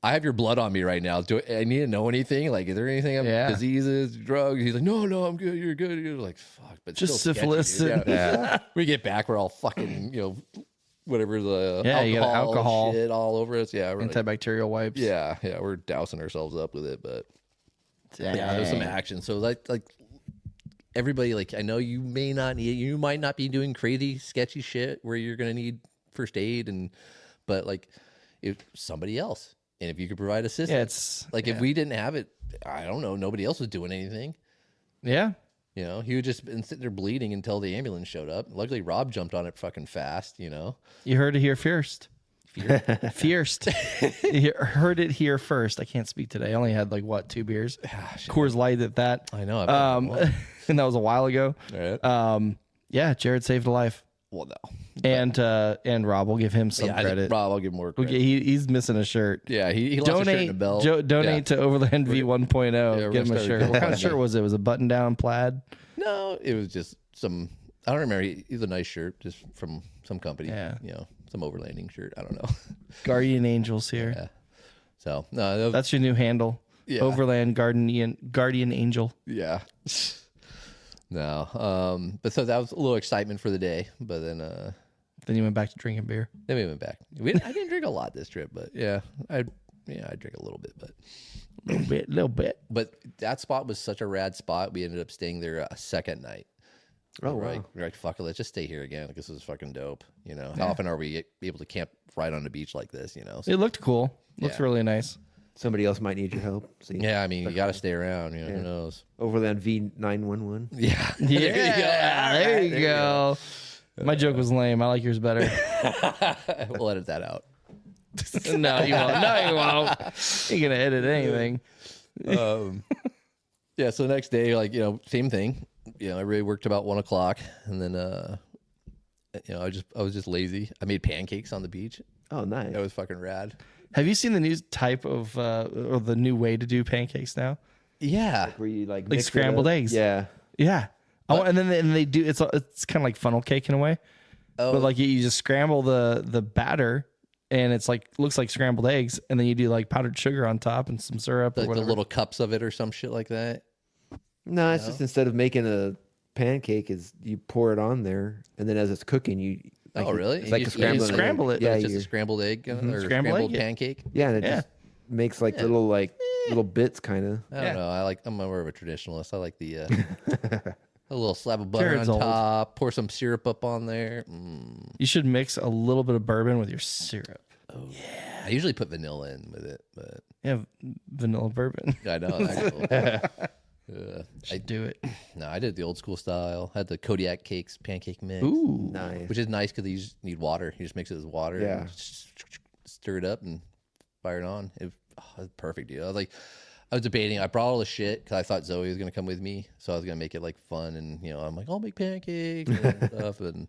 Speaker 3: I have your blood on me right now. Do I need to know anything? Like, is there anything? Diseases, drugs? He's like, no, I'm good. You're good. You're like, fuck, but
Speaker 2: just
Speaker 3: still
Speaker 2: syphilis.
Speaker 3: Sketchy, yeah. We get back, we're all fucking, whatever the
Speaker 2: you got alcohol
Speaker 3: shit all over us. Yeah,
Speaker 2: antibacterial wipes.
Speaker 3: Yeah, we're dousing ourselves up with it, but there's some action. So like everybody, I know you might not be doing crazy sketchy shit where you're gonna need first aid, but if somebody else, and if you could provide assistance, if we didn't have it, I don't know, nobody else was doing anything.
Speaker 2: Yeah.
Speaker 3: He would just been sitting there bleeding until the ambulance showed up. Luckily, Rob jumped on it fucking fast,
Speaker 2: You heard it here first. First. You heard it here first. I can't speak today. I only had 2 beers. Coors Light at that.
Speaker 3: I know.
Speaker 2: And that was a while ago.
Speaker 3: Right.
Speaker 2: Jared saved a life.
Speaker 3: Well, no.
Speaker 2: And Rob will give him some credit.
Speaker 3: Rob, I'll give more credit.
Speaker 2: He's missing a shirt.
Speaker 3: Yeah, he lost a shirt and a belt.
Speaker 2: Donate to Overland V 1.0. Give him a shirt. What kind of shirt was it? Was it button down plaid?
Speaker 3: No, it was just some. I don't remember. He's a nice shirt, just from some company.
Speaker 2: Yeah.
Speaker 3: You know, some overlanding shirt. I don't know.
Speaker 2: Guardian Angels here.
Speaker 3: Yeah. So no,
Speaker 2: That's your new handle.
Speaker 3: Yeah.
Speaker 2: Overland Guardian Angel.
Speaker 3: yeah. No. But so that was a little excitement for the day. But then
Speaker 2: Then you went back to drinking beer.
Speaker 3: we went back. I didn't drink a lot this trip, but I drank a little bit, but.
Speaker 2: Little bit.
Speaker 3: But that spot was such a rad spot. We ended up staying there a second night.
Speaker 4: Oh,
Speaker 3: We're
Speaker 4: wow.
Speaker 3: like, fuck it, let's just stay here again. Like, this is fucking dope. You know, how often are we able to camp right on the beach like this? You know, so,
Speaker 2: It looked cool. Looks
Speaker 3: Yeah.
Speaker 2: really nice.
Speaker 4: Somebody else might need your help. See,
Speaker 3: yeah. I mean, you got to stay around. You know, who knows?
Speaker 4: Overland V911.
Speaker 3: Yeah,
Speaker 2: Yeah, there you go. My joke was lame. I like yours better.
Speaker 3: We'll edit that out.
Speaker 2: No, you won't. No, you won't. You're gonna edit anything.
Speaker 3: Yeah. So the next day, like, you know, same thing. You know, I really worked about 1 o'clock, and then you know, I was just lazy. I made pancakes on the beach.
Speaker 4: Oh, nice.
Speaker 3: That was fucking rad.
Speaker 2: Have you seen the new type of or the new way to do pancakes now?
Speaker 3: Yeah.
Speaker 4: Where you like
Speaker 2: Like
Speaker 4: mix it
Speaker 2: scrambled
Speaker 4: up.
Speaker 2: eggs.
Speaker 4: Yeah.
Speaker 2: Yeah. Oh, and then they do it's kind of like funnel cake in a way.
Speaker 3: Oh.
Speaker 2: But like you just scramble the batter and it's like looks like scrambled eggs and then you do like powdered sugar on top and some syrup or
Speaker 3: Like the
Speaker 2: whatever.
Speaker 3: little cups of it or some shit like that.
Speaker 4: No, it's just instead of making a pancake, is you pour it on there, and then as it's cooking, you. Like
Speaker 3: Oh, really?
Speaker 4: It's
Speaker 3: You
Speaker 4: like a
Speaker 3: just-
Speaker 4: scrambled.
Speaker 2: you scramble
Speaker 4: egg.
Speaker 2: it.
Speaker 4: Yeah,
Speaker 3: It's just
Speaker 4: you-
Speaker 3: a scrambled egg or
Speaker 2: Scrambled
Speaker 3: scrambled
Speaker 2: egg?
Speaker 3: pancake.
Speaker 4: yeah, and it
Speaker 2: Yeah.
Speaker 4: just makes like little bits, kind of.
Speaker 3: I don't
Speaker 2: Yeah.
Speaker 3: know. I'm more of a traditionalist. I like the a little slab of butter
Speaker 2: Jared's
Speaker 3: on
Speaker 2: old.
Speaker 3: top. Pour some syrup up on there.
Speaker 2: You should mix a little bit of bourbon with your syrup.
Speaker 3: I usually put vanilla in with it, but
Speaker 2: Yeah, vanilla bourbon.
Speaker 3: I know. That
Speaker 2: Should do it.
Speaker 3: No, I did the old school style. I had the Kodiak cakes pancake mix,
Speaker 2: Ooh.
Speaker 4: Nice.
Speaker 3: which is nice because you just need water. You just mix it with water.
Speaker 4: Yeah.
Speaker 3: And stir it up and fire it on. It was perfect, dude. I was debating. I brought all the shit because I thought Zoe was gonna come with me, so I was gonna make it like fun. And you know, I'm like, I'll make pancakes and stuff. And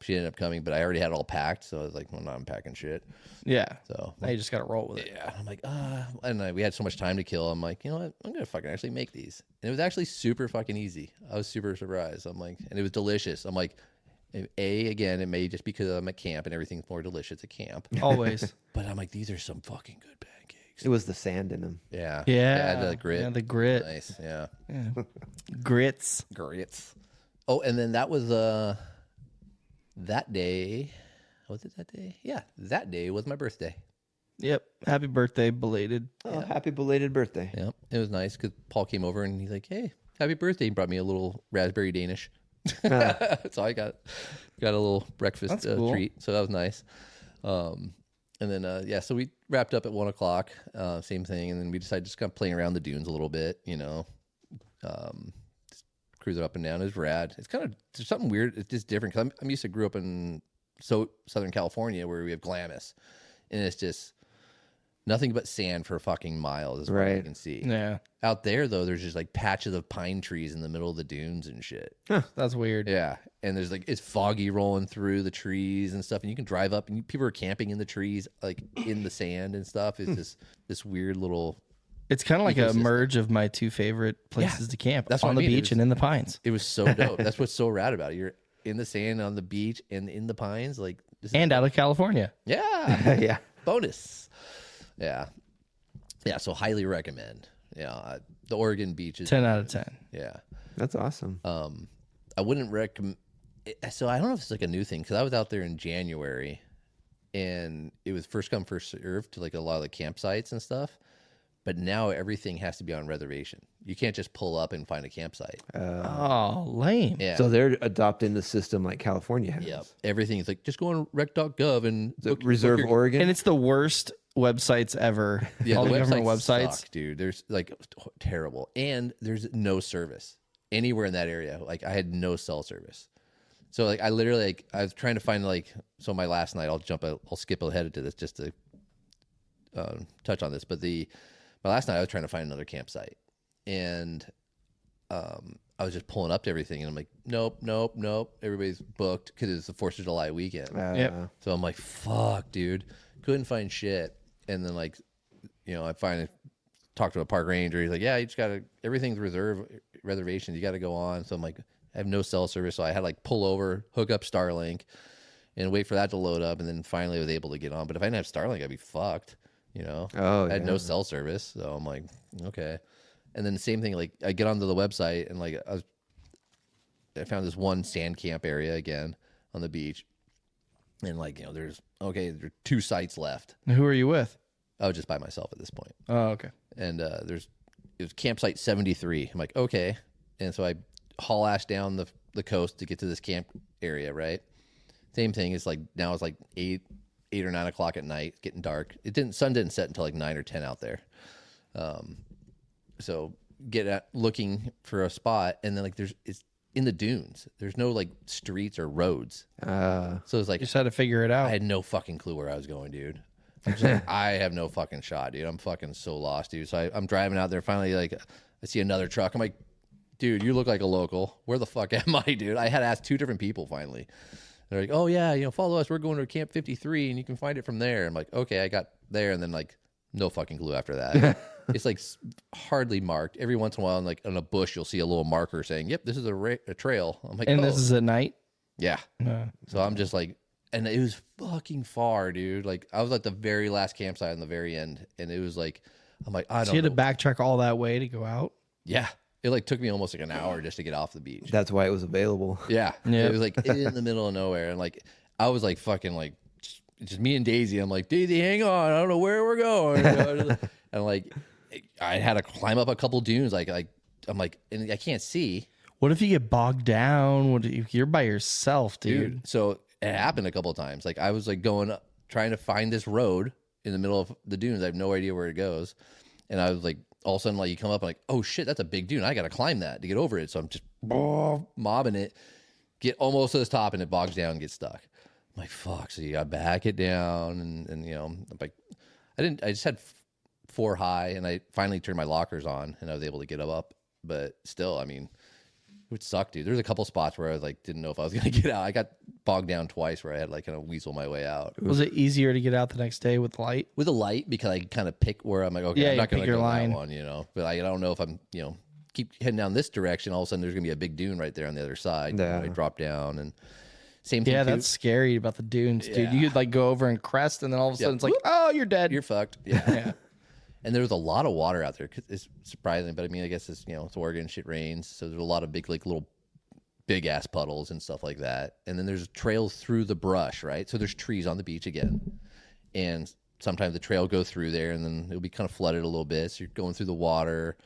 Speaker 3: she ended up coming, but I already had it all packed, so I was like, well, no, I'm packing shit.
Speaker 2: Yeah.
Speaker 3: So
Speaker 2: Now you just gotta roll with it.
Speaker 3: yeah, I'm like, we had so much time to kill. I'm like, you know what? I'm gonna fucking actually make these, and it was actually super fucking easy. I was super surprised. I'm like, and it was delicious. I'm like, again, it may just because I'm at camp and everything's more delicious at camp,
Speaker 2: Always.
Speaker 3: but I'm like, these are some fucking good pancakes.
Speaker 4: It was the sand in them.
Speaker 3: Yeah,
Speaker 2: Yeah.
Speaker 3: the grit.
Speaker 2: Yeah, the grit.
Speaker 3: Nice, yeah,
Speaker 2: Grits.
Speaker 3: grits. Oh, and then that was that day. Was it that day? Yeah, that day was my birthday.
Speaker 2: Yep. Happy birthday, belated.
Speaker 4: Oh, happy belated birthday.
Speaker 3: Yeah, it was nice because Paul came over and he's like, "Hey, happy birthday!" He brought me a little raspberry Danish. So I got a little breakfast
Speaker 2: That's cool.
Speaker 3: treat. So that was nice. And then so we wrapped up at 1 o'clock. Same thing, and then we decided just kind of playing around the dunes a little bit. You know, just cruising up and down. It was rad. It's kind of there's something weird. It's just different because I'm used to grew up in Southern California where we have Glamis, and it's just nothing but sand for fucking miles is what you
Speaker 4: Right.
Speaker 3: can see.
Speaker 2: Yeah.
Speaker 3: Out there though, there's just like patches of pine trees in the middle of the dunes and shit.
Speaker 2: That's weird.
Speaker 3: Yeah, and there's like it's foggy rolling through the trees and stuff, and you can drive up and people are camping in the trees, like in the sand and stuff. It's just this weird little.
Speaker 2: It's kind of like a
Speaker 3: Ecosystem.
Speaker 2: merge of my two favorite places to camp.
Speaker 3: That's what
Speaker 2: on
Speaker 3: I
Speaker 2: the
Speaker 3: mean. It
Speaker 2: beach
Speaker 3: was-
Speaker 2: and in the pines.
Speaker 3: It was so dope. That's what's so rad about it. You're in the sand on the beach and in the pines, like this is-
Speaker 2: And out of California.
Speaker 3: yeah,
Speaker 4: Yeah.
Speaker 3: bonus. Yeah. So highly recommend. Yeah, the Oregon beaches.
Speaker 2: 10 out of 10.
Speaker 3: Yeah.
Speaker 4: That's awesome.
Speaker 3: I wouldn't recommend. So I don't know if it's like a new thing because I was out there in January, and it was first come first served to like a lot of the campsites and stuff. But now everything has to be on reservation. You can't just pull up and find a campsite.
Speaker 2: Oh, lame.
Speaker 3: Yeah.
Speaker 4: So they're adopting the system like California has.
Speaker 3: Yep. Everything's like just go on rec.gov and
Speaker 4: The Reserve
Speaker 3: your-
Speaker 4: Oregon.
Speaker 2: And it's the worst websites ever.
Speaker 3: Yeah,
Speaker 2: All the government
Speaker 3: websites
Speaker 2: websites.
Speaker 3: suck, dude. There's like terrible, and there's no service anywhere in that area. Like I had no cell service, so like I literally like I was trying to find like so my last night I'll skip ahead to this just to touch on this, but my last night I was trying to find another campsite, and I was just pulling up to everything, and I'm like, nope, everybody's booked because it's the 4th of July weekend.
Speaker 2: Yep.
Speaker 3: So I'm like, fuck, dude, couldn't find shit. And then like, you know, I finally talked to a park ranger. He's like, yeah, you just gotta everything's reservations. You got to go on. So I'm like, I have no cell service, so I had to like pull over, hook up Starlink, and wait for that to load up, and then finally I was able to get on. But if I didn't have Starlink, I'd be fucked, you know?
Speaker 4: Oh,
Speaker 3: I had no cell service, so I'm like, okay. And then the same thing, like I get onto the website, and like I found this one sand camp area again on the beach, and like, you know, there are 2 sites left.
Speaker 2: Who are you with?
Speaker 3: I was just by myself at this point.
Speaker 2: Oh, okay.
Speaker 3: And it was campsite 73. I'm like, okay. And so I haul ass down the coast to get to this camp area, right? Same thing. It's like now it's like 8 or 9 o'clock at night. It's getting dark. Sun didn't set until like 9 or 10 out there. So looking for a spot, and then like it's in the dunes. There's no like streets or roads. So it's like
Speaker 2: You just had to figure it out.
Speaker 3: I had no fucking clue where I was going, dude. I'm just like, I have no fucking shot, dude. I'm fucking so lost, dude. So I'm driving out there. Finally, like, I see another truck. I'm like, dude, you look like a local. Where the fuck am I, dude? I had to ask 2 different people finally. They're like, oh, yeah, you know, follow us. We're going to Camp 53, and you can find it from there. I'm like, okay, I got there. And then, like, no fucking clue after that. It's, like, hardly marked. Every once in a while, like, on a bush, you'll see a little marker saying, yep, this is a trail. I'm like,
Speaker 2: and this is at night?
Speaker 3: Yeah. So I'm just like, and it was fucking far, dude. Like, I was at the very last campsite on the very end, and it was like, I'm like, I don't know.
Speaker 2: So you had to backtrack all that way to go out?
Speaker 3: Yeah. It like took me almost like an hour just to get off the beach.
Speaker 4: That's why it was available.
Speaker 3: Yeah. It was like in the middle of nowhere. And like, I was like fucking like, just me and Daisy. I'm like, Daisy, hang on. I don't know where we're going. And like, I had to climb up a couple dunes. Like I'm like, and I can't see.
Speaker 2: What if you get bogged down? What if you're by yourself, dude?
Speaker 3: So it happened a couple of times. Like I was like trying to find this road in the middle of the dunes. I have no idea where it goes. And I was like, all of a sudden, like you come up and like, oh shit, that's a big dune. I got to climb that to get over it. So I'm just mobbing it, get almost to the top, and it bogs down and gets stuck. I'm like, fuck. So you got to back it down, and you know, I'm like, I just had 4 high, and I finally turned my lockers on, and I was able to get up. But still, I mean, it would suck, dude. There's a couple spots where I was like, didn't know if I was gonna get out. I got bogged down twice where I had like kind of weasel my way out.
Speaker 2: Was it easier to get out the next day with light?
Speaker 3: With a light, because I kind of pick where I'm like, okay, I'm not gonna go
Speaker 2: line.
Speaker 3: that one, you know. But I don't know if I'm, you know, keep heading down this direction. All of a sudden, there's gonna be a big dune right there on the other side.
Speaker 4: Yeah.
Speaker 3: I drop down, and same thing.
Speaker 2: Yeah,
Speaker 3: too.
Speaker 2: that's scary about the dunes, dude. You could like go over and crest, and then all of a sudden it's like,
Speaker 3: Whoop.
Speaker 2: oh, you're dead.
Speaker 3: You're fucked. Yeah. And there was a lot of water out there. It's surprising, but I mean, I guess it's, you know, it's Oregon, shit rains, so there's a lot of big, like little big ass puddles and stuff like that. And then there's trails through the brush, right? So there's trees on the beach again, and sometimes the trail will go through there, and then it'll be kind of flooded a little bit. So you're going through the water,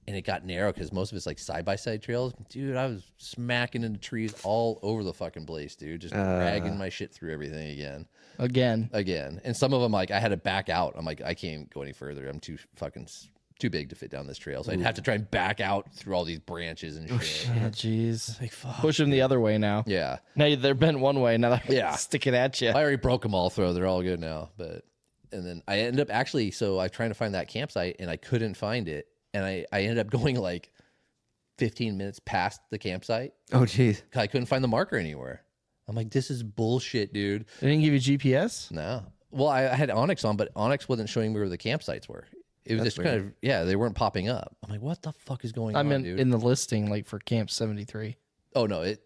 Speaker 3: and it got narrow because most of it's like side by side trails. Dude, I was smacking into trees all over the fucking place, dude, just dragging my shit through everything again. And some of them, like, I had to back out. I'm like, I can't go any further. I'm too big to fit down this trail. So I'd have to try and back out through all these branches and shit.
Speaker 2: Yeah, jeez.
Speaker 3: Like, fuck.
Speaker 2: Push them the other way now.
Speaker 3: Yeah.
Speaker 2: Now they're bent one way. Now they're
Speaker 3: Yeah.
Speaker 2: sticking at you.
Speaker 3: I already broke them all through. They're all good now. And then I ended up actually, so I trying to find that campsite, and I couldn't find it. And I ended up going like 15 minutes past the campsite.
Speaker 4: Oh, jeez.
Speaker 3: I couldn't find the marker anywhere. I'm like, this is bullshit, dude.
Speaker 2: They didn't give you GPS?
Speaker 3: No. Well, I had Onyx on, but Onyx wasn't showing me where the campsites were. It was
Speaker 4: That's
Speaker 3: just kind of, they weren't popping up. I'm like, what the fuck is going on, dude?
Speaker 2: In the listing, like for Camp 73.
Speaker 3: Oh, no, it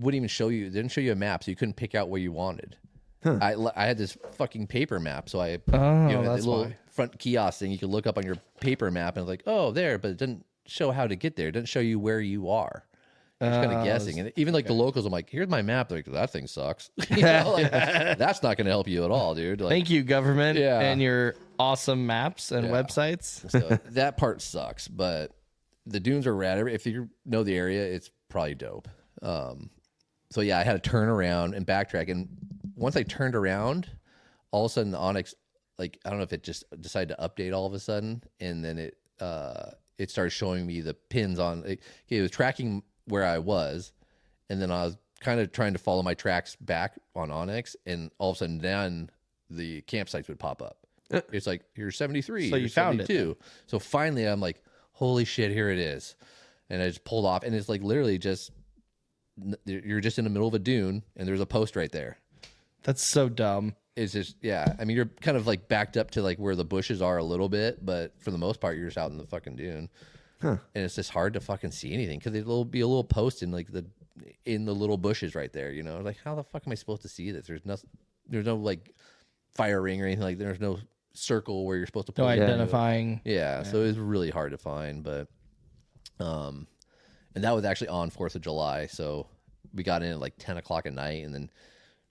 Speaker 3: wouldn't even show you. It didn't show you a map, so you couldn't pick out where you wanted. Huh. I had this fucking paper map, so I had
Speaker 2: that's
Speaker 3: the little
Speaker 2: why.
Speaker 3: front kiosk thing. You could look up on your paper map, and it's like, oh, there, but it didn't show how to get there. It didn't show you where you are. You're just kind of guessing. And even like the locals, I'm like, here's my map. They're like, that thing sucks. You know, like, that's not going to help you at all, dude. Like,
Speaker 2: Thank you, government,
Speaker 3: Yeah.
Speaker 2: and your awesome maps and websites.
Speaker 3: so that part sucks, but the dunes are rad. If you know the area, it's probably dope. So yeah, I had to turn around and backtrack. And once I turned around, all of a sudden the Onyx, like, I don't know if it just decided to update all of a sudden, and then it started showing me the pins on it was tracking where I was, and then I was kind of trying to follow my tracks back on Onyx, and all of a sudden then the campsites would pop up. It's like, here's 73.
Speaker 2: So you found
Speaker 3: 72. So finally I'm like, holy shit, here it is. And I just pulled off, and it's like literally just, you're just in the middle of a dune, and there's a post right there.
Speaker 2: That's so dumb.
Speaker 3: It's just, I mean, you're kind of like backed up to like where the bushes are a little bit, but for the most part, you're just out in the fucking dune. and it's just hard to fucking see anything because there'll be a little post in in the little bushes right there. You know, like how the fuck am I supposed to see this? There's no like fire ring or anything like. There's no circle where you're supposed to.
Speaker 2: No identifying.
Speaker 3: Yeah, so it was really hard to find, but and that was actually on 4th of July. So we got in at like 10 o'clock at night, and then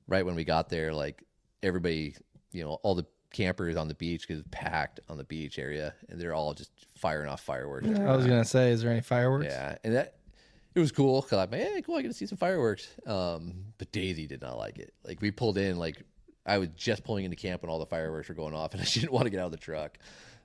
Speaker 3: right when we got there, like everybody, you know, all the campers on the beach, because it's packed on the beach area, and they're all just firing off fireworks.
Speaker 2: I was gonna say, is there any fireworks?
Speaker 3: Yeah, and it was cool because I'm like, hey, cool, I get to see some fireworks. But Daisy did not like it. Like we pulled in, like I was just pulling into camp when all the fireworks were going off, and she didn't want to get out of the truck.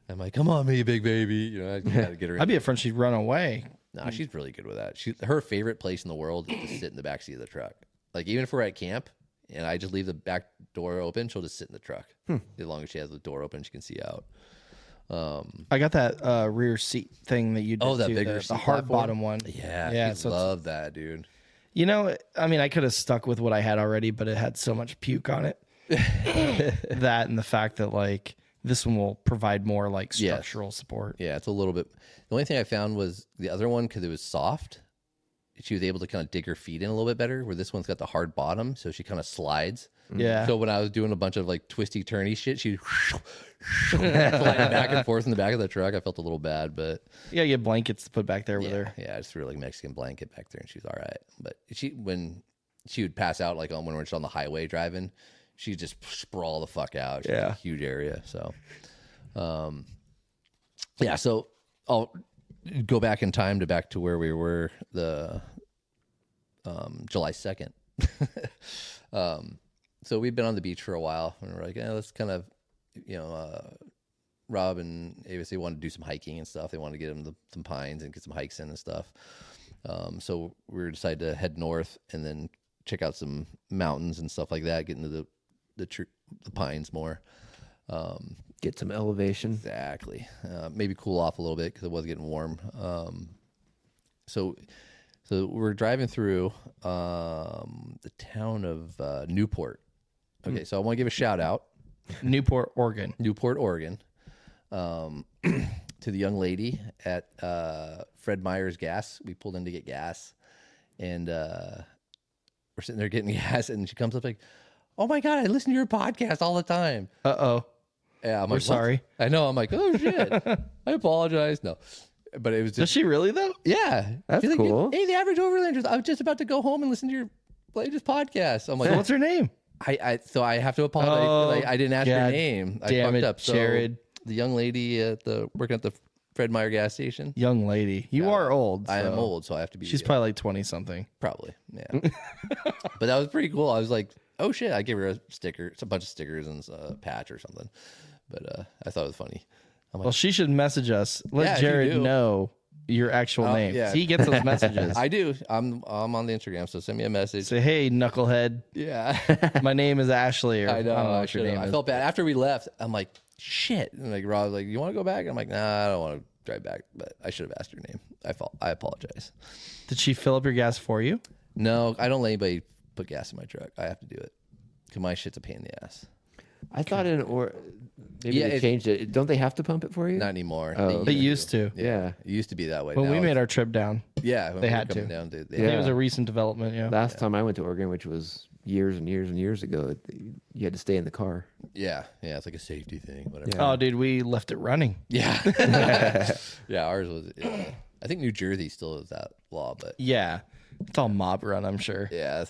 Speaker 3: I'm like, come on, me big baby, you know, I gotta get her.
Speaker 2: I'd be afraid she'd run away.
Speaker 3: Nah, she's really good with that. Her favorite place in the world is to sit in the back seat of the truck. Like even if we're at camp and I just leave the back door open, she'll just sit in the truck. As long as she has the door open, she can see out.
Speaker 2: I got that rear seat thing that you did.
Speaker 3: Oh, that
Speaker 2: too,
Speaker 3: bigger
Speaker 2: the
Speaker 3: seat
Speaker 2: hard
Speaker 3: platform?
Speaker 2: bottom one.
Speaker 3: Yeah,
Speaker 2: So
Speaker 3: love that, dude.
Speaker 2: you know, I mean, I could have stuck with what I had already, but it had so much puke on it. That and the fact that like this one will provide more like structural support.
Speaker 3: Yeah, it's a little bit. The only thing I found was the other one, because it was soft, she was able to kind of dig her feet in a little bit better, where this one's got the hard bottom, so she kind of slides.
Speaker 2: Yeah.
Speaker 3: So when I was doing a bunch of like twisty turny shit, she flying back and forth in the back of the truck. I felt a little bad, but
Speaker 2: Yeah, you get blankets to put back there with her.
Speaker 3: yeah, I just threw like Mexican blanket back there, and she's all right. But when she would pass out, like when we're just on the highway driving, she'd just sprawl the fuck out. She's a huge area. So, yeah. So I'll go back in time back to where we were the July 2nd. So we've been on the beach for a while, and we're like, let's kind of, you know, Rob and Avis, they wanted to do some hiking and stuff. They wanted to get them some pines and get some hikes in and stuff. So we decided to head north and then check out some mountains and stuff like that, get into the pines more.
Speaker 4: Get some elevation.
Speaker 3: Exactly. Maybe cool off a little bit because it was getting warm. So we're driving through the town of Newport. Okay, so I want to give a shout out.
Speaker 2: Newport, Oregon.
Speaker 3: Newport, Oregon. To the young lady at Fred Meyer's Gas. We pulled in to get gas, and we're sitting there getting gas, and she comes up like, "Oh my God, I listen to your podcast all the time."
Speaker 2: Uh-oh.
Speaker 3: Yeah, I'm
Speaker 2: We're
Speaker 3: like,
Speaker 2: sorry.
Speaker 3: I know. I'm like, oh shit. I apologize. No, but it was just.
Speaker 2: Does she really though?
Speaker 3: Yeah,
Speaker 4: That's
Speaker 3: she's like,
Speaker 4: cool.
Speaker 3: Hey, the average Overlanders. I was just about to go home and listen to your latest podcast. I'm like,
Speaker 2: So what's her name?
Speaker 3: So I have to apologize.
Speaker 2: Oh,
Speaker 3: I didn't ask
Speaker 2: God
Speaker 3: her name. I
Speaker 2: damn
Speaker 3: fucked
Speaker 2: it,
Speaker 3: up. So
Speaker 2: Jared.
Speaker 3: the young lady working at the Fred Meyer gas station.
Speaker 2: Young lady. You are old.
Speaker 3: I am
Speaker 2: so
Speaker 3: old, so I have to be.
Speaker 2: She's probably like 20 something.
Speaker 3: probably, yeah. But that was pretty cool. I was like, oh shit! I gave her a sticker, a bunch of stickers and a patch or something. But I thought it was funny. I'm like,
Speaker 2: Well, she should message us. Let
Speaker 3: Yeah, if you
Speaker 2: Jared
Speaker 3: do.
Speaker 2: know your actual name.
Speaker 3: yeah.
Speaker 2: He gets those messages.
Speaker 3: I do. I'm on the Instagram, so send me a message.
Speaker 2: Say, hey, knucklehead,
Speaker 3: Yeah.
Speaker 2: my name is Ashley. Or,
Speaker 3: I know.
Speaker 2: I don't know
Speaker 3: I,
Speaker 2: what your name
Speaker 3: I
Speaker 2: is.
Speaker 3: felt bad after we left. I'm like, shit. And like Rob was like, you want to go back? I'm like, nah, I don't want to drive back. But I should have asked her name. I apologize.
Speaker 2: Did she fill up your gas for you?
Speaker 3: No, I don't let anybody put gas in my truck. I have to do it because my shit's a pain in the ass.
Speaker 4: I thought maybe
Speaker 3: Yeah,
Speaker 4: they changed it. Don't they have to pump it for you?
Speaker 3: Not anymore.
Speaker 4: Oh,
Speaker 2: They used to.
Speaker 4: Yeah.
Speaker 3: It used to be that way.
Speaker 2: When
Speaker 3: Now
Speaker 2: we made
Speaker 3: it's-
Speaker 2: our trip down.
Speaker 3: yeah, when
Speaker 2: they
Speaker 3: we were
Speaker 2: had
Speaker 3: coming
Speaker 2: to.
Speaker 3: down, they
Speaker 2: I think it was
Speaker 4: Yeah.
Speaker 2: a recent development. Yeah.
Speaker 4: Last time I went to Oregon, which was years and years and years ago, you had to stay in the car.
Speaker 3: yeah, it's like a safety thing, whatever.
Speaker 4: Yeah.
Speaker 2: Oh, dude, we left it running.
Speaker 3: Yeah, yeah. Ours was. Yeah. I think New Jersey still has that law, but
Speaker 2: Yeah. It's all mob run, I'm sure.
Speaker 3: yeah.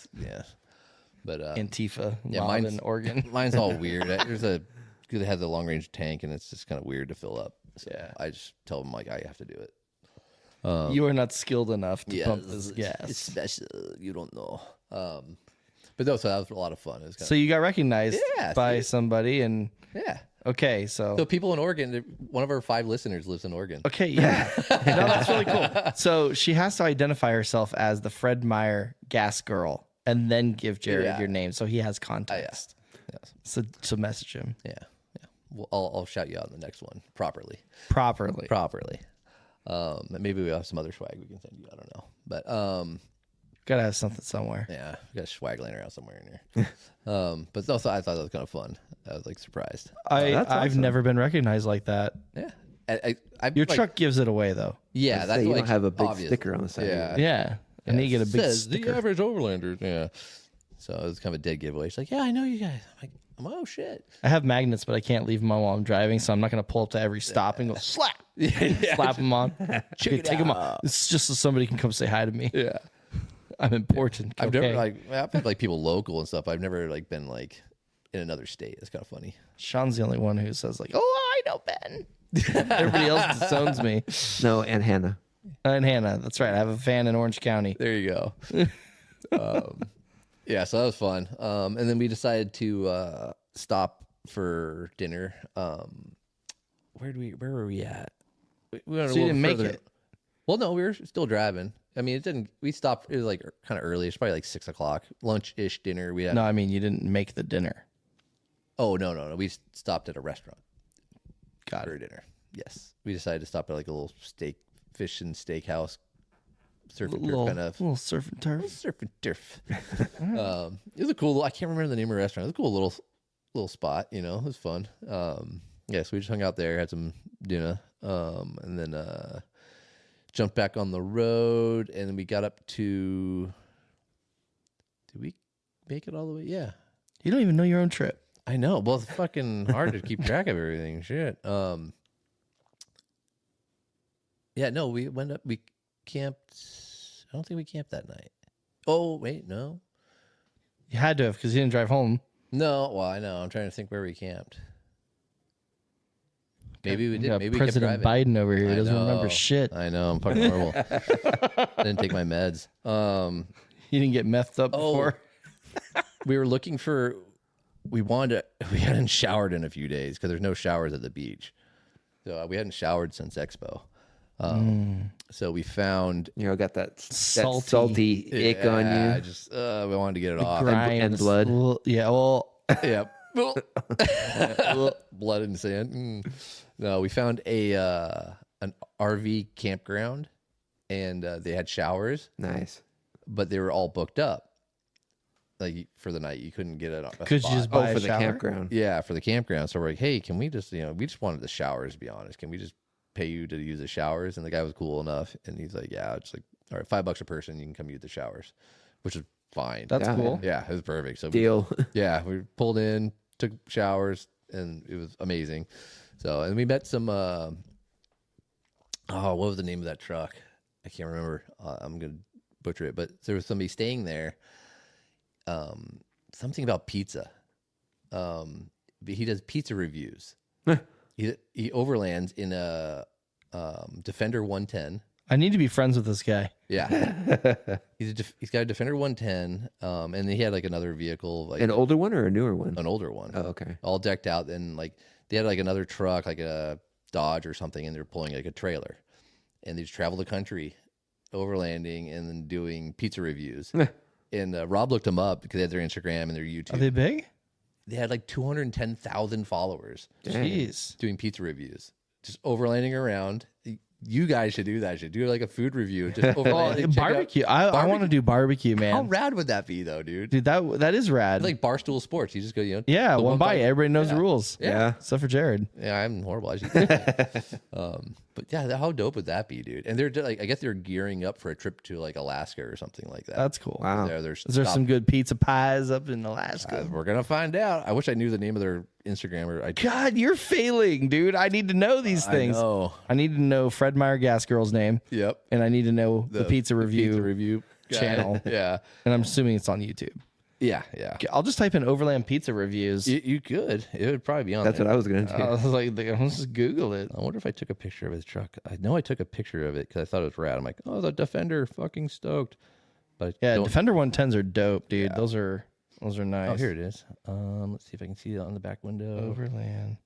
Speaker 3: But
Speaker 2: Antifa,
Speaker 3: yeah,
Speaker 2: mob
Speaker 3: mine's
Speaker 2: in Oregon.
Speaker 3: Mine's all weird. Because it has a long range tank, and it's just kind of weird to fill up. So
Speaker 2: Yeah.
Speaker 3: I just tell them like I have to do it.
Speaker 2: You are not skilled enough to pump
Speaker 3: it's-
Speaker 2: this gas.
Speaker 3: It's special. You don't know. But no, so that was a lot of fun. It was kind
Speaker 2: So you got recognized
Speaker 3: Yeah,
Speaker 2: by
Speaker 3: see?
Speaker 2: somebody, and
Speaker 3: yeah.
Speaker 2: okay, so
Speaker 3: So people in Oregon, one of our 5 listeners lives in Oregon.
Speaker 2: okay, yeah, no, that's really cool. So she has to identify herself as the Fred Meyer gas girl, and then give Jared
Speaker 3: Yeah.
Speaker 2: your name, so he has context.
Speaker 3: Yes.
Speaker 2: So message him
Speaker 3: Yeah. Well, I'll shout you out in the next one properly.
Speaker 2: properly.
Speaker 3: Maybe we have some other swag we can send you. I don't know, but
Speaker 2: Gotta have something somewhere.
Speaker 3: yeah, we got swag laying around somewhere in here. But also, I thought that was kind of fun. I was like surprised.
Speaker 2: I've
Speaker 4: that's awesome.
Speaker 2: never been recognized like that.
Speaker 3: Yeah,
Speaker 2: Your truck gives it away though.
Speaker 3: Yeah, that's
Speaker 4: you
Speaker 3: like
Speaker 4: don't have a big
Speaker 3: obvious.
Speaker 4: sticker on the side.
Speaker 3: Yeah.
Speaker 2: Yeah. And you get a big
Speaker 3: Says
Speaker 2: sticker.
Speaker 3: the average Overlanders. Yeah. So it was kind of a dead giveaway. She's like, yeah, I know you guys. I'm like, oh shit.
Speaker 2: I have magnets, but I can't leave them on while I'm driving, so I'm not going to pull up to every stop and go slap. Slap them on. Take them off. It's just so somebody can come say hi to me.
Speaker 3: Yeah.
Speaker 2: I'm important.
Speaker 3: I've never I've had like people local and stuff. I've never like been like in another state. It's kind of funny.
Speaker 2: Sean's the only one who says like, "Oh, I know Ben." Everybody else disowns me.
Speaker 4: No, and Hannah.
Speaker 2: And Hannah, that's right. I have a fan in Orange County.
Speaker 3: There you go. Yeah, so that was fun. And then we decided to stop for dinner. Where were we at? We went
Speaker 2: So you didn't make it.
Speaker 3: Well, no, we were still driving. I mean, it didn't. We stopped. It was like kind of early. It's probably like 6:00, lunch-ish dinner. We had.
Speaker 2: No, I mean you didn't make the dinner.
Speaker 3: Oh no. We stopped at a restaurant.
Speaker 2: Got
Speaker 3: for
Speaker 2: it.
Speaker 3: dinner. Yes, we decided to stop at like a little fish and steakhouse, surf and turf kind of.
Speaker 2: Little surf and turf.
Speaker 3: Surf and turf. It was a cool. I can't remember the name of the restaurant. It was a cool little spot. You know, it was fun. Yeah, so we just hung out there, had some dinner, and then jumped back on the road, and then we got up to. Did we make it all the way? Yeah.
Speaker 2: You don't even know your own trip.
Speaker 3: I know. Well, it's fucking hard to keep track of everything. Shit. Yeah, no, we camped. I don't think we camped that night. Oh, wait, no.
Speaker 2: You had to have because you didn't drive home.
Speaker 3: No, well, I know. I'm trying to think where we camped. Maybe we did.
Speaker 2: Got
Speaker 3: Maybe
Speaker 2: President
Speaker 3: we kept driving.
Speaker 2: Biden over here doesn't remember shit.
Speaker 3: I know. I'm fucking horrible. I didn't take my meds.
Speaker 2: You didn't get methed up before.
Speaker 3: We were looking for. We hadn't showered in a few days because there's no showers at the beach. So we hadn't showered since Expo. So we found.
Speaker 4: You know, got that
Speaker 2: Salty.
Speaker 4: salty ick on you.
Speaker 3: I just we wanted to get it off.
Speaker 2: Grind
Speaker 4: And blood.
Speaker 2: Yeah. Well,
Speaker 3: Yeah. Blood and sand. No, we found an RV campground, and they had showers,
Speaker 4: Nice.
Speaker 3: but they were all booked up. Like for the night, you couldn't get it.
Speaker 2: could you just buy
Speaker 4: for
Speaker 2: a
Speaker 4: the
Speaker 2: shower?
Speaker 4: campground.
Speaker 3: Yeah, for the campground. So we're like, hey, can we just, we just wanted the showers, to be honest. Can we just pay you to use the showers? And the guy was cool enough. And he's like, yeah, it's like, all right, $5 a person. You can come use the showers, which is fine.
Speaker 2: That's cool.
Speaker 3: Yeah, it was perfect. So
Speaker 4: Deal.
Speaker 3: we pulled in, took showers, and it was amazing. So, and we met some, what was the name of that truck? I can't remember. I'm going to butcher it, but there was somebody staying there. Something about pizza. He does pizza reviews. he overlands in a Defender 110.
Speaker 2: I need to be friends with this guy.
Speaker 3: Yeah, he's got a Defender 110, and he had like another vehicle, like
Speaker 4: An older one or a newer one?
Speaker 3: an older one.
Speaker 4: Oh, okay.
Speaker 3: All decked out, and like they had like another truck, like a Dodge or something, and they're pulling like a trailer, and they just travel the country, overlanding, and then doing pizza reviews. And Rob looked them up because they had their Instagram and their YouTube.
Speaker 2: Are they big?
Speaker 3: They had like 210,000 followers
Speaker 2: Jeez.
Speaker 3: doing pizza reviews, just overlanding around. You guys should do that. You should do like a food review. Just overlanding,
Speaker 2: Barbecue. I want to do barbecue, man.
Speaker 3: How rad would that be, though, dude?
Speaker 2: Dude, that is rad.
Speaker 3: Like Barstool Sports. You just go,
Speaker 2: yeah,
Speaker 3: go
Speaker 2: one bite.
Speaker 3: bite.
Speaker 2: Everybody knows the rules.
Speaker 4: Yeah.
Speaker 2: Except for Jared.
Speaker 3: Yeah, I'm horrible. I should but yeah, how dope would that be, dude? And they're like, I guess they're gearing up for a trip to like Alaska or something like that.
Speaker 2: That's cool.
Speaker 4: Wow.
Speaker 3: There's
Speaker 2: Is there some good pizza pies up in Alaska?
Speaker 3: We're gonna find out. I wish I knew the name of their Instagram. Or
Speaker 2: God, you're failing, dude. I need to know these things. I need to know Fred Meyer Gas Girl's name.
Speaker 3: Yep.
Speaker 2: And I need to know the pizza review
Speaker 3: guy.
Speaker 2: channel.
Speaker 3: Yeah.
Speaker 2: And I'm assuming it's on YouTube.
Speaker 3: Yeah.
Speaker 2: Okay, I'll just type in Overland Pizza Reviews.
Speaker 3: You could. It would probably be on
Speaker 4: That's
Speaker 3: there.
Speaker 4: what I was going to do.
Speaker 2: I was like, let's just Google it.
Speaker 3: I wonder if I took a picture of his truck. I know I took a picture of it because I thought it was rad. I'm like, oh, the Defender, fucking stoked. But
Speaker 2: Yeah, Defender 110s are dope, dude. Yeah. Those are nice.
Speaker 3: Oh, here it is. Let's see if I can see it on the back window.
Speaker 2: Overland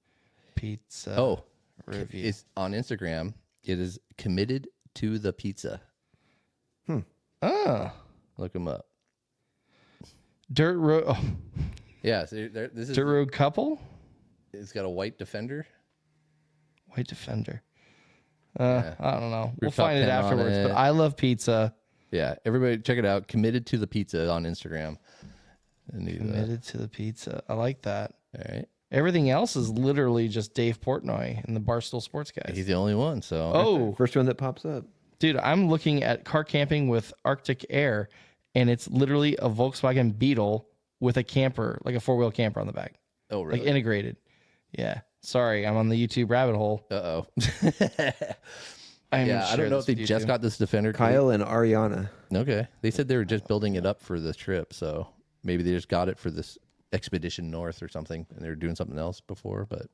Speaker 2: Pizza.
Speaker 3: Review. It's on Instagram. It is committed to the pizza. Look him up.
Speaker 2: Dirt Road. Oh.
Speaker 3: Yeah, so this is
Speaker 2: Dirt Road Couple.
Speaker 3: It's got a white Defender.
Speaker 2: White Defender.
Speaker 3: Yeah.
Speaker 2: I don't know. We'll
Speaker 3: Rooftop
Speaker 2: find it
Speaker 3: tent on
Speaker 2: afterwards.
Speaker 3: it.
Speaker 2: But I love pizza.
Speaker 3: Yeah, everybody check it out. Committed to the pizza on Instagram.
Speaker 2: Committed to the pizza. I like that.
Speaker 3: All right.
Speaker 2: Everything else is literally just Dave Portnoy and the Barstool Sports guys.
Speaker 3: He's the only one. So
Speaker 2: Oh,
Speaker 4: First one that pops up.
Speaker 2: dude, I'm looking at car camping with Arctic Air, and it's literally a Volkswagen Beetle with a camper, like a 4-wheel camper on the back,
Speaker 3: oh really?
Speaker 2: like integrated. Yeah. Sorry, I'm on the YouTube rabbit hole.
Speaker 3: Uh-oh.
Speaker 2: I'm
Speaker 3: Yeah, I
Speaker 2: sure
Speaker 3: don't know if they
Speaker 2: that's
Speaker 3: just
Speaker 2: YouTube.
Speaker 3: got this Defender.
Speaker 4: Kyle and Ariana.
Speaker 3: Okay. They said they were just building it up for this trip, so maybe they just got it for this Expedition North or something, and they were doing something else before, but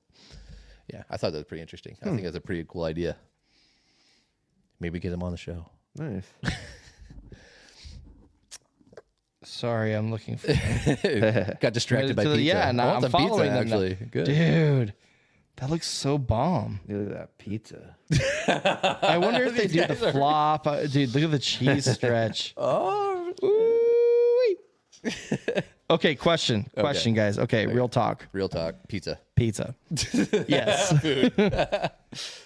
Speaker 3: yeah, I thought that was pretty interesting. I think that's a pretty cool idea. Maybe get them on the show.
Speaker 4: Nice.
Speaker 2: Sorry, I'm looking for
Speaker 3: Got distracted by
Speaker 2: To the-
Speaker 3: pizza.
Speaker 2: Yeah, no,
Speaker 3: I want
Speaker 2: I'm
Speaker 3: some pizza,
Speaker 2: following them now.
Speaker 3: actually. Good.
Speaker 2: Dude, that looks so bomb.
Speaker 4: Look at that pizza.
Speaker 2: I wonder if they do the flop. Dude, look at the cheese stretch. Okay, question, guys. Okay, real talk.
Speaker 3: Real talk. Pizza.
Speaker 2: Pizza. Yes.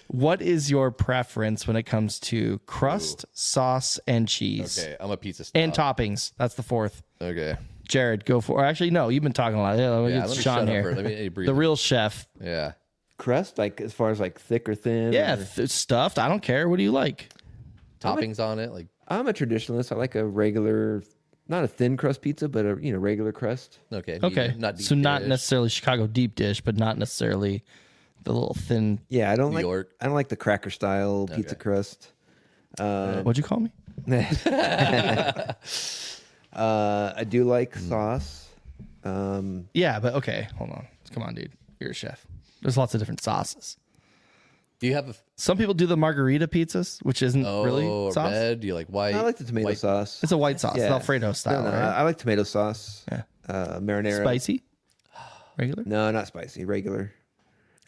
Speaker 2: What is your preference when it comes to crust, sauce, and cheese?
Speaker 3: Okay, I'm a pizza snob.
Speaker 2: And toppings. That's the fourth.
Speaker 3: Okay.
Speaker 2: Jared, go for. Or actually, no, you've been talking a lot. Yeah, let me
Speaker 3: Yeah,
Speaker 2: get
Speaker 3: let me
Speaker 2: Sean
Speaker 3: shut up
Speaker 2: here.
Speaker 3: for- let me breathe.
Speaker 2: The real chef.
Speaker 3: Yeah.
Speaker 4: Crust, like as far as like thick or thin?
Speaker 2: Yeah,
Speaker 4: or-
Speaker 2: stuffed. I don't care. What do you like?
Speaker 3: Toppings on it, like
Speaker 4: I'm a traditionalist. I like a regular, not a thin crust pizza, but a regular crust.
Speaker 3: okay.
Speaker 2: Okay,
Speaker 3: medium, not deep
Speaker 2: so not
Speaker 3: dish.
Speaker 2: necessarily Chicago deep dish, but not necessarily the little thin.
Speaker 4: Yeah, I don't
Speaker 3: New
Speaker 4: like.
Speaker 3: York.
Speaker 4: I don't like the cracker style pizza
Speaker 3: Okay.
Speaker 4: crust.
Speaker 2: What'd you call me?
Speaker 4: I do like sauce.
Speaker 2: Yeah, but okay, hold on. Come on, dude. You're a chef. There's lots of different sauces.
Speaker 3: Do you have a
Speaker 2: Some people do the margarita pizzas, which isn't really sauce.
Speaker 3: red? Do you like white?
Speaker 4: I like the tomato
Speaker 3: white-
Speaker 4: sauce.
Speaker 2: It's a white sauce,
Speaker 4: Yeah.
Speaker 2: Alfredo style,
Speaker 4: No,
Speaker 2: right?
Speaker 4: I like tomato sauce.
Speaker 2: Yeah.
Speaker 4: Marinara.
Speaker 2: Spicy, regular.
Speaker 4: No, not spicy. Regular.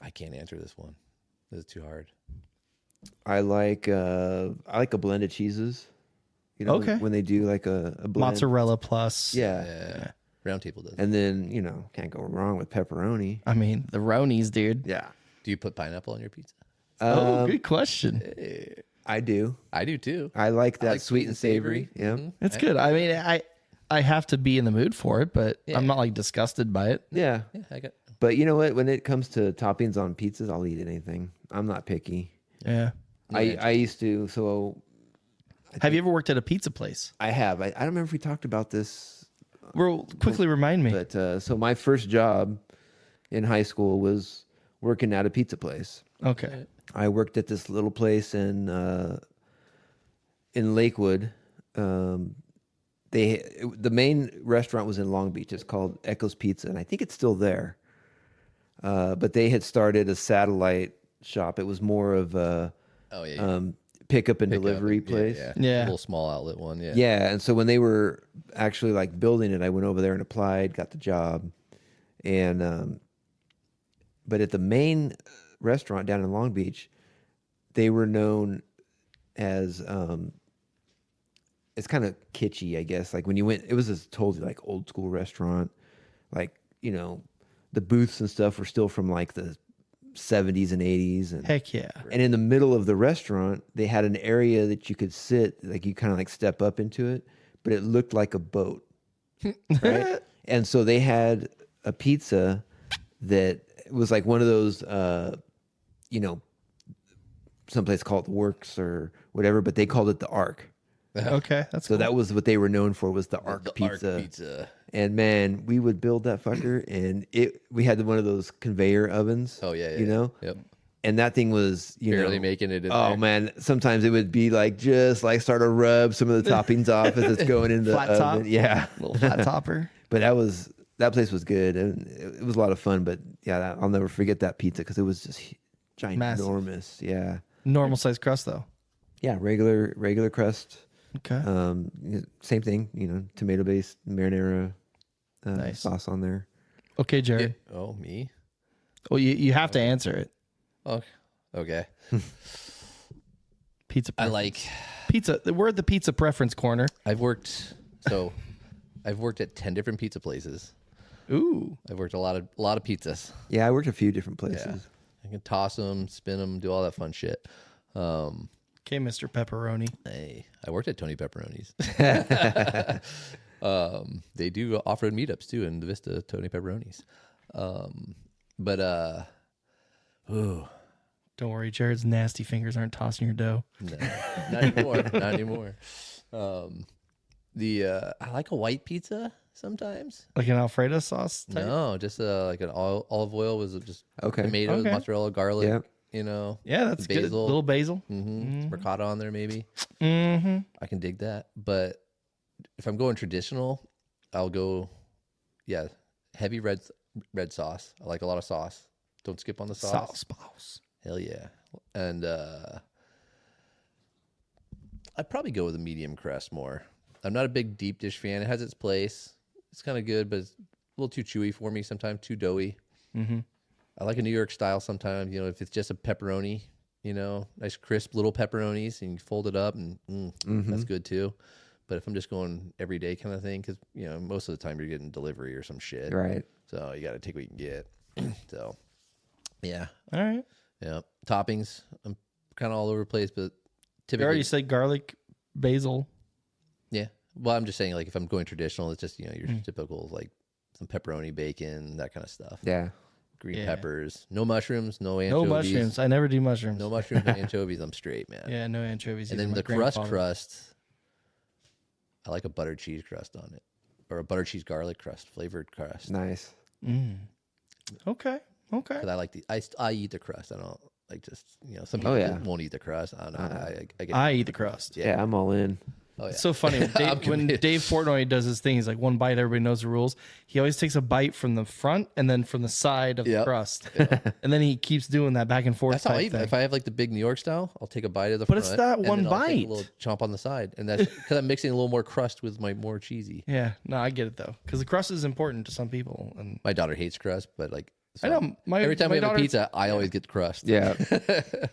Speaker 3: I can't answer this one. This is too hard.
Speaker 4: I like a blend of cheeses. You know,
Speaker 2: Okay.
Speaker 4: when they do like a blend.
Speaker 2: Mozzarella plus.
Speaker 4: Yeah.
Speaker 3: Yeah. Round Table does.
Speaker 4: And then, can't go wrong with pepperoni.
Speaker 2: I mean the Ronies, dude.
Speaker 4: Yeah.
Speaker 3: Do you put pineapple on your pizza?
Speaker 2: Oh, good question.
Speaker 4: I do.
Speaker 3: I do too.
Speaker 4: I like that
Speaker 3: like
Speaker 4: sweet and savory. Yeah.
Speaker 2: It's good. I mean, I have to be in the mood for it, but I'm not like disgusted by it.
Speaker 4: Yeah.
Speaker 3: Yeah, I got.
Speaker 4: But you know what? When it comes to toppings on pizzas, I'll eat anything. I'm not picky.
Speaker 2: Yeah.
Speaker 4: I used to. So
Speaker 2: Have you ever worked at a pizza place?
Speaker 4: I have. I don't remember if we talked about this,
Speaker 2: Well, quickly remind me.
Speaker 4: but so my first job in high school was working at a pizza place.
Speaker 2: Okay.
Speaker 4: I worked at this little place in Lakewood. The main restaurant was in Long Beach. It's called Echo's Pizza, and I think it's still there. But they had started a satellite shop. It was more of a
Speaker 3: Oh yeah.
Speaker 4: pickup and
Speaker 3: Pick up
Speaker 4: delivery
Speaker 3: and-
Speaker 4: place.
Speaker 2: Yeah.
Speaker 3: A little small outlet one. Yeah.
Speaker 4: Yeah, and so when they were actually like building it, I went over there and applied, got the job, and but at the main restaurant down in Long Beach, they were known as it's kind of kitschy, I guess. Like when you went, it was this totally like old school restaurant, like the booths and stuff were still from like the 70s and 80s, and
Speaker 2: Heck yeah.
Speaker 4: and in the middle of the restaurant, they had an area that you could sit, like you kind of like step up into it, but it looked like a boat, right? And so they had a pizza that was like one of those, someplace called the Works or whatever, but they called it the Ark.
Speaker 2: Okay. That's
Speaker 4: So
Speaker 2: cool.
Speaker 4: that was what they were known for, was the Ark
Speaker 3: The
Speaker 4: pizza.
Speaker 3: Arc pizza.
Speaker 4: And man, we would build that fucker, and we had one of those conveyor ovens.
Speaker 3: Oh yeah. Yep.
Speaker 4: And that thing was,
Speaker 3: Barely making it in
Speaker 4: Oh
Speaker 3: there.
Speaker 4: man, sometimes it would be like just like start to rub some of the toppings off as it's going in the
Speaker 2: Flat
Speaker 4: oven.
Speaker 2: top?
Speaker 4: Yeah,
Speaker 2: little flat topper.
Speaker 4: but that place was good, and it was a lot of fun. But yeah, I'll never forget that pizza because it was just ginormous. Yeah,
Speaker 2: Normal size crust though.
Speaker 4: yeah, regular crust.
Speaker 2: Okay.
Speaker 4: Same thing, tomato based marinara
Speaker 2: Nice.
Speaker 4: sauce on there.
Speaker 2: Okay, Jared.
Speaker 3: Oh me.
Speaker 2: Well, you have to answer it.
Speaker 3: Oh. Okay.
Speaker 2: Pizza.
Speaker 3: I
Speaker 2: Preference.
Speaker 3: like.
Speaker 2: pizza. We're at the pizza preference corner.
Speaker 3: I've worked at 10 different pizza places.
Speaker 2: Ooh.
Speaker 3: I've worked a lot of pizzas.
Speaker 4: Yeah, I worked a few different places.
Speaker 3: Yeah. I can toss them, spin them, do all that fun shit.
Speaker 2: Okay, Mr. Pepperoni.
Speaker 3: Hey, I worked at Tony Pepperoni's. They do offer meetups too in the Vista, Tony Pepperoni's. But ooh,
Speaker 2: Don't worry, Jared's nasty fingers aren't tossing your dough.
Speaker 3: no, not anymore. Not anymore. I like a white pizza sometimes.
Speaker 2: Like an Alfredo sauce type?
Speaker 3: No, just like an olive oil with just
Speaker 4: Okay.
Speaker 3: tomatoes,
Speaker 2: Okay.
Speaker 3: mozzarella, garlic.
Speaker 4: Yep.
Speaker 3: You know.
Speaker 2: Yeah, that's good.
Speaker 3: basil.
Speaker 2: Little basil.
Speaker 3: Some ricotta on there maybe.
Speaker 2: Mm-hmm.
Speaker 3: I can dig that. But if I'm going traditional, I'll go, heavy red sauce. I like a lot of sauce. Don't skip on the sauce.
Speaker 2: Sauce.
Speaker 3: Hell yeah. And I'd probably go with a medium crust more. I'm not a big deep dish fan. It has its place. It's kind of good, but it's a little too chewy for me sometimes, too doughy.
Speaker 2: Mm-hmm.
Speaker 3: I like a New York style sometimes, if it's just a pepperoni, nice crisp little pepperonis and you fold it up and that's good too. But if I'm just going everyday kind of thing, because, most of the time you're getting delivery or some shit.
Speaker 4: Right.
Speaker 3: So you got to take what you can get. So, yeah.
Speaker 2: All right.
Speaker 3: Yeah. Toppings, I'm kind of all over the place, but
Speaker 2: You
Speaker 3: typically.
Speaker 2: already said garlic, basil.
Speaker 3: Yeah. Well, I'm just saying, like, if I'm going traditional, it's just, your typical, like, some pepperoni, bacon, that kind of stuff.
Speaker 4: Yeah.
Speaker 3: Green peppers. No mushrooms, no anchovies.
Speaker 2: No mushrooms. I never do mushrooms.
Speaker 3: No mushrooms, no anchovies. I'm straight, man.
Speaker 2: Yeah, no anchovies.
Speaker 3: And
Speaker 2: either.
Speaker 3: then
Speaker 2: My
Speaker 3: the
Speaker 2: grandfather-
Speaker 3: crust, I like a buttered cheese crust on it. Or a buttered cheese garlic crust, flavored crust.
Speaker 4: Nice.
Speaker 2: Okay.
Speaker 3: Because I like I eat the crust. I don't like just, some people won't eat the crust. I don't know. I get
Speaker 2: I eat the crust.
Speaker 4: Yeah, I'm all in.
Speaker 3: Oh, yeah.
Speaker 2: It's so funny. When Dave Portnoy does his thing, he's like, one bite, everybody knows the rules. He always takes a bite from the front and then from the side of the crust. And then he keeps doing that back and forth.
Speaker 3: That's how I
Speaker 2: type
Speaker 3: eat.
Speaker 2: thing.
Speaker 3: If I have like the big New York style, I'll take a bite of the
Speaker 2: But
Speaker 3: front.
Speaker 2: it's that
Speaker 3: and
Speaker 2: one
Speaker 3: then I'll take
Speaker 2: bite.
Speaker 3: a little chomp on the side. And that's because I'm mixing a little more crust with my more cheesy.
Speaker 2: Yeah, no, I get it though, because the crust is important to some people. And
Speaker 3: My daughter hates crust, but like,
Speaker 2: I know,
Speaker 3: every time
Speaker 2: my
Speaker 3: we have a
Speaker 2: daughter-
Speaker 3: pizza, I always get crust.
Speaker 4: Yeah.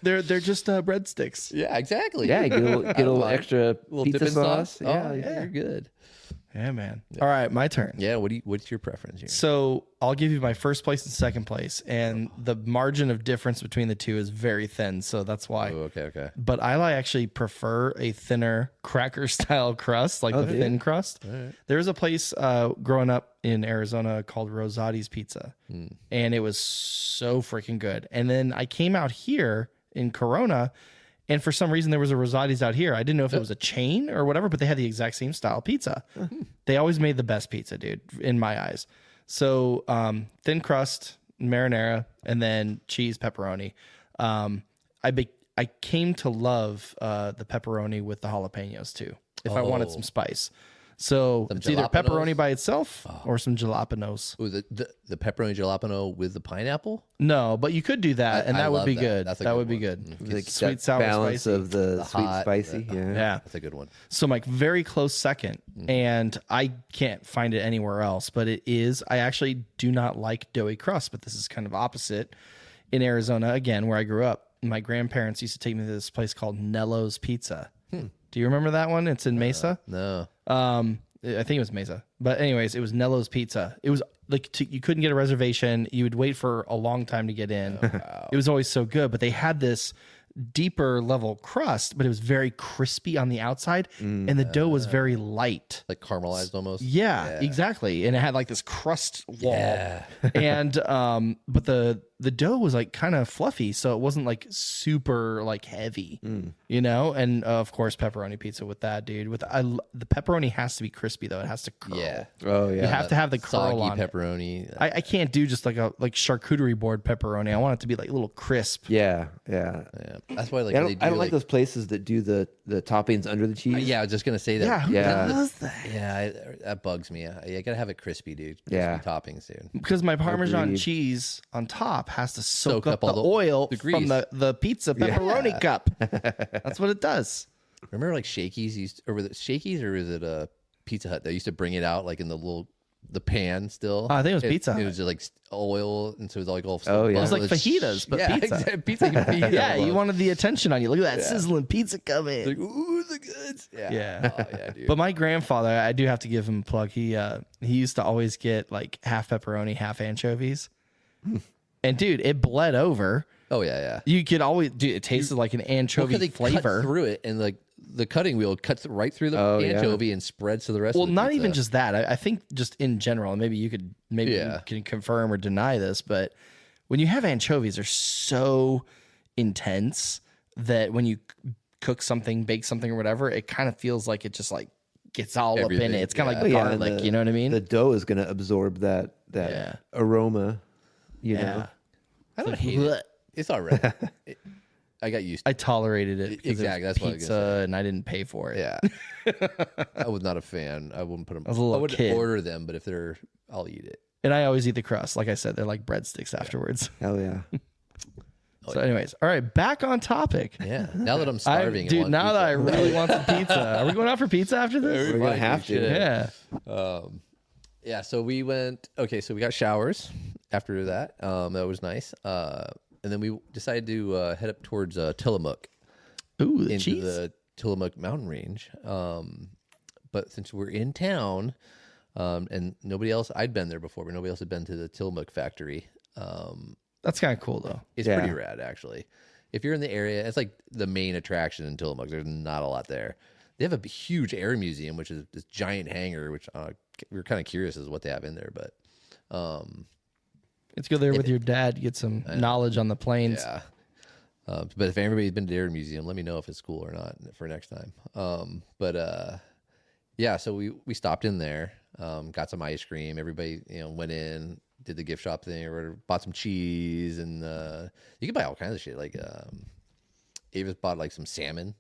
Speaker 2: they're just breadsticks.
Speaker 3: Yeah, exactly.
Speaker 4: Yeah, get a little extra
Speaker 3: little
Speaker 4: pizza
Speaker 3: dipping
Speaker 4: sauce.
Speaker 3: Oh,
Speaker 4: Yeah.
Speaker 3: you're good.
Speaker 2: Yeah, man. All right, my turn.
Speaker 3: Yeah. What's your preference here?
Speaker 2: So I'll give you my first place and second place, and the margin of difference between the two is very thin. So that's why.
Speaker 3: Oh, okay.
Speaker 2: But I actually prefer a thinner cracker style crust, like the thin crust. There was a place growing up in Arizona called Rosati's Pizza, and it was so freaking good. And then I came out here in Corona, and for some reason there was a Rosati's out here. I didn't know if it was a chain or whatever, but they had the exact same style pizza. They always made the best pizza, dude, in my eyes. So thin crust, marinara, and then cheese, pepperoni. I came to love the pepperoni with the jalapenos too, if I wanted some spice. So
Speaker 3: Some
Speaker 2: it's either
Speaker 3: jalapenos?
Speaker 2: pepperoni by itself or some jalapenos.
Speaker 3: Ooh, the pepperoni jalapeno with the pineapple?
Speaker 2: No, but you could do that, and
Speaker 3: I
Speaker 2: that would
Speaker 3: love
Speaker 2: be
Speaker 3: that.
Speaker 2: good.
Speaker 3: That's a
Speaker 2: That
Speaker 3: good
Speaker 2: would be
Speaker 3: one.
Speaker 2: good.
Speaker 4: Like
Speaker 2: Sweet,
Speaker 4: that
Speaker 2: sour,
Speaker 4: balance
Speaker 2: spicy.
Speaker 4: of the sweet,
Speaker 3: hot,
Speaker 4: spicy. Yeah.
Speaker 2: Yeah.
Speaker 3: That's a good one.
Speaker 2: So my very close second, and I can't find it anywhere else, but it is, I actually do not like doughy crust, but this is kind of opposite. In Arizona, again, where I grew up, my grandparents used to take me to this place called Nello's Pizza. Do you remember that one? It's in Mesa.
Speaker 3: No.
Speaker 2: I think it was Mesa. But anyways, it was Nello's Pizza. It was like you couldn't get a reservation. You would wait for a long time to get in. It was always so good. But they had this deeper level crust, but it was very crispy on the outside, and the dough was very light.
Speaker 3: Like caramelized almost?
Speaker 2: Yeah, exactly. And it had like this crust wall.
Speaker 3: Yeah.
Speaker 2: And but the dough was like kind of fluffy, so it wasn't like super like heavy, and of course pepperoni pizza with that, dude. The pepperoni has to be crispy though. It has to curl.
Speaker 3: Yeah.
Speaker 4: Oh yeah.
Speaker 2: You have to have the curl
Speaker 3: Soggy
Speaker 2: on it.
Speaker 3: pepperoni.
Speaker 2: I can't do just like a charcuterie board pepperoni. I want it to be like a little crisp.
Speaker 4: Yeah.
Speaker 3: Yeah. That's why like
Speaker 4: I
Speaker 3: they do
Speaker 4: don't like those places that do the toppings under the cheese.
Speaker 3: Yeah, I was just gonna say that.
Speaker 2: Yeah, who
Speaker 4: Yeah.
Speaker 2: does that?
Speaker 3: Yeah, that bugs me. I gotta have it crispy, dude. Crispy
Speaker 4: Yeah.
Speaker 3: toppings, dude.
Speaker 2: Because my Parmesan
Speaker 4: Agreed.
Speaker 2: cheese on top has to soak up
Speaker 3: all
Speaker 2: the
Speaker 3: the
Speaker 2: oil
Speaker 3: grease.
Speaker 2: from the pizza pepperoni cup. That's what it does.
Speaker 3: Remember like Shakey's or was it Shakey's or was it a Pizza Hut? They used to bring it out like in the pan still.
Speaker 2: I think it was Pizza Hut.
Speaker 3: It was just like oil, and so it was like all.
Speaker 4: Oh, yeah.
Speaker 2: It was like
Speaker 3: bubbly.
Speaker 2: fajitas, but
Speaker 3: yeah,
Speaker 2: pizza.
Speaker 3: Exactly. Pizza. Fajita
Speaker 2: Yeah, you
Speaker 3: almost.
Speaker 2: wanted the attention on you. Look at that sizzling pizza coming.
Speaker 3: Like, ooh, the goods. Yeah.
Speaker 2: Yeah.
Speaker 3: Oh, yeah, dude.
Speaker 2: But my grandfather, I do have to give him a plug. He used to always get like half pepperoni, half anchovies. And dude, it bled over.
Speaker 3: Oh yeah, yeah.
Speaker 2: You could always, dude, it tasted like an anchovy
Speaker 3: 'Cause they
Speaker 2: flavor.
Speaker 3: cut through it, and like the cutting wheel cuts right through the
Speaker 4: Oh, yeah.
Speaker 3: anchovy and spreads to the rest.
Speaker 2: Well,
Speaker 3: of the
Speaker 2: not
Speaker 3: pizza.
Speaker 2: even just that. I think just in general, and maybe you
Speaker 3: Yeah.
Speaker 2: can confirm or deny this, but when you have anchovies, they're so intense that when you cook something, bake something or whatever, it kind of feels like it just like gets all up in it. It's kind of like garlic, you know what I mean?
Speaker 4: The dough is going to absorb that aroma, you know.
Speaker 3: I don't hate it. It's all right. I got used to it.
Speaker 2: I tolerated it.
Speaker 3: Exactly. That's what I was
Speaker 2: pizza,
Speaker 3: gonna say.
Speaker 2: and I didn't pay for it.
Speaker 3: Yeah. I was not a fan. I wouldn't put them.
Speaker 2: I was a little
Speaker 3: wouldn't
Speaker 2: kid.
Speaker 3: order them, but if they're, I'll eat it.
Speaker 2: And I always eat the crust. Like I said, they're like breadsticks afterwards.
Speaker 4: Hell yeah.
Speaker 2: So, anyways, all right, back on topic.
Speaker 3: Yeah. Now that I'm starving,
Speaker 2: Dude, now that I really want some pizza. Are we going out for pizza after this?
Speaker 4: We're going to have to.
Speaker 2: Yeah.
Speaker 3: Yeah. So we went. Okay. So we got showers after that. That was nice. And then we decided to head up towards Tillamook.
Speaker 2: Ooh, the
Speaker 3: into
Speaker 2: cheese.
Speaker 3: the Tillamook mountain range. But since we're in town, and nobody else, I'd been there before, but nobody else had been to the Tillamook factory.
Speaker 2: That's kind of cool, though.
Speaker 3: It's pretty rad, actually. If you're in the area, it's like the main attraction in Tillamook. There's not a lot there. They have a huge air museum, which is this giant hangar, which we were kind of curious as to what they have in there. But
Speaker 2: Let's go there with your dad, get some knowledge on the planes.
Speaker 3: yeah. But if anybody's been to the air museum, let me know if it's cool or not for next time. Yeah, so we stopped in there, got some ice cream. Everybody, went in, did the gift shop thing, or bought some cheese, and you can buy all kinds of shit. Like Ava's bought like some salmon.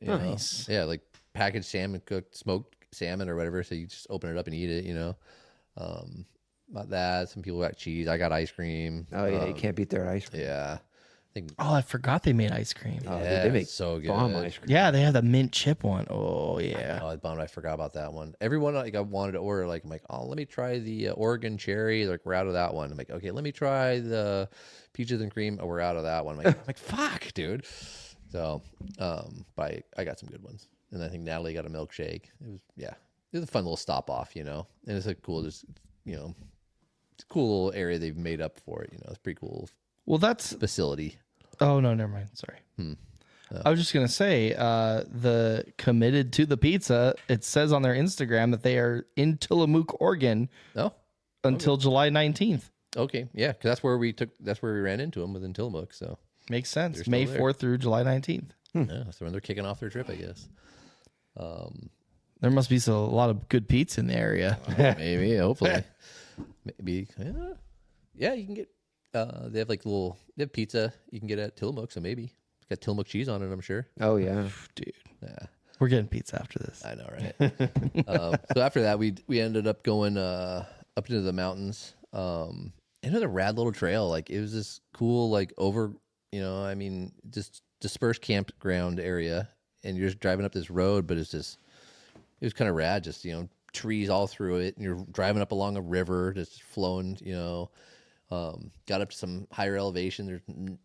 Speaker 2: Nice.
Speaker 3: Yeah, like packaged salmon, cooked, smoked salmon or whatever. So you just open it up and eat it. About that. Some people got cheese. I got ice cream.
Speaker 4: Oh yeah, you can't beat their ice cream.
Speaker 3: Yeah. I think.
Speaker 2: Oh, I forgot they made ice cream.
Speaker 4: Oh,
Speaker 3: Yeah,
Speaker 4: they make
Speaker 3: so good.
Speaker 4: bomb ice cream.
Speaker 2: Yeah, they have the mint chip one. Oh, yeah.
Speaker 3: Oh, I bummed. I forgot about that one. Everyone I wanted to order. Like I'm like, oh, let me try the Oregon cherry. Like we're out of that one. I'm like, okay, let me try the peaches and cream. Oh, we're out of that one. I'm like, fuck, dude. So, but I got some good ones, and I think Natalie got a milkshake. It was a fun little stop off, and it's a cool, it's a cool little area they've made up for it. It's pretty cool.
Speaker 2: Well, that's
Speaker 3: Facility.
Speaker 2: Oh no, never mind. Sorry. I was just gonna say, the committed to the pizza. It says on their Instagram that they are in Tillamook, Oregon, until July 19th.
Speaker 3: Okay, yeah, because that's where we ran into them within Tillamook. So
Speaker 2: Makes sense.
Speaker 3: They're still
Speaker 2: May
Speaker 3: there.
Speaker 2: 4th through July 19th.
Speaker 3: yeah, so when they're kicking off their trip, I guess.
Speaker 2: There must be a lot of good pizza in the area.
Speaker 3: Maybe, hopefully, maybe. Yeah, you can get. They have they have pizza you can get at Tillamook, so maybe it's got Tillamook cheese on it. I'm sure.
Speaker 4: Oh yeah.
Speaker 2: Dude,
Speaker 3: Yeah,
Speaker 2: we're getting pizza after this.
Speaker 3: I know, right? So after that, we ended up going up into the mountains. Into the rad little trail. Like it was this cool, just dispersed campground area, and you're just driving up this road, but it was kind of rad. Just trees all through it, and you're driving up along a river, just flowing. Got up to some higher elevation. There's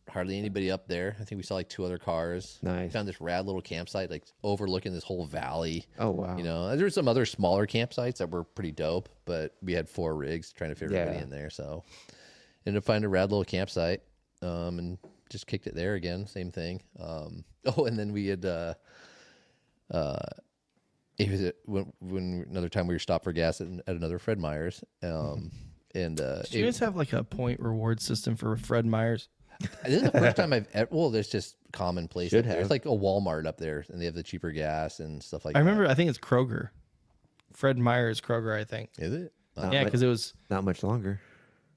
Speaker 3: hardly anybody up there. I think we saw like 2 other cars.
Speaker 4: Nice.
Speaker 3: Found this rad little campsite, like overlooking this whole valley.
Speaker 4: Oh wow.
Speaker 3: There were some other smaller campsites that were pretty dope, but we had 4 rigs trying to fit everybody
Speaker 4: Yeah.
Speaker 3: in there. So ended up finding a rad little campsite, and just kicked it there again. Same thing. And then we had when another time we were stopped for gas at another Fred Meyer's. And
Speaker 2: Do you guys have like a point reward system for Fred Meyer's?
Speaker 3: this is the first time I've ever, there's just commonplace.
Speaker 4: Should
Speaker 3: up there.
Speaker 4: have.
Speaker 3: It's like a Walmart up there, and they have the cheaper gas and stuff like
Speaker 2: I
Speaker 3: that.
Speaker 2: remember, I think it's Kroger. Fred Meyer's Kroger, I think.
Speaker 3: Is it?
Speaker 2: Yeah, because it was.
Speaker 4: Not much longer.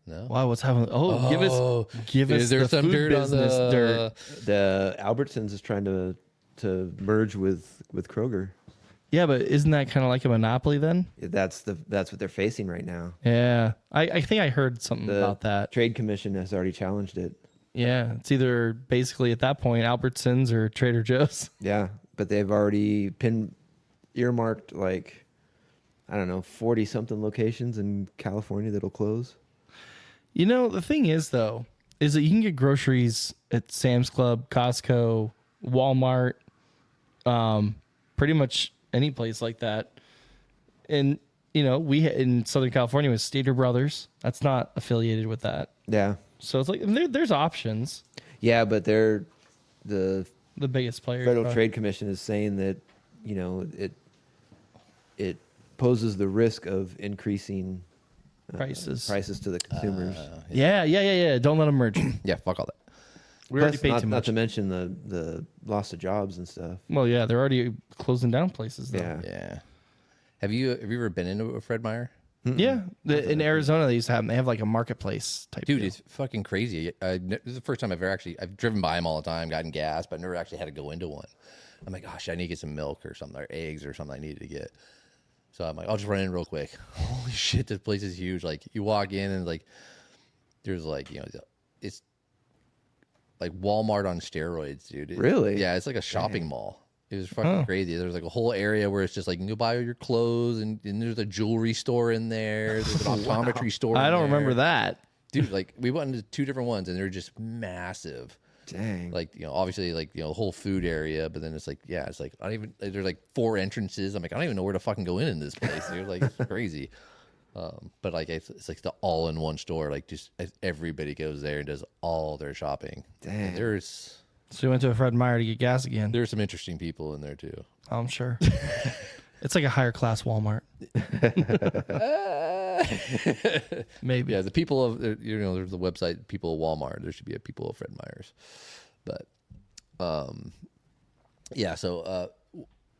Speaker 3: No.
Speaker 2: Wow, what's happening? Oh, give us
Speaker 3: Is there
Speaker 2: the
Speaker 3: some
Speaker 2: food
Speaker 3: dirt on
Speaker 2: business
Speaker 3: the
Speaker 2: dirt.
Speaker 4: The Albertsons is trying to merge with Kroger.
Speaker 2: Yeah, but isn't that kind of like a monopoly then?
Speaker 4: That's what they're facing right now.
Speaker 2: Yeah, I think I heard something
Speaker 4: The
Speaker 2: about that.
Speaker 4: Trade Commission has already challenged it.
Speaker 2: Yeah, it's either basically at that point Albertsons or Trader Joe's.
Speaker 4: Yeah, but they've already earmarked 40 something locations in California that'll close.
Speaker 2: The thing is though, is that you can get groceries at Sam's Club, Costco, Walmart, pretty much any place like that. And we in Southern California with Stater Brothers. That's not affiliated with that.
Speaker 4: Yeah.
Speaker 2: So it's like there's options.
Speaker 4: Yeah, but they're the
Speaker 2: biggest player.
Speaker 4: Federal Trade Commission is saying that it poses the risk of increasing prices to the consumers.
Speaker 2: Yeah. Don't let them merge.
Speaker 3: Yeah, fuck all that.
Speaker 2: We already
Speaker 4: Plus,
Speaker 2: paid
Speaker 4: not,
Speaker 2: too
Speaker 4: not
Speaker 2: much.
Speaker 4: to mention the loss of jobs and stuff.
Speaker 2: Well, yeah, they're already closing down places. Though.
Speaker 4: Yeah.
Speaker 3: Yeah. Have you ever been into a Fred Meyer?
Speaker 2: Yeah. In Arizona, they used to have them. They have like a marketplace type.
Speaker 3: Dude,
Speaker 2: deal.
Speaker 3: it's fucking crazy. This is the first time I've driven by them all the time, gotten gas, but I never actually had to go into one. I'm like, gosh, I need to get some milk or something, or eggs or something I needed to get. So I'm like, I'll just run in real quick. Holy shit, this place is huge. Like, you walk in and like, there's like, it's like Walmart on steroids, dude.
Speaker 4: Really?
Speaker 3: Yeah, it's like a shopping mall. It was fucking crazy. There's like a whole area where it's just like you can go buy all your clothes, and there's a jewelry store in there. There's an optometry store.
Speaker 2: I don't
Speaker 3: in there.
Speaker 2: remember that.
Speaker 3: Dude. Like, we went into 2 different ones, and they're just massive.
Speaker 4: Dang.
Speaker 3: Like, obviously, like, whole food area, but then it's like, yeah, it's like, I don't even, there's like 4 entrances. I'm like, I don't even know where to fucking go in this place. Dude. Like, it's crazy. But like, it's like the all-in-one store. Like, just everybody goes there and does all their shopping.
Speaker 4: Dang.
Speaker 3: And there's
Speaker 2: So we went to a Fred Meyer to get gas again.
Speaker 3: there's some interesting people in there too.
Speaker 2: I'm sure. It's like a higher class Walmart. Maybe.
Speaker 3: Yeah, the people of there's the website People of Walmart. There should be a People of Fred Meyers, but yeah. So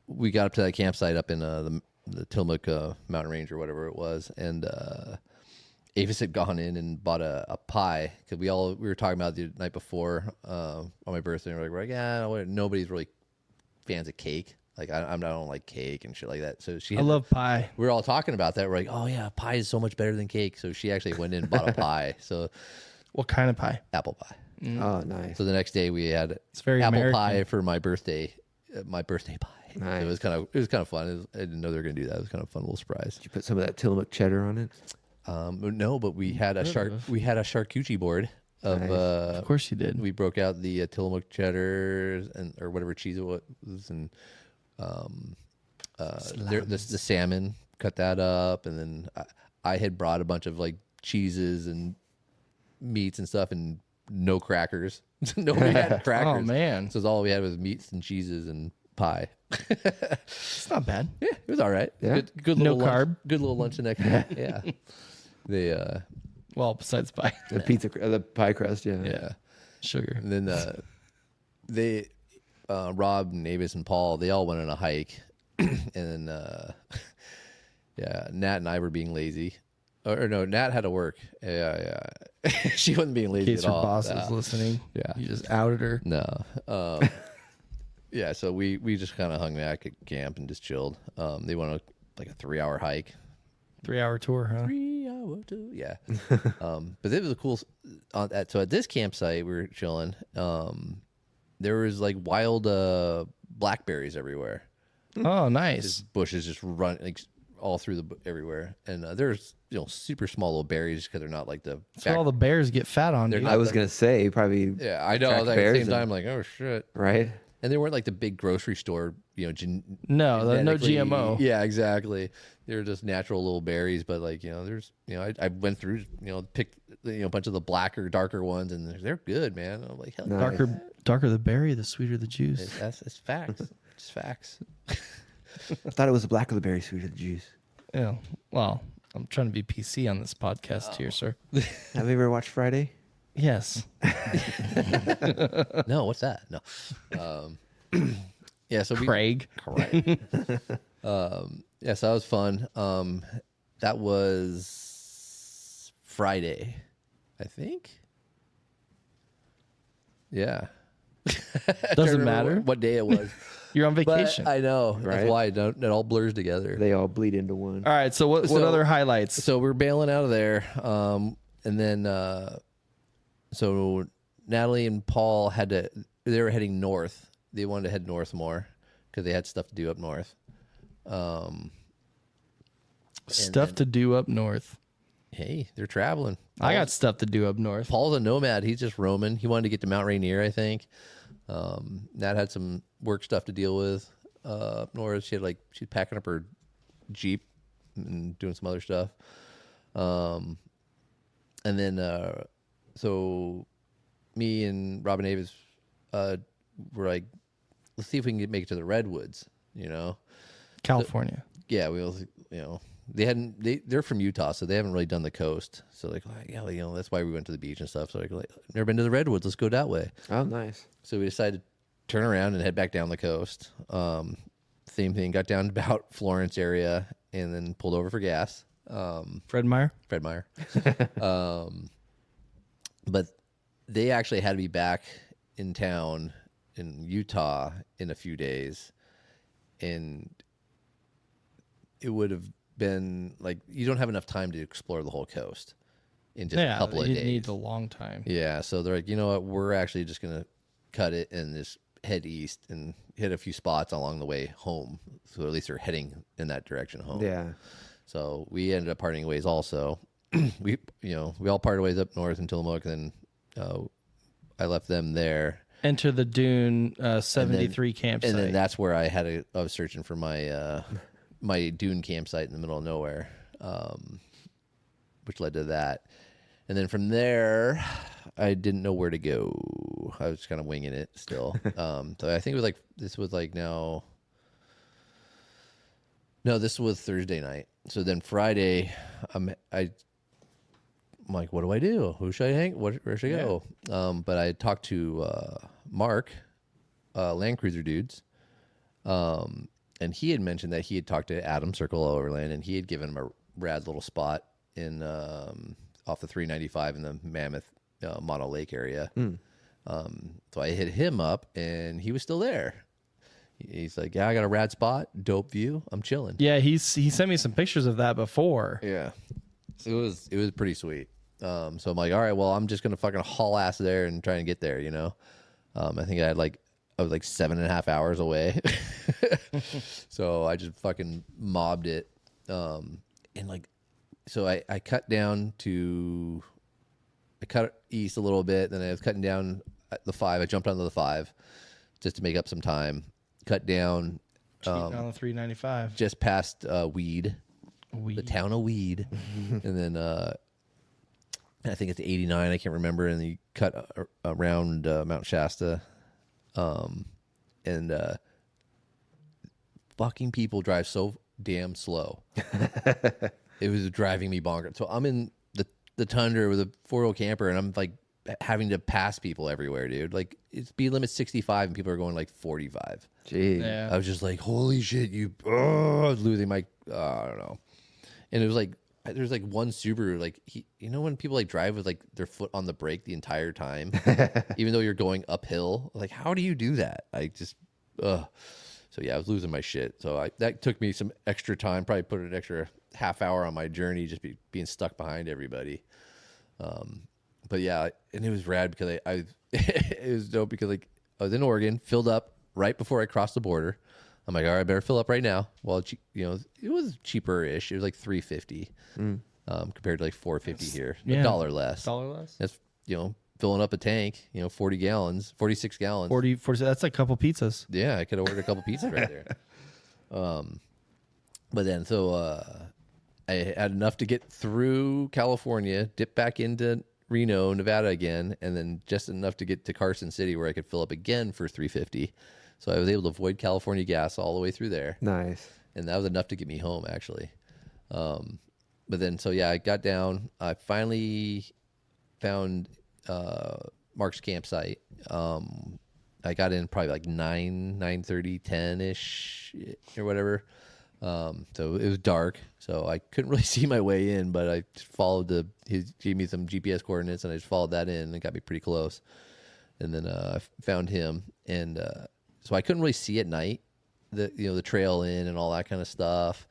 Speaker 3: we got up to that campsite up in the Tillamook Mountain Range or whatever it was, and Avis had gone in and bought a pie because we were talking about it the night before on my birthday. And we're like, yeah, nobody's really fans of cake. Like, I don't like cake and shit like that. So
Speaker 2: I love pie.
Speaker 3: we were all talking about that. We're like, oh yeah, pie is so much better than cake. So she actually went in and bought a pie. So
Speaker 2: What kind of pie?
Speaker 3: apple pie.
Speaker 4: Oh, nice.
Speaker 3: So the next day we had
Speaker 2: It's very
Speaker 3: apple
Speaker 2: American.
Speaker 3: pie for my birthday. My birthday pie.
Speaker 4: Nice.
Speaker 3: It was kind of fun. I didn't know they were gonna do that. It was kind of a fun little surprise.
Speaker 4: Did you put some of that Tillamook cheddar on it?
Speaker 3: No, but we had a charcuterie board of
Speaker 4: Nice.
Speaker 2: Of course you did.
Speaker 3: we broke out the Tillamook cheddar or whatever cheese it was, and the salmon, cut that up, and then I had brought a bunch of like cheeses and meats and stuff, and no crackers. Nobody had crackers.
Speaker 2: Oh, man.
Speaker 3: So all we had was meats and cheeses and pie.
Speaker 2: It's not bad.
Speaker 3: Yeah, it was all right.
Speaker 4: Yeah.
Speaker 3: Good
Speaker 2: No
Speaker 3: little lunch,
Speaker 2: carb?
Speaker 3: Good little lunch the next day. Yeah. They
Speaker 2: Well, besides pie.
Speaker 4: The the pie crust, yeah.
Speaker 3: yeah.
Speaker 2: Sugar.
Speaker 3: And then they Rob, Avis, and Paul, they all went on a hike. And then yeah, Nat and I were being lazy. Or no, Nat had to work. Yeah. She wasn't being
Speaker 2: In
Speaker 3: lazy
Speaker 2: case
Speaker 3: at
Speaker 2: her
Speaker 3: all.
Speaker 2: boss
Speaker 3: Yeah.
Speaker 2: is listening.
Speaker 3: Yeah.
Speaker 2: You just outed her.
Speaker 3: No. Yeah, so we just kind of hung back at camp and just chilled. They went on like a 3-hour hike.
Speaker 2: 3-hour tour, huh?
Speaker 3: 3-hour tour. Yeah. But it was a cool. So at this campsite, we were chilling. There was like wild blackberries everywhere.
Speaker 2: Oh, nice.
Speaker 3: Just bushes just run like all through everywhere, and there's super small little berries because they're not like the.
Speaker 2: That's what all the bears get fat on, dude.
Speaker 4: I was going to say, probably,
Speaker 3: Yeah, I know.
Speaker 4: Track
Speaker 3: Like, at the
Speaker 4: bears
Speaker 3: same time,
Speaker 4: and-
Speaker 3: like, oh shit.
Speaker 4: right?
Speaker 3: And they weren't like the big grocery store,
Speaker 2: No, no
Speaker 3: genetically-
Speaker 2: GMO.
Speaker 3: Yeah, exactly. They're just natural little berries, but like there's I went through picked a bunch of the blacker, darker ones, and they're good, man. I'm like, hell,
Speaker 4: Nice.
Speaker 2: Darker the berry, the sweeter the juice.
Speaker 3: it's facts, just facts.
Speaker 4: I thought it was the black of the berry sweet of the juice.
Speaker 2: Yeah. Well, I'm trying to be PC on this podcast here, sir.
Speaker 4: Have you ever watched Friday?
Speaker 2: Yes.
Speaker 3: No, what's that? No. Yeah, so
Speaker 2: Craig.
Speaker 3: Correct. Yeah, so that was fun. That was Friday, I think. Yeah.
Speaker 2: Doesn't matter.
Speaker 3: what day it was.
Speaker 2: You're on
Speaker 3: But
Speaker 2: vacation.
Speaker 3: I know.
Speaker 4: Right.
Speaker 3: That's why it all blurs together.
Speaker 4: They all bleed into one.
Speaker 2: All right. So what
Speaker 3: So-
Speaker 2: other highlights?
Speaker 3: So we're bailing out of there. And then so Natalie and Paul they were heading north. They wanted to head north more because they had stuff to do up north.
Speaker 2: Stuff to do up north.
Speaker 3: Hey, they're traveling.
Speaker 2: I got stuff to do up north.
Speaker 3: Paul's a nomad. He's just roaming. He wanted to get to Mount Rainier, I think. Nat had some work stuff to deal with up north. She's packing up her Jeep and doing some other stuff. And then so me and Robin Avis were like, let's see if we can make it to the Redwoods.
Speaker 2: California.
Speaker 3: Yeah, we They're from Utah, so they haven't really done the coast. So like, yeah, you know, that's why we went to the beach and stuff. So like never been to the redwoods. Let's go that way.
Speaker 4: Oh, nice.
Speaker 3: So we decided to turn around and head back down the coast. Same thing. Got down to about Florence area and then pulled over for gas.
Speaker 2: Fred Meyer.
Speaker 3: But they actually had to be back in town in Utah in a few days, and it would have been like you don't have enough time to explore the whole coast in just a couple of days.
Speaker 2: You need a long time.
Speaker 3: Yeah, so they're like, you know what, we're actually just gonna cut it and just head east and hit a few spots along the way home. So at least they're heading in that direction home.
Speaker 4: Yeah.
Speaker 3: So we ended up parting ways also. we all parted ways up north in Tillamook, and then I left them there.
Speaker 2: Enter the Dune 73 campsite.
Speaker 3: And then that's where I was searching for my my dune campsite in the middle of nowhere, which led to that. And then from there, I didn't know where to go. I was kind of winging it still. So I think this was Thursday night. So then Friday, I'm like, what do I do? Who should I hang? Where should I go? But I talked to Mark, Land Cruiser Dudes, and he had mentioned that he had talked to Adam Circle Overland, and he had given him a rad little spot in off the 395 in the Mammoth Mono Lake area. So I hit him up, and he was still there. He's like, yeah, I got a rad spot, dope view. I'm chilling.
Speaker 2: Yeah, he sent me some pictures of that before.
Speaker 3: Yeah, so it was pretty sweet. So I'm like, all right, well, I'm just gonna fucking haul ass there and try and get there. You know, I think I was like 7.5 hours away. So I just fucking mobbed it. And like, so I cut east a little bit. Then I was cutting down at the 5. I jumped onto the 5 just to make up some time. Cut down
Speaker 2: on the 395.
Speaker 3: just past Weed, the town of Weed. And then I think it's 89. I can't remember. And then you cut around Mount Shasta. And fucking people drive so damn slow. It was driving me bonkers. So I'm in the Tundra with a 4-wheel camper, and I'm like having to pass people everywhere, dude. Like, it's speed limit 65, and people are going like 45.
Speaker 4: Gee.
Speaker 2: Yeah.
Speaker 3: I was just like, holy shit, I was losing my, I don't know. And it was like, there's like one Subaru, like, you know when people like drive with like their foot on the brake the entire time, even though you're going uphill? Like, how do you do that? I just, So yeah, I was losing my shit. So that took me some extra time, probably put an extra half hour on my journey, just being stuck behind everybody. But yeah, and it was rad because it was dope because like I was in Oregon, filled up right before I crossed the border. I'm like, all right, I better fill up right now. Well, it was cheaper-ish. It was like $3.50 compared to like $4.50 here.
Speaker 2: Yeah.
Speaker 3: $1 less.
Speaker 2: $1 less.
Speaker 3: That's, filling up a tank, 40 gallons, 46 gallons.
Speaker 2: 40, that's a couple pizzas.
Speaker 3: Yeah, I could have ordered a couple pizzas right there. But then, so I had enough to get through California, dip back into Reno, Nevada again, and then just enough to get to Carson City where I could fill up again for $3.50. So I was able to avoid California gas all the way through there.
Speaker 4: Nice.
Speaker 3: And that was enough to get me home, actually. But then, so yeah, I got down. I finally found Mark's campsite. I got in probably like 9:30, 10-ish or whatever. So it was dark, so I couldn't really see my way in, but I just followed he gave me some GPS coordinates, and I just followed that in, and it got me pretty close. And then I found him, and so I couldn't really see at night, the trail in and all that kind of stuff.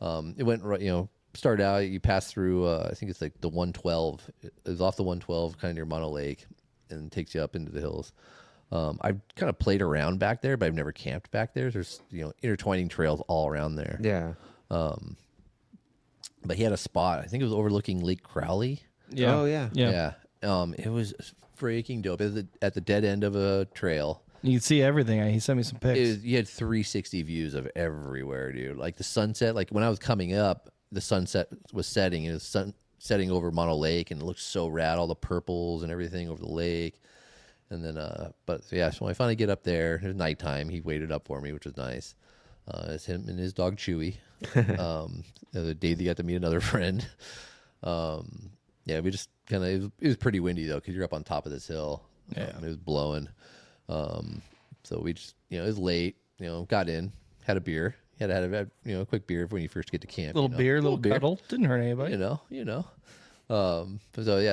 Speaker 3: It went right, started out, you pass through, I think it's like the 112. It was off the 112, kind of near Mono Lake, and takes you up into the hills. I've kind of played around back there, but I've never camped back there. There's, intertwining trails all around there.
Speaker 4: Yeah.
Speaker 3: But he had a spot, I think it was overlooking Lake Crowley.
Speaker 2: Yeah.
Speaker 4: Oh, yeah.
Speaker 2: Yeah.
Speaker 3: It was freaking dope. It was at the dead end of a trail.
Speaker 2: You can see everything. He sent me some pics.
Speaker 3: You had 360 views of everywhere, dude. Like the sunset, like when I was coming up, the sunset was setting, and it was setting over Mono Lake, and it looked so rad, all the purples and everything over the lake. And then, but yeah, so when I finally get up there, it was nighttime. He waited up for me, which was nice. It's him and his dog Chewy. The day they got to meet another friend. Yeah, we just kind of, it was pretty windy though, because you're up on top of this hill.
Speaker 2: Yeah.
Speaker 3: It was blowing. So we just, it was late, got in, had a beer. You had to have, a quick beer when you first get to camp.
Speaker 2: Little beer, little cuddle. Didn't hurt anybody.
Speaker 3: So yeah,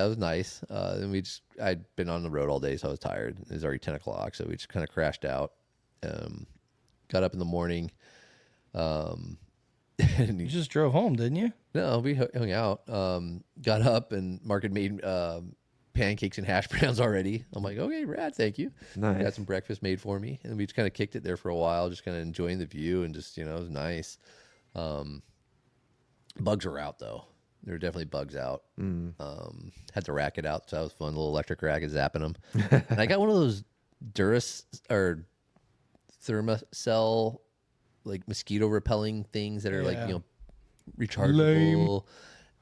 Speaker 3: it was nice. And I'd been on the road all day, so I was tired. It was already 10 o'clock, so we just kind of crashed out. Got up in the morning.
Speaker 2: And you just drove home, didn't you?
Speaker 3: No, we hung out. Got up and Mark had made pancakes and hash browns already. I'm like, okay, rad, thank you.
Speaker 4: Nice.
Speaker 3: Got some breakfast made for me, and we just kind of kicked it there for a while, just kind of enjoying the view, and just it was nice. Bugs were out though. There were definitely bugs out. Had the racket out, so that was fun. A little electric racket zapping them. And I got one of those Thermacell like mosquito repelling things that are like rechargeable. Lame.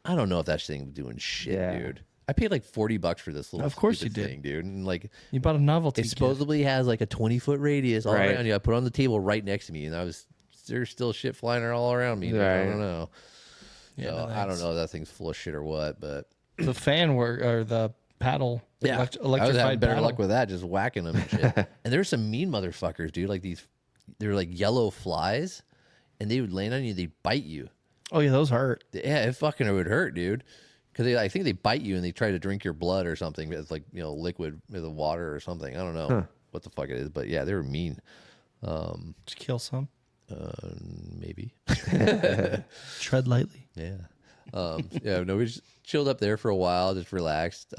Speaker 3: I don't know if that thing was doing shit, dude. I paid like $40 for this little
Speaker 2: of course you did,
Speaker 3: thing, dude. And like
Speaker 2: you bought a novelty.
Speaker 3: It supposedly has like a 20-foot radius all around you. I put it on the table right next to me, and there's still shit flying all around me. Right. I don't know. Yeah, so, I don't know if that thing's full of shit or what, but
Speaker 2: the fan work or the paddle.
Speaker 3: Yeah,
Speaker 2: electrified
Speaker 3: I was having better
Speaker 2: paddle.
Speaker 3: luck with that, just whacking them and shit. And there's some mean motherfuckers, dude. Like they're like yellow flies, and they would land on you. They'd bite you.
Speaker 2: Oh yeah, those hurt.
Speaker 3: Yeah, it fucking would hurt, dude. Because I think they bite you and they try to drink your blood or something. It's like liquid with the water or something. I don't know what the fuck it is, but yeah, they were mean.
Speaker 2: Did you kill some?
Speaker 3: Maybe.
Speaker 2: Tread lightly.
Speaker 3: Yeah. We just chilled up there for a while, just relaxed.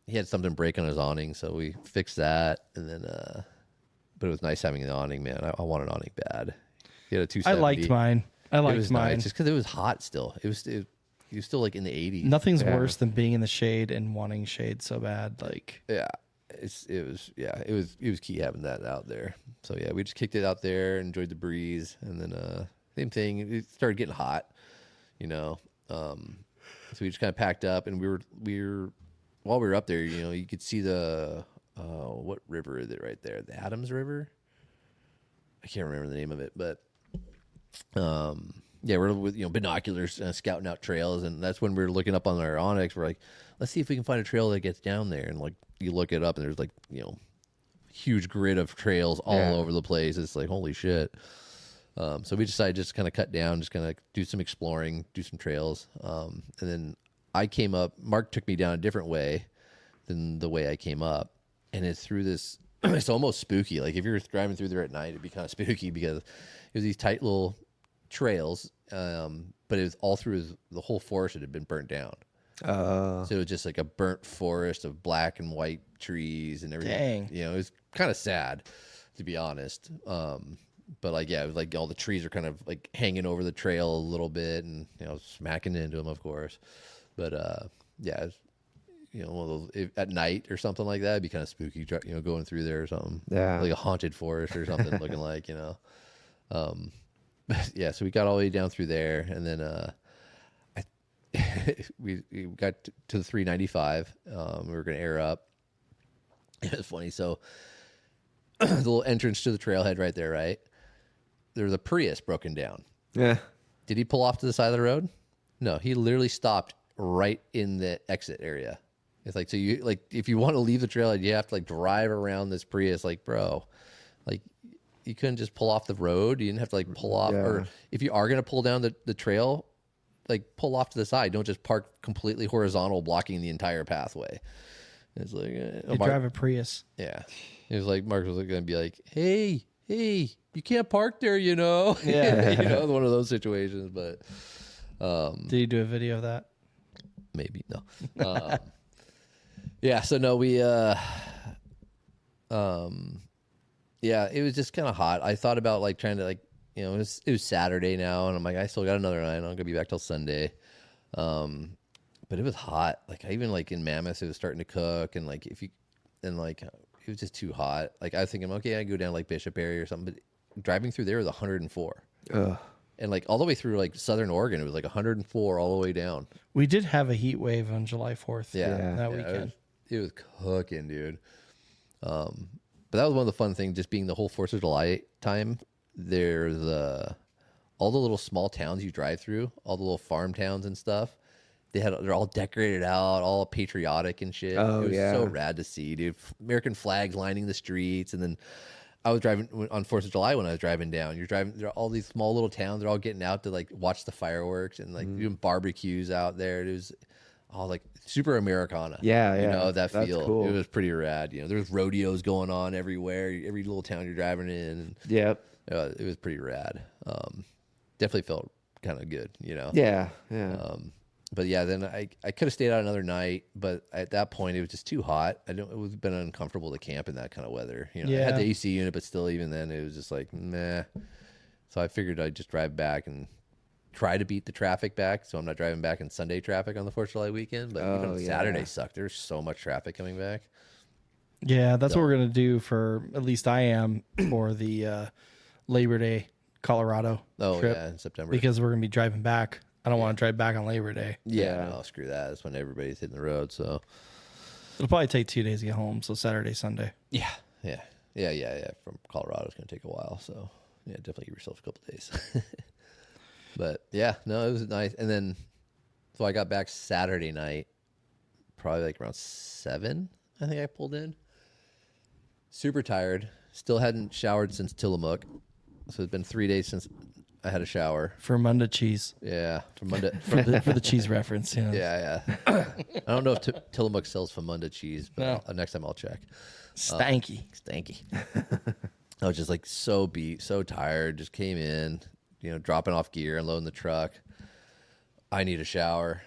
Speaker 3: He had something break on his awning, so we fixed that, and then. But it was nice having the awning, man. I want an awning bad. He had a 270.
Speaker 2: I liked mine. It was
Speaker 3: nice, just because it was hot still. It was still like in the 80s.
Speaker 2: Nothing's worse than being in the shade and wanting shade so bad. Like
Speaker 3: it was key having that out there. So yeah, we just kicked it out there, enjoyed the breeze, and then same thing. It started getting hot, So we just kind of packed up, and we were while we were up there, you could see the what river is it right there? The Adams River. I can't remember the name of it, but we're with binoculars scouting out trails, and that's when we were looking up on our Onyx. We're like, let's see if we can find a trail that gets down there, and like you look it up, and there's like huge grid of trails all over the place. It's like holy shit. So we decided just kind of cut down, just kind of do some exploring, do some trails, and then I came up. Mark took me down a different way than the way I came up, and it's through this. It's almost spooky. Like if you're driving through there at night, it'd be kind of spooky because it was these tight little trails, but it was all through the whole forest had been burnt down. So it was just like a burnt forest of black and white trees and everything.
Speaker 2: Dang.
Speaker 3: It was kind of sad, to be honest. But like, yeah, it was like all the trees are kind of like hanging over the trail a little bit, and smacking into them, of course. But yeah, it was, one of those at night or something like that. It'd be kind of spooky, going through there or something. Yeah, like a haunted forest or something, looking like But yeah, so we got all the way down through there, and then we got to the 395. We were going to air up. It was funny. So the little entrance to the trailhead right there, right? There was a Prius broken down.
Speaker 4: Yeah.
Speaker 3: Did he pull off to the side of the road? No, he literally stopped right in the exit area. It's like, so you like, if you want to leave the trailhead, you have to like drive around this Prius. Like, bro, like you couldn't just pull off the road. You didn't have to like pull off, or if you are going to pull down the trail, like pull off to the side. Don't just park completely horizontal, blocking the entire pathway. It's like,
Speaker 2: you drive a Prius.
Speaker 3: Yeah. It was like, Mark was going to be like, hey, you can't park there, Yeah. One of those situations, but.
Speaker 2: Did you do a video of that?
Speaker 3: Maybe, no. Yeah, so no, we, yeah, it was just kind of hot. I thought about like trying to like, it was Saturday now, and I'm like, I still got another night. I'm going to be back till Sunday. But it was hot. Like I even like in Mammoth, it was starting to cook, and like it was just too hot. Like I was thinking, okay, I go down like Bishop area or something, but driving through there was 104. Ugh. And like all the way through like Southern Oregon, it was like 104 all the way down.
Speaker 2: We did have a heat wave on July 4th. That weekend.
Speaker 3: It was cooking, dude. But that was one of the fun things, just being the whole 4th of July time. there's all the little small towns you drive through, all the little farm towns and stuff. They're all decorated out, all patriotic and shit.
Speaker 4: Oh,
Speaker 3: it was
Speaker 4: yeah.
Speaker 3: so rad to see, dude. American flags lining the streets, and then I was driving on 4th of July when I was driving down. There are all these small little towns. They're all getting out to like watch the fireworks and like doing barbecues out there. It was all like super Americana.
Speaker 4: Yeah,
Speaker 3: you know that
Speaker 4: that's
Speaker 3: feel.
Speaker 4: cool.
Speaker 3: It was pretty rad. You know, there's rodeos going on everywhere. Every little town you're driving in.
Speaker 4: Yep.
Speaker 3: It was pretty rad. Definitely felt kind of good. You know.
Speaker 4: Yeah.
Speaker 3: But yeah, then I could have stayed out another night, but at that point it was just too hot. It would have been uncomfortable to camp in that kind of weather. You know, I had the AC unit, but still, even then, it was just like meh. So I figured I'd just drive back and try to beat the traffic back, so I'm not driving back in Sunday traffic on the 4th of July weekend. But even Saturday sucked. There's so much traffic coming back.
Speaker 2: Yeah, that's what we're gonna do for at least I am for the Labor Day Colorado trip.
Speaker 3: In September,
Speaker 2: because we're gonna be driving back. I don't want to drive back on Labor Day.
Speaker 3: Yeah, no, screw that. That's when everybody's hitting the road. So
Speaker 2: it'll probably take 2 days to get home. So Saturday, Sunday.
Speaker 3: Yeah. From Colorado, it's gonna take a while. So yeah, definitely give yourself a couple days. But yeah, no, it was nice. And then, so I got back Saturday night, probably like around 7. I think I pulled in. Super tired. Still hadn't showered since Tillamook. So it's been 3 days since I had a shower.
Speaker 2: For Munda cheese.
Speaker 3: Yeah, for Munda.
Speaker 2: For the cheese reference. Yeah.
Speaker 3: Yeah. I don't know if Tillamook sells Famunda cheese, but next time I'll check.
Speaker 2: Stanky.
Speaker 3: I was just like so beat, so tired. Just came in, dropping off gear, unloading the truck. I need a shower.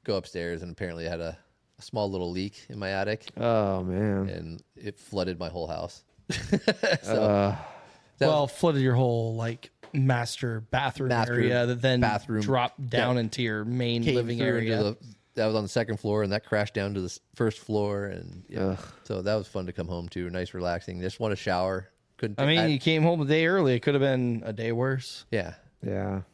Speaker 3: Go upstairs, and apparently I had a small little leak in my attic.
Speaker 4: Oh man!
Speaker 3: And it flooded my whole house.
Speaker 2: Flooded your whole like master bathroom area that then dropped down into your main living area.
Speaker 3: That was on the 2nd floor, and that crashed down to the 1st floor, and so that was fun to come home to. Nice, relaxing. Just want to shower.
Speaker 2: You came home a day early. It could have been a day worse.
Speaker 3: Yeah.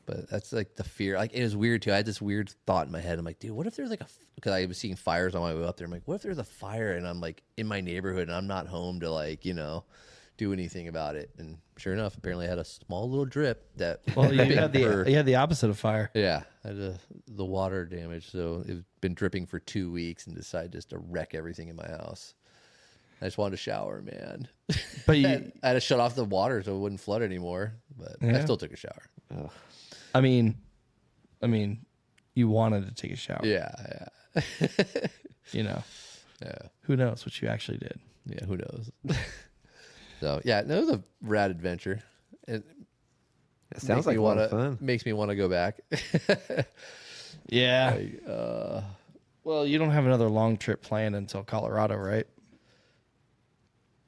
Speaker 3: But that's like the fear. Like it was weird too. I had this weird thought in my head. I'm like, dude, what if there's like because I was seeing fires on my way up there. I'm like, what if there's a fire and I'm like in my neighborhood and I'm not home to like do anything about it? And sure enough, apparently I had a small little drip that.
Speaker 2: Well, you had the opposite of fire.
Speaker 3: Yeah, I had the water damage, so it's been dripping for 2 weeks, and decided just to wreck everything in my house. I just wanted to shower, man.
Speaker 2: But
Speaker 3: I had to shut off the water so it wouldn't flood anymore. But I still took a shower.
Speaker 4: Ugh.
Speaker 2: I mean, you wanted to take a shower.
Speaker 3: Yeah.
Speaker 2: Yeah. Who knows what you actually did?
Speaker 3: Yeah, who knows? So yeah, it was a rad adventure. It
Speaker 4: sounds like a lot of fun.
Speaker 3: Makes me want to go back.
Speaker 2: Yeah. Well, you don't have another long trip planned until Colorado, right?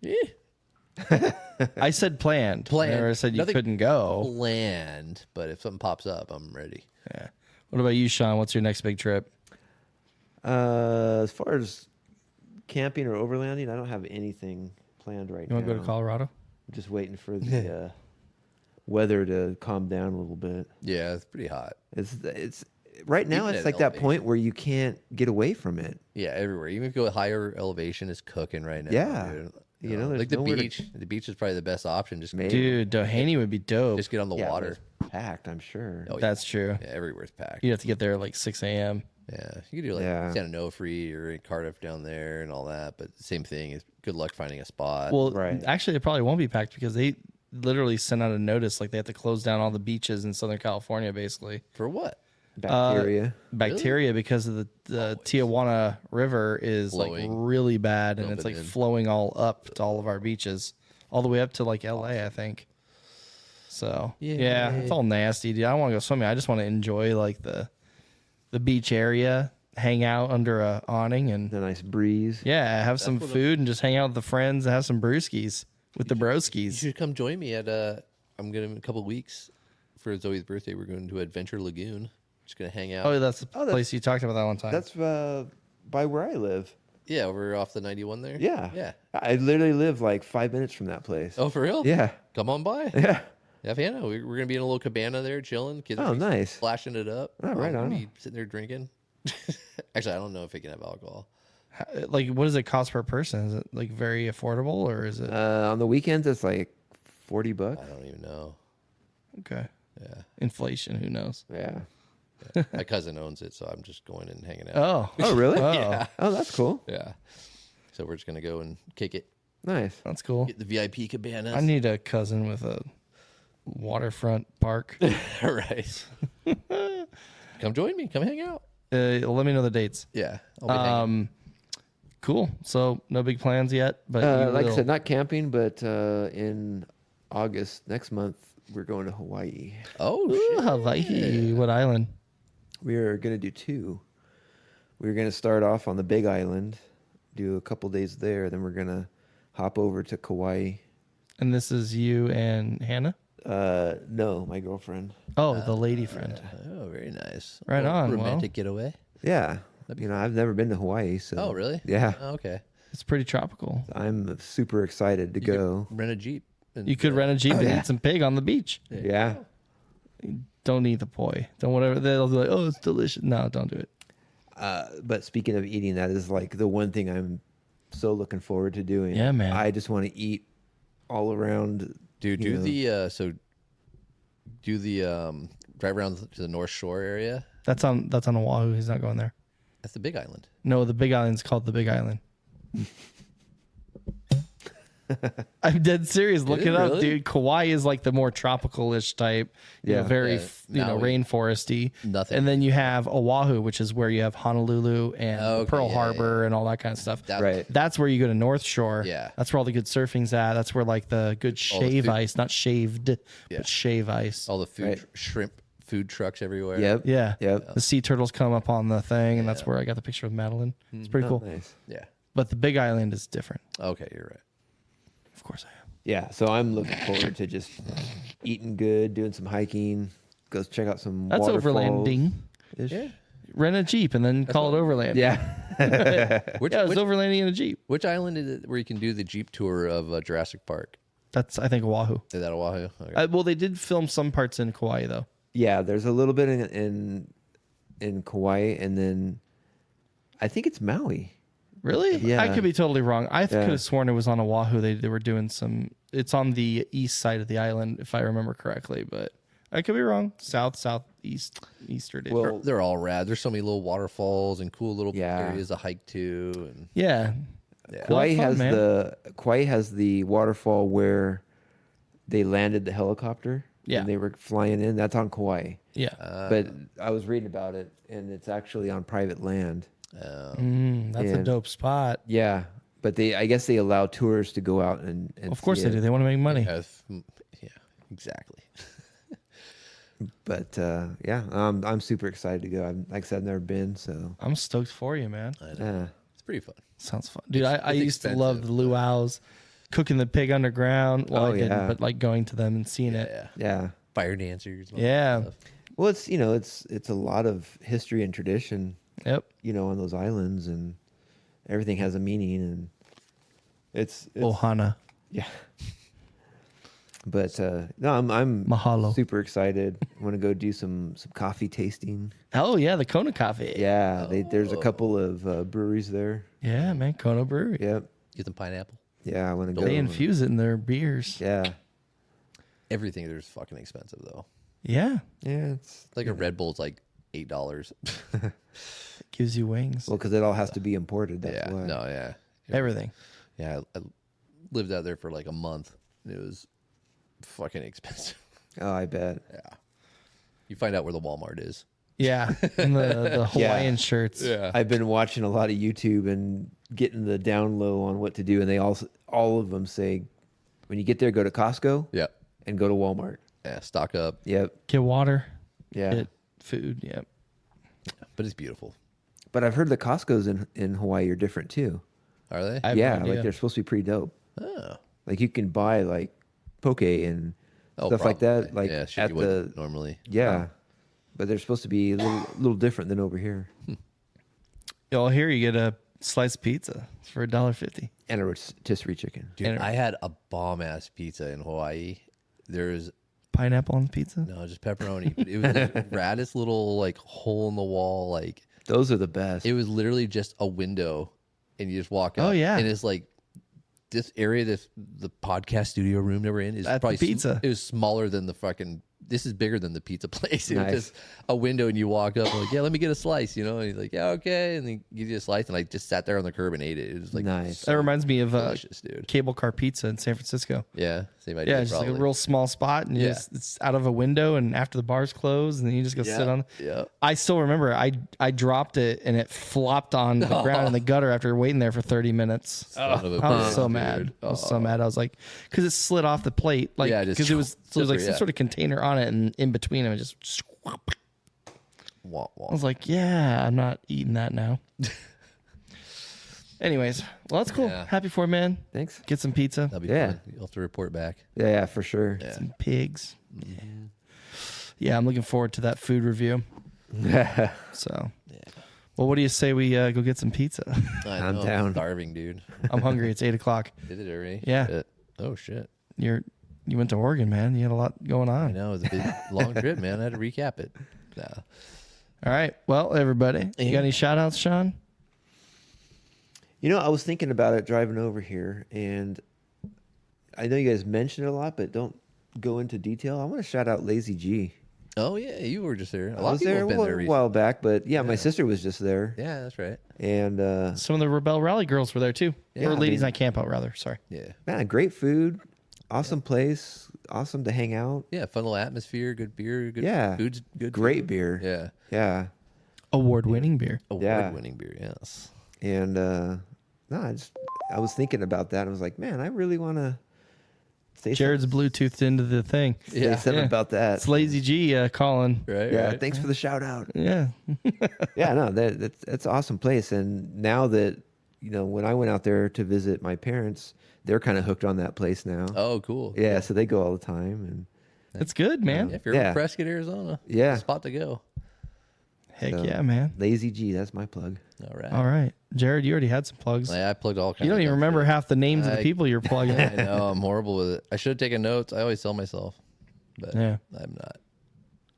Speaker 3: Yeah.
Speaker 2: I said planned. I said you couldn't go.
Speaker 3: Planned, but if something pops up, I'm ready.
Speaker 2: Yeah. What about you, Sean? What's your next big trip?
Speaker 4: As far as camping or overlanding, I don't have anything planned right now.
Speaker 2: You want to go to Colorado?
Speaker 4: I'm just waiting for the weather to calm down a little bit.
Speaker 3: Yeah, it's pretty hot.
Speaker 4: It's right now.
Speaker 3: Even
Speaker 4: It's
Speaker 3: at
Speaker 4: like
Speaker 3: elevation.
Speaker 4: that point where you can't get away from it.
Speaker 3: Yeah, everywhere. Even if you go higher elevation, it's cooking right now.
Speaker 4: Yeah.
Speaker 3: Dude.
Speaker 4: There's
Speaker 3: like the
Speaker 4: nowhere
Speaker 3: beach. The beach is probably the best option. Just
Speaker 2: Dude, Doheny would be dope.
Speaker 3: Just get on the water.
Speaker 4: It's packed, I'm sure.
Speaker 3: Oh, yeah.
Speaker 2: That's true.
Speaker 3: Yeah, everywhere's packed.
Speaker 2: You'd have to get there at like 6 a.m.
Speaker 3: Yeah, you could do like San Onofre or Cardiff down there and all that, but same thing. Is good luck finding a spot.
Speaker 2: Well, actually, it probably won't be packed because they literally sent out a notice like they have to close down all the beaches in Southern California, basically.
Speaker 3: For what?
Speaker 4: Bacteria.
Speaker 2: Because of the Tijuana River is
Speaker 3: Flowing.
Speaker 2: like really bad, and it's like
Speaker 3: in.
Speaker 2: flowing all up to all of our beaches, all the way up to like LA, I think. So yeah, it's all nasty, dude. I don't want to go swimming. I just want to enjoy like the beach area, hang out under a awning, and
Speaker 4: the nice breeze.
Speaker 2: Yeah, have some food and just hang out with the friends and have some brewskis with the broskies.
Speaker 3: You should come join me at I'm gonna in a couple of weeks for Zoe's birthday. We're going to Adventure Lagoon. Just gonna hang out.
Speaker 2: Oh, that's the place you talked about that one time.
Speaker 4: That's by where I live.
Speaker 3: Yeah, over off the 91 there.
Speaker 4: Yeah. I literally live like 5 minutes from that place.
Speaker 3: Oh, for real?
Speaker 4: Yeah.
Speaker 3: Come on by.
Speaker 4: Yeah.
Speaker 3: Yeah, we're gonna be in a little cabana there, chilling. Kids
Speaker 4: are
Speaker 3: nice. Flashing it up.
Speaker 4: Oh, right on.
Speaker 3: Be sitting there drinking. Actually, I don't know if it can have alcohol.
Speaker 2: Like, what does it cost per person? Is it like very affordable, or is it
Speaker 4: on the weekends? It's like $40.
Speaker 3: I don't even know.
Speaker 2: Okay.
Speaker 3: Yeah.
Speaker 2: Inflation, who knows?
Speaker 4: Yeah.
Speaker 3: My cousin owns it, so I'm just going and hanging out.
Speaker 2: Oh.
Speaker 4: Oh, really?
Speaker 3: Yeah.
Speaker 4: Oh, that's cool.
Speaker 3: Yeah. So we're just going to go and kick it.
Speaker 4: Nice.
Speaker 2: That's cool.
Speaker 3: Get the VIP cabanas.
Speaker 2: I need a cousin with a waterfront park.
Speaker 3: Right. Come join me. Come hang out.
Speaker 2: Let me know the dates.
Speaker 3: Yeah. I'll be hanging.
Speaker 2: Cool. So no big plans yet, but you
Speaker 4: Like I
Speaker 2: will.
Speaker 4: said, not camping, but in August next month, we're going to Hawaii.
Speaker 3: Oh,
Speaker 2: Ooh,
Speaker 3: shit.
Speaker 2: Hawaii. What island?
Speaker 4: We are going to do 2. We're going to start off on the Big Island, do a couple days there, then we're going to hop over to Kauai.
Speaker 2: And this is you and Hannah?
Speaker 4: No, my girlfriend.
Speaker 2: Oh, the lady friend.
Speaker 3: Oh, very nice.
Speaker 2: Right on, well.
Speaker 3: Romantic getaway.
Speaker 4: Yeah. I've never been to Hawaii, so.
Speaker 3: Oh, really?
Speaker 4: Yeah.
Speaker 3: Oh, okay.
Speaker 2: It's pretty tropical.
Speaker 4: I'm super excited to go.
Speaker 3: Rent a Jeep. And,
Speaker 2: You could rent a Jeep and
Speaker 4: yeah.
Speaker 2: eat some pig on the beach.
Speaker 4: Yeah.
Speaker 2: Don't eat the poi. Don't whatever. They'll be like, oh, it's delicious. No, don't do it.
Speaker 4: But speaking of eating, that is like the one thing I'm so looking forward to doing.
Speaker 2: Yeah, man.
Speaker 4: I just want to eat all around.
Speaker 3: Dude,
Speaker 4: you know.
Speaker 3: do the drive around to the North Shore area.
Speaker 2: That's on Oahu. He's not going there.
Speaker 3: That's the Big Island.
Speaker 2: No, the Big Island's called the Big Island. I'm dead serious. Look
Speaker 3: Is
Speaker 2: it
Speaker 3: it
Speaker 2: up,
Speaker 3: really?
Speaker 2: dude. Kauai is like the more tropical-ish type,
Speaker 4: Yeah.
Speaker 2: very
Speaker 3: Yeah, Maui.
Speaker 2: rainforesty.
Speaker 3: Nothing.
Speaker 2: And then you have Oahu, which is where you have Honolulu and
Speaker 3: Okay,
Speaker 2: Pearl
Speaker 3: yeah,
Speaker 2: Harbor and all that kind of stuff.
Speaker 4: Right.
Speaker 2: That's where you go to North Shore.
Speaker 3: Yeah.
Speaker 2: That's where all the good surfing's at. That's where like the good
Speaker 3: All the
Speaker 2: shave
Speaker 3: food-
Speaker 2: ice, not shaved,
Speaker 3: Yeah.
Speaker 2: but shave ice.
Speaker 3: All the food,
Speaker 4: Right.
Speaker 3: shrimp food trucks everywhere.
Speaker 4: Yep.
Speaker 2: Yeah.
Speaker 4: Yep.
Speaker 2: The sea turtles come up on the thing, and that's where I got the picture of Madeline. It's pretty
Speaker 4: Oh,
Speaker 2: cool.
Speaker 4: nice.
Speaker 3: Yeah.
Speaker 2: But the Big Island is different.
Speaker 3: Okay, you're right.
Speaker 2: Of course I am.
Speaker 4: Yeah. So I'm looking forward to just eating good, doing some hiking, go check out some
Speaker 2: That's
Speaker 4: waterfalls.
Speaker 2: overlanding.
Speaker 3: Yeah.
Speaker 2: Rent a Jeep and then call it overland.
Speaker 4: Yeah.
Speaker 3: Which,
Speaker 2: Yeah, it's
Speaker 3: which,
Speaker 2: overlanding in a Jeep.
Speaker 3: which island is it where you can do the Jeep tour of Jurassic Park?
Speaker 2: That's, I think, Oahu.
Speaker 3: Is that Oahu? Okay.
Speaker 2: Well, they did film some parts in Kauai, though.
Speaker 4: Yeah. There's a little bit in Kauai, and then I think it's Maui.
Speaker 2: Really?
Speaker 4: Yeah.
Speaker 2: I could be totally wrong. I
Speaker 4: Yeah.
Speaker 2: could have sworn it was on Oahu. They were doing some. It's on the east side of the island, if I remember correctly, but I could be wrong. Southeast, eastern.
Speaker 4: Well,
Speaker 3: They're all rad. There's so many little waterfalls and cool little
Speaker 4: Yeah.
Speaker 3: areas to hike to. And
Speaker 2: yeah.
Speaker 3: yeah.
Speaker 4: Kauai
Speaker 2: fun, man.
Speaker 4: Kauai has the waterfall where they landed the helicopter.
Speaker 2: Yeah.
Speaker 4: And they were flying in. That's on Kauai.
Speaker 2: Yeah.
Speaker 4: But I was reading about it, and it's actually on private land.
Speaker 2: That's a
Speaker 4: and-
Speaker 2: dope spot.
Speaker 4: Yeah, but I guess they allow tours to go out and
Speaker 2: Of course
Speaker 4: see
Speaker 2: they
Speaker 4: it.
Speaker 2: do. They want to make money.
Speaker 3: Yeah, exactly.
Speaker 4: But yeah, I'm super excited to go. Like I said, I've never been, so
Speaker 2: I'm stoked for you, man.
Speaker 3: It's pretty fun.
Speaker 2: Sounds fun, dude. I
Speaker 3: it's
Speaker 2: used to love the
Speaker 3: expensive,
Speaker 2: luau's, cooking the pig underground. Well,
Speaker 4: Oh,
Speaker 2: I didn't,
Speaker 4: yeah.
Speaker 2: but like going to them and seeing it.
Speaker 3: Yeah.
Speaker 4: yeah.
Speaker 3: Fire dancers. all that
Speaker 2: Yeah.
Speaker 3: stuff.
Speaker 4: Well, it's a lot of history and tradition,
Speaker 2: Yep.
Speaker 4: on those islands, and everything has a meaning, and it's
Speaker 2: Ohana.
Speaker 4: yeah. But no, I'm
Speaker 2: Mahalo.
Speaker 4: super excited. I want to go do some coffee tasting.
Speaker 2: Oh yeah, the Kona Coffee.
Speaker 4: Yeah, there's a couple of breweries there.
Speaker 2: Yeah, man, Kona Brewery.
Speaker 4: Yep.
Speaker 3: Get some pineapple.
Speaker 4: Yeah, I want to go.
Speaker 2: They infuse it in their beers.
Speaker 4: Yeah.
Speaker 3: Everything there's fucking expensive though.
Speaker 2: Yeah,
Speaker 4: Yeah, it's
Speaker 3: Like a Red Bull's like $8.
Speaker 2: it gives you wings.
Speaker 4: well because it all has to be imported. That's
Speaker 3: yeah.
Speaker 4: why.
Speaker 3: No. Yeah.
Speaker 2: Everything.
Speaker 3: Yeah. I lived out there for like a month. And it was fucking expensive.
Speaker 4: Oh, I bet.
Speaker 3: Yeah. You find out where the Walmart is.
Speaker 2: Yeah, and the Hawaiian shirts.
Speaker 3: Yeah.
Speaker 4: I've been watching a lot of YouTube and getting the down low on what to do, and they all of them say, when you get there, go to Costco
Speaker 3: Yeah.
Speaker 4: and go to Walmart.
Speaker 3: Yeah. Stock up.
Speaker 4: Yep.
Speaker 2: Get water.
Speaker 4: Yeah.
Speaker 2: Get food. Yep.
Speaker 3: But it's beautiful.
Speaker 4: But I've heard the Costco's in Hawaii are different too.
Speaker 3: Are they?
Speaker 2: I have
Speaker 4: Yeah,
Speaker 2: no idea.
Speaker 4: like they're supposed to be pretty dope.
Speaker 3: Oh.
Speaker 4: Like you can buy like poke and stuff like that.
Speaker 3: probably.
Speaker 4: Like
Speaker 3: yeah, shit
Speaker 4: at
Speaker 3: you
Speaker 4: the
Speaker 3: wouldn't normally.
Speaker 4: yeah, but they're supposed to be a little different than over here.
Speaker 2: Y'all here, you get a slice of pizza for $1.50.
Speaker 4: And a rotisserie chicken.
Speaker 3: Dude,
Speaker 2: And-
Speaker 3: I had a bomb ass pizza in Hawaii. There's
Speaker 2: Pineapple on the pizza.
Speaker 3: no just pepperoni, but it was the raddest little like hole in the wall. Like
Speaker 4: Those are the best.
Speaker 3: it was literally just a window, and you just walk
Speaker 2: Oh,
Speaker 3: out.
Speaker 2: yeah.
Speaker 3: and it's like this area, the podcast studio room that we're in is
Speaker 2: That's
Speaker 3: probably
Speaker 2: the pizza.
Speaker 3: It was smaller than the fucking. This is bigger than the pizza place. It
Speaker 4: Nice.
Speaker 3: was just a window, and you walk up and like, yeah, let me get a slice, you know. And he's like, yeah, okay, and he gives you a slice, and I just sat there on the curb and ate it. It was like
Speaker 4: Nice.
Speaker 3: so
Speaker 2: That reminds me of
Speaker 3: delicious, dude.
Speaker 2: Cable Car Pizza in San Francisco.
Speaker 3: Yeah, same idea.
Speaker 2: Yeah, it's just like a
Speaker 3: probably.
Speaker 2: real small spot, and it's out of a window, and after the bars close, and then you just go sit on.
Speaker 3: Yeah.
Speaker 2: I still remember I dropped it, and it flopped on the ground in the gutter after waiting there for 30 minutes.
Speaker 3: Son of a
Speaker 2: I was
Speaker 3: bitch,
Speaker 2: so
Speaker 3: dude.
Speaker 2: mad. I was so mad. I was like, because it slid off the plate, like
Speaker 3: Yeah, just
Speaker 2: because it was like
Speaker 3: slippery,
Speaker 2: some
Speaker 3: yeah.
Speaker 2: sort of container on it, and in between them, it just.
Speaker 3: Wah, wah.
Speaker 2: I was like, yeah, I'm not eating that now. Anyways, well, that's cool.
Speaker 3: Yeah.
Speaker 2: Happy for it, man.
Speaker 4: Thanks.
Speaker 2: Get some pizza,
Speaker 3: That'll be
Speaker 4: Yeah.
Speaker 3: fun. You'll have to report back.
Speaker 4: Yeah, for sure.
Speaker 3: Yeah.
Speaker 2: some pigs. Yeah, I'm looking forward to that food review. So, well, what do you say we go get some pizza?
Speaker 4: I'm
Speaker 3: know,
Speaker 4: down.
Speaker 3: Starving, dude.
Speaker 2: I'm hungry. It's 8:00.
Speaker 3: Did it already?
Speaker 2: Yeah.
Speaker 3: Shit. Oh shit.
Speaker 2: You went to Oregon, man. You had a lot going
Speaker 3: I
Speaker 2: on.
Speaker 3: know it was a big long trip, man. I had to recap it. Nah.
Speaker 2: All right. Well, everybody, you got any shout outs, Sean?
Speaker 4: You know, I was thinking about it driving over here, and I know you guys mentioned it a lot, but don't go into detail. I want to shout out Lazy G.
Speaker 3: Oh yeah, you were just there. A
Speaker 4: I
Speaker 3: lot
Speaker 4: was
Speaker 3: of people
Speaker 4: there
Speaker 3: have been there
Speaker 4: a
Speaker 3: recently.
Speaker 4: while back, but yeah, my sister was just there,
Speaker 3: Yeah, that's right.
Speaker 4: and
Speaker 2: Some of the Rebel Rally girls were there too.
Speaker 3: Yeah,
Speaker 2: or
Speaker 3: I
Speaker 2: Ladies
Speaker 4: mean-
Speaker 2: Night Camp Out, rather. Sorry.
Speaker 3: Yeah.
Speaker 4: man, great food, awesome place, awesome to hang out,
Speaker 3: Yeah, fun little atmosphere, good beer, good
Speaker 4: Yeah.
Speaker 3: food's good.
Speaker 4: great
Speaker 3: food.
Speaker 4: beer.
Speaker 3: Yeah.
Speaker 4: Yeah,
Speaker 2: Award winning beer.
Speaker 3: Award-winning beer, yes.
Speaker 4: and no, I was thinking about that. And I was like, man, I really want to say
Speaker 2: Jared's
Speaker 4: something,
Speaker 2: Bluetoothed into the thing.
Speaker 4: say something
Speaker 2: Yeah.
Speaker 4: about that.
Speaker 2: It's Lazy G calling.
Speaker 3: Right,
Speaker 4: Yeah,
Speaker 3: right.
Speaker 4: thanks for the shout out.
Speaker 2: Yeah.
Speaker 4: Yeah, no, that's an awesome place. And now that, you know, when I went out there to visit my parents, they're kind of hooked on that place now.
Speaker 3: Oh, cool.
Speaker 4: Yeah, so they go all the time. And
Speaker 2: It's good, man.
Speaker 3: Yeah, if you're
Speaker 4: Yeah.
Speaker 3: in Prescott, Arizona,
Speaker 4: Yeah.
Speaker 3: spot to go.
Speaker 2: Heck
Speaker 4: So,
Speaker 2: yeah, man.
Speaker 4: Lazy G, that's my plug.
Speaker 3: All right.
Speaker 2: All right. Jared, you already had some plugs.
Speaker 3: I plugged all kinds
Speaker 2: You don't
Speaker 3: of
Speaker 2: even
Speaker 3: dumb
Speaker 2: remember
Speaker 3: shit.
Speaker 2: half the names of the
Speaker 3: I-
Speaker 2: people you're plugging.
Speaker 3: I know, I'm horrible with it. I should have taken notes. I always tell myself, but
Speaker 2: Yeah.
Speaker 3: I'm not.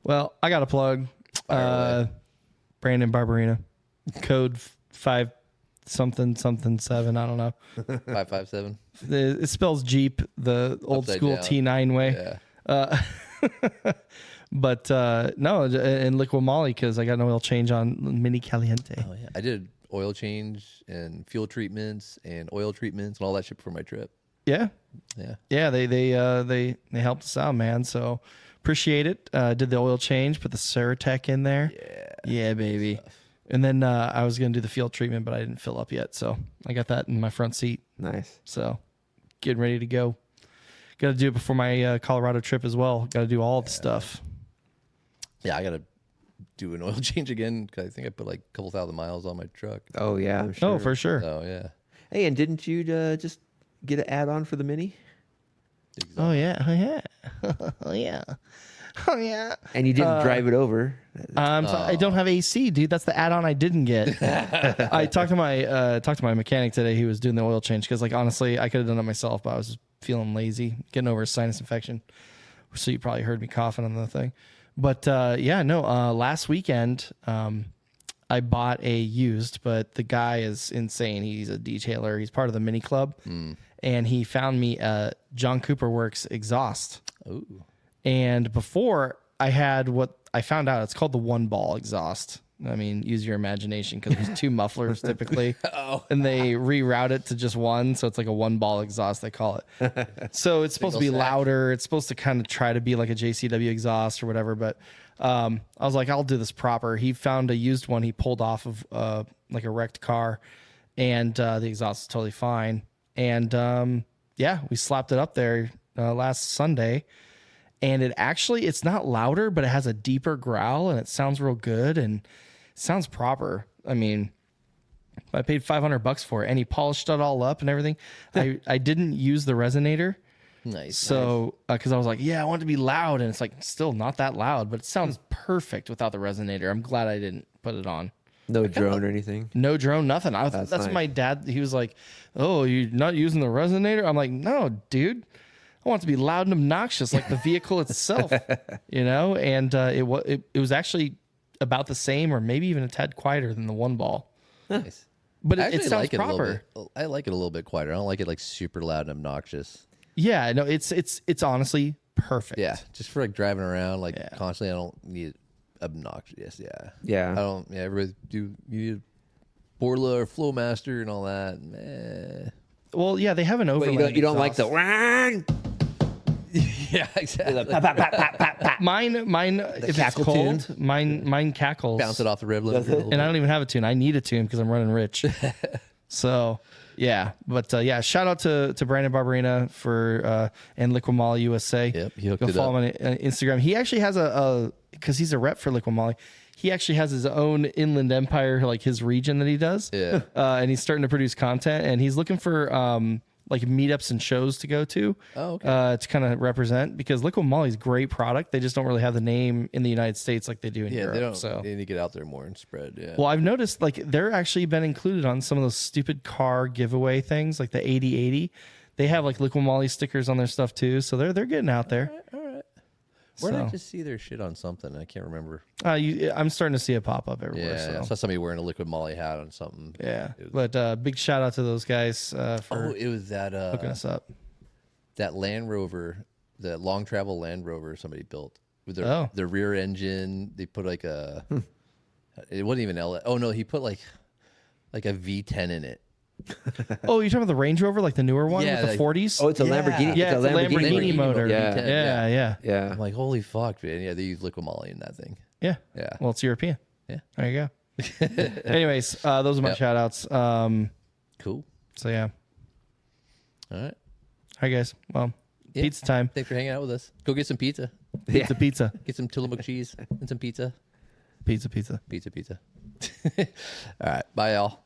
Speaker 2: Well, I got a plug.
Speaker 3: Fire away.
Speaker 2: Brandon Barberina. Code 5 something 7. I don't know.
Speaker 3: 557.
Speaker 2: It spells Jeep the old
Speaker 3: Upside
Speaker 2: school
Speaker 3: down.
Speaker 2: T9 way.
Speaker 3: Yeah.
Speaker 2: But no, and Liquid Molly because I got an oil change on Mini Caliente.
Speaker 3: Oh yeah. I did oil change and fuel treatments and oil treatments and all that shit for my trip.
Speaker 2: Yeah.
Speaker 3: Yeah.
Speaker 2: Yeah, they helped us out, man. So appreciate it. Did the oil change, put the Ceratec in there. Yeah, baby. And then I was gonna do the fuel treatment, but I didn't fill up yet, so I got that in my front seat.
Speaker 4: Nice.
Speaker 2: So getting ready to go. Got to do it before my Colorado trip as well. Got to do all the stuff.
Speaker 3: Yeah. I got to do an oil change again because I think I put like a couple thousand miles on my truck.
Speaker 4: Oh, yeah, I'm sure.
Speaker 2: Oh, for sure.
Speaker 3: Oh yeah.
Speaker 4: Hey, and didn't you just get an add-on for the Mini?
Speaker 2: Oh yeah. Oh yeah. Oh yeah. Oh yeah.
Speaker 4: And you didn't drive it over.
Speaker 2: I don't have AC, dude. That's the add-on I didn't get. I talked to my mechanic today. He was doing the oil change because, like, honestly, I could have done it myself, but I was just feeling lazy, getting over a sinus infection. So you probably heard me coughing on the thing. But yeah, no. Last weekend, I bought a used, but the guy is insane. He's a detailer. He's part of the Mini Club, and he found me a John Cooper Works exhaust.
Speaker 3: Ooh.
Speaker 2: And before I had what I found out, it's called the one ball exhaust. I mean, use your imagination because there's two mufflers typically, and they reroute it to just one. So it's like a one ball exhaust, they call it. So it's supposed to be
Speaker 3: Single stack.
Speaker 2: louder. It's supposed to kind of try to be like a JCW exhaust or whatever. But I was like, I'll do this proper. He found a used one he pulled off of like a wrecked car, and the exhaust is totally fine. And yeah, we slapped it up there last Sunday. And it's not louder, but it has a deeper growl and it sounds real good and it sounds proper. I mean, I paid $500 for it and he polished it all up and everything. I didn't use the resonator.
Speaker 3: Nice.
Speaker 2: So, because I was like, yeah, I want it to be loud. And it's like still not that loud, but it sounds perfect without the resonator. I'm glad I didn't put it on.
Speaker 4: No drone or anything?
Speaker 2: No drone, nothing. That's
Speaker 4: nice.
Speaker 2: what my dad, he was like, oh, you're not using the resonator? I'm like, no, dude. I want it to be loud and obnoxious like the vehicle itself, you know? And it was actually about the same or maybe even a tad quieter than the one ball.
Speaker 3: Nice.
Speaker 2: but
Speaker 3: I
Speaker 2: it
Speaker 3: actually
Speaker 2: sounds
Speaker 3: like it
Speaker 2: proper.
Speaker 3: a little bit. I like it a little bit quieter. I don't like it like super loud and obnoxious.
Speaker 2: Yeah, no, it's honestly perfect.
Speaker 3: Yeah, just for like driving around like constantly. I don't need it obnoxious. Yeah,
Speaker 4: Yeah.
Speaker 3: I don't. Yeah, everybody do. You need Borla or Flowmaster and all that. Meh.
Speaker 2: Well, yeah, they have an overland.
Speaker 4: But you don't like the
Speaker 3: Yeah, exactly.
Speaker 2: mine. If it's
Speaker 4: cackle
Speaker 2: cold,
Speaker 4: tune?
Speaker 2: mine cackles.
Speaker 3: Bounce it off the rev limiter.
Speaker 2: And I don't even have a tune. I need a tune because I'm running rich. So yeah, but yeah, shout out to Brandon Barberina for and Liquid Molly USA.
Speaker 3: Yep, he hooked
Speaker 2: Go
Speaker 3: it
Speaker 2: follow
Speaker 3: up.
Speaker 2: him on Instagram. He actually has because he's a rep for Liquid Molly. He actually has his own inland empire, like his region that he does.
Speaker 3: Yeah.
Speaker 2: And he's starting to produce content, and he's looking for like meetups and shows to go to.
Speaker 3: Oh, okay.
Speaker 2: To kind of represent, because Liquid Molly's a great product. They just don't really have the name in the United States like they do in
Speaker 3: Yeah,
Speaker 2: Europe.
Speaker 3: they don't.
Speaker 2: So
Speaker 3: They need to get out there more and spread. Yeah.
Speaker 2: well, I've noticed like they're actually been included on some of those stupid car giveaway things, like the 8080. They have like Liquid Molly stickers on their stuff too, so they're getting out there.
Speaker 3: All right. Where did I just see their shit on something? I can't remember.
Speaker 2: I'm starting to see it pop up everywhere.
Speaker 3: Yeah, I saw somebody wearing a Liquid Molly hat on something.
Speaker 2: Yeah, but big shout out to those guys for
Speaker 3: it was that
Speaker 2: hooking us up.
Speaker 3: that Land Rover, that long travel Land Rover somebody built with their rear engine. They put like a it wasn't even LS. Oh no, he put like a V10 in it.
Speaker 2: Oh, you're talking about the Range Rover, like the newer one
Speaker 3: Yeah,
Speaker 2: with the
Speaker 3: like-
Speaker 2: 40s?
Speaker 4: Oh, it's a Lamborghini.
Speaker 2: yeah, it's a Lamborghini motor.
Speaker 4: Yeah.
Speaker 2: Yeah.
Speaker 4: Yeah.
Speaker 3: I'm like, holy fuck, man! Yeah, they use Liquid Molly in that thing.
Speaker 2: Yeah.
Speaker 3: Yeah.
Speaker 2: Well, it's European.
Speaker 3: Yeah.
Speaker 2: There you go. Anyways, those are my
Speaker 3: Yep.
Speaker 2: shout outs.
Speaker 3: Cool.
Speaker 2: So yeah.
Speaker 3: All right.
Speaker 2: All right, guys. Well,
Speaker 3: Yeah.
Speaker 2: pizza time.
Speaker 3: Thanks for hanging out with us. Go get some pizza.
Speaker 2: Pizza.
Speaker 3: Get some Tillamook cheese and some pizza.
Speaker 2: Pizza.
Speaker 3: Pizza. All right. Bye, y'all.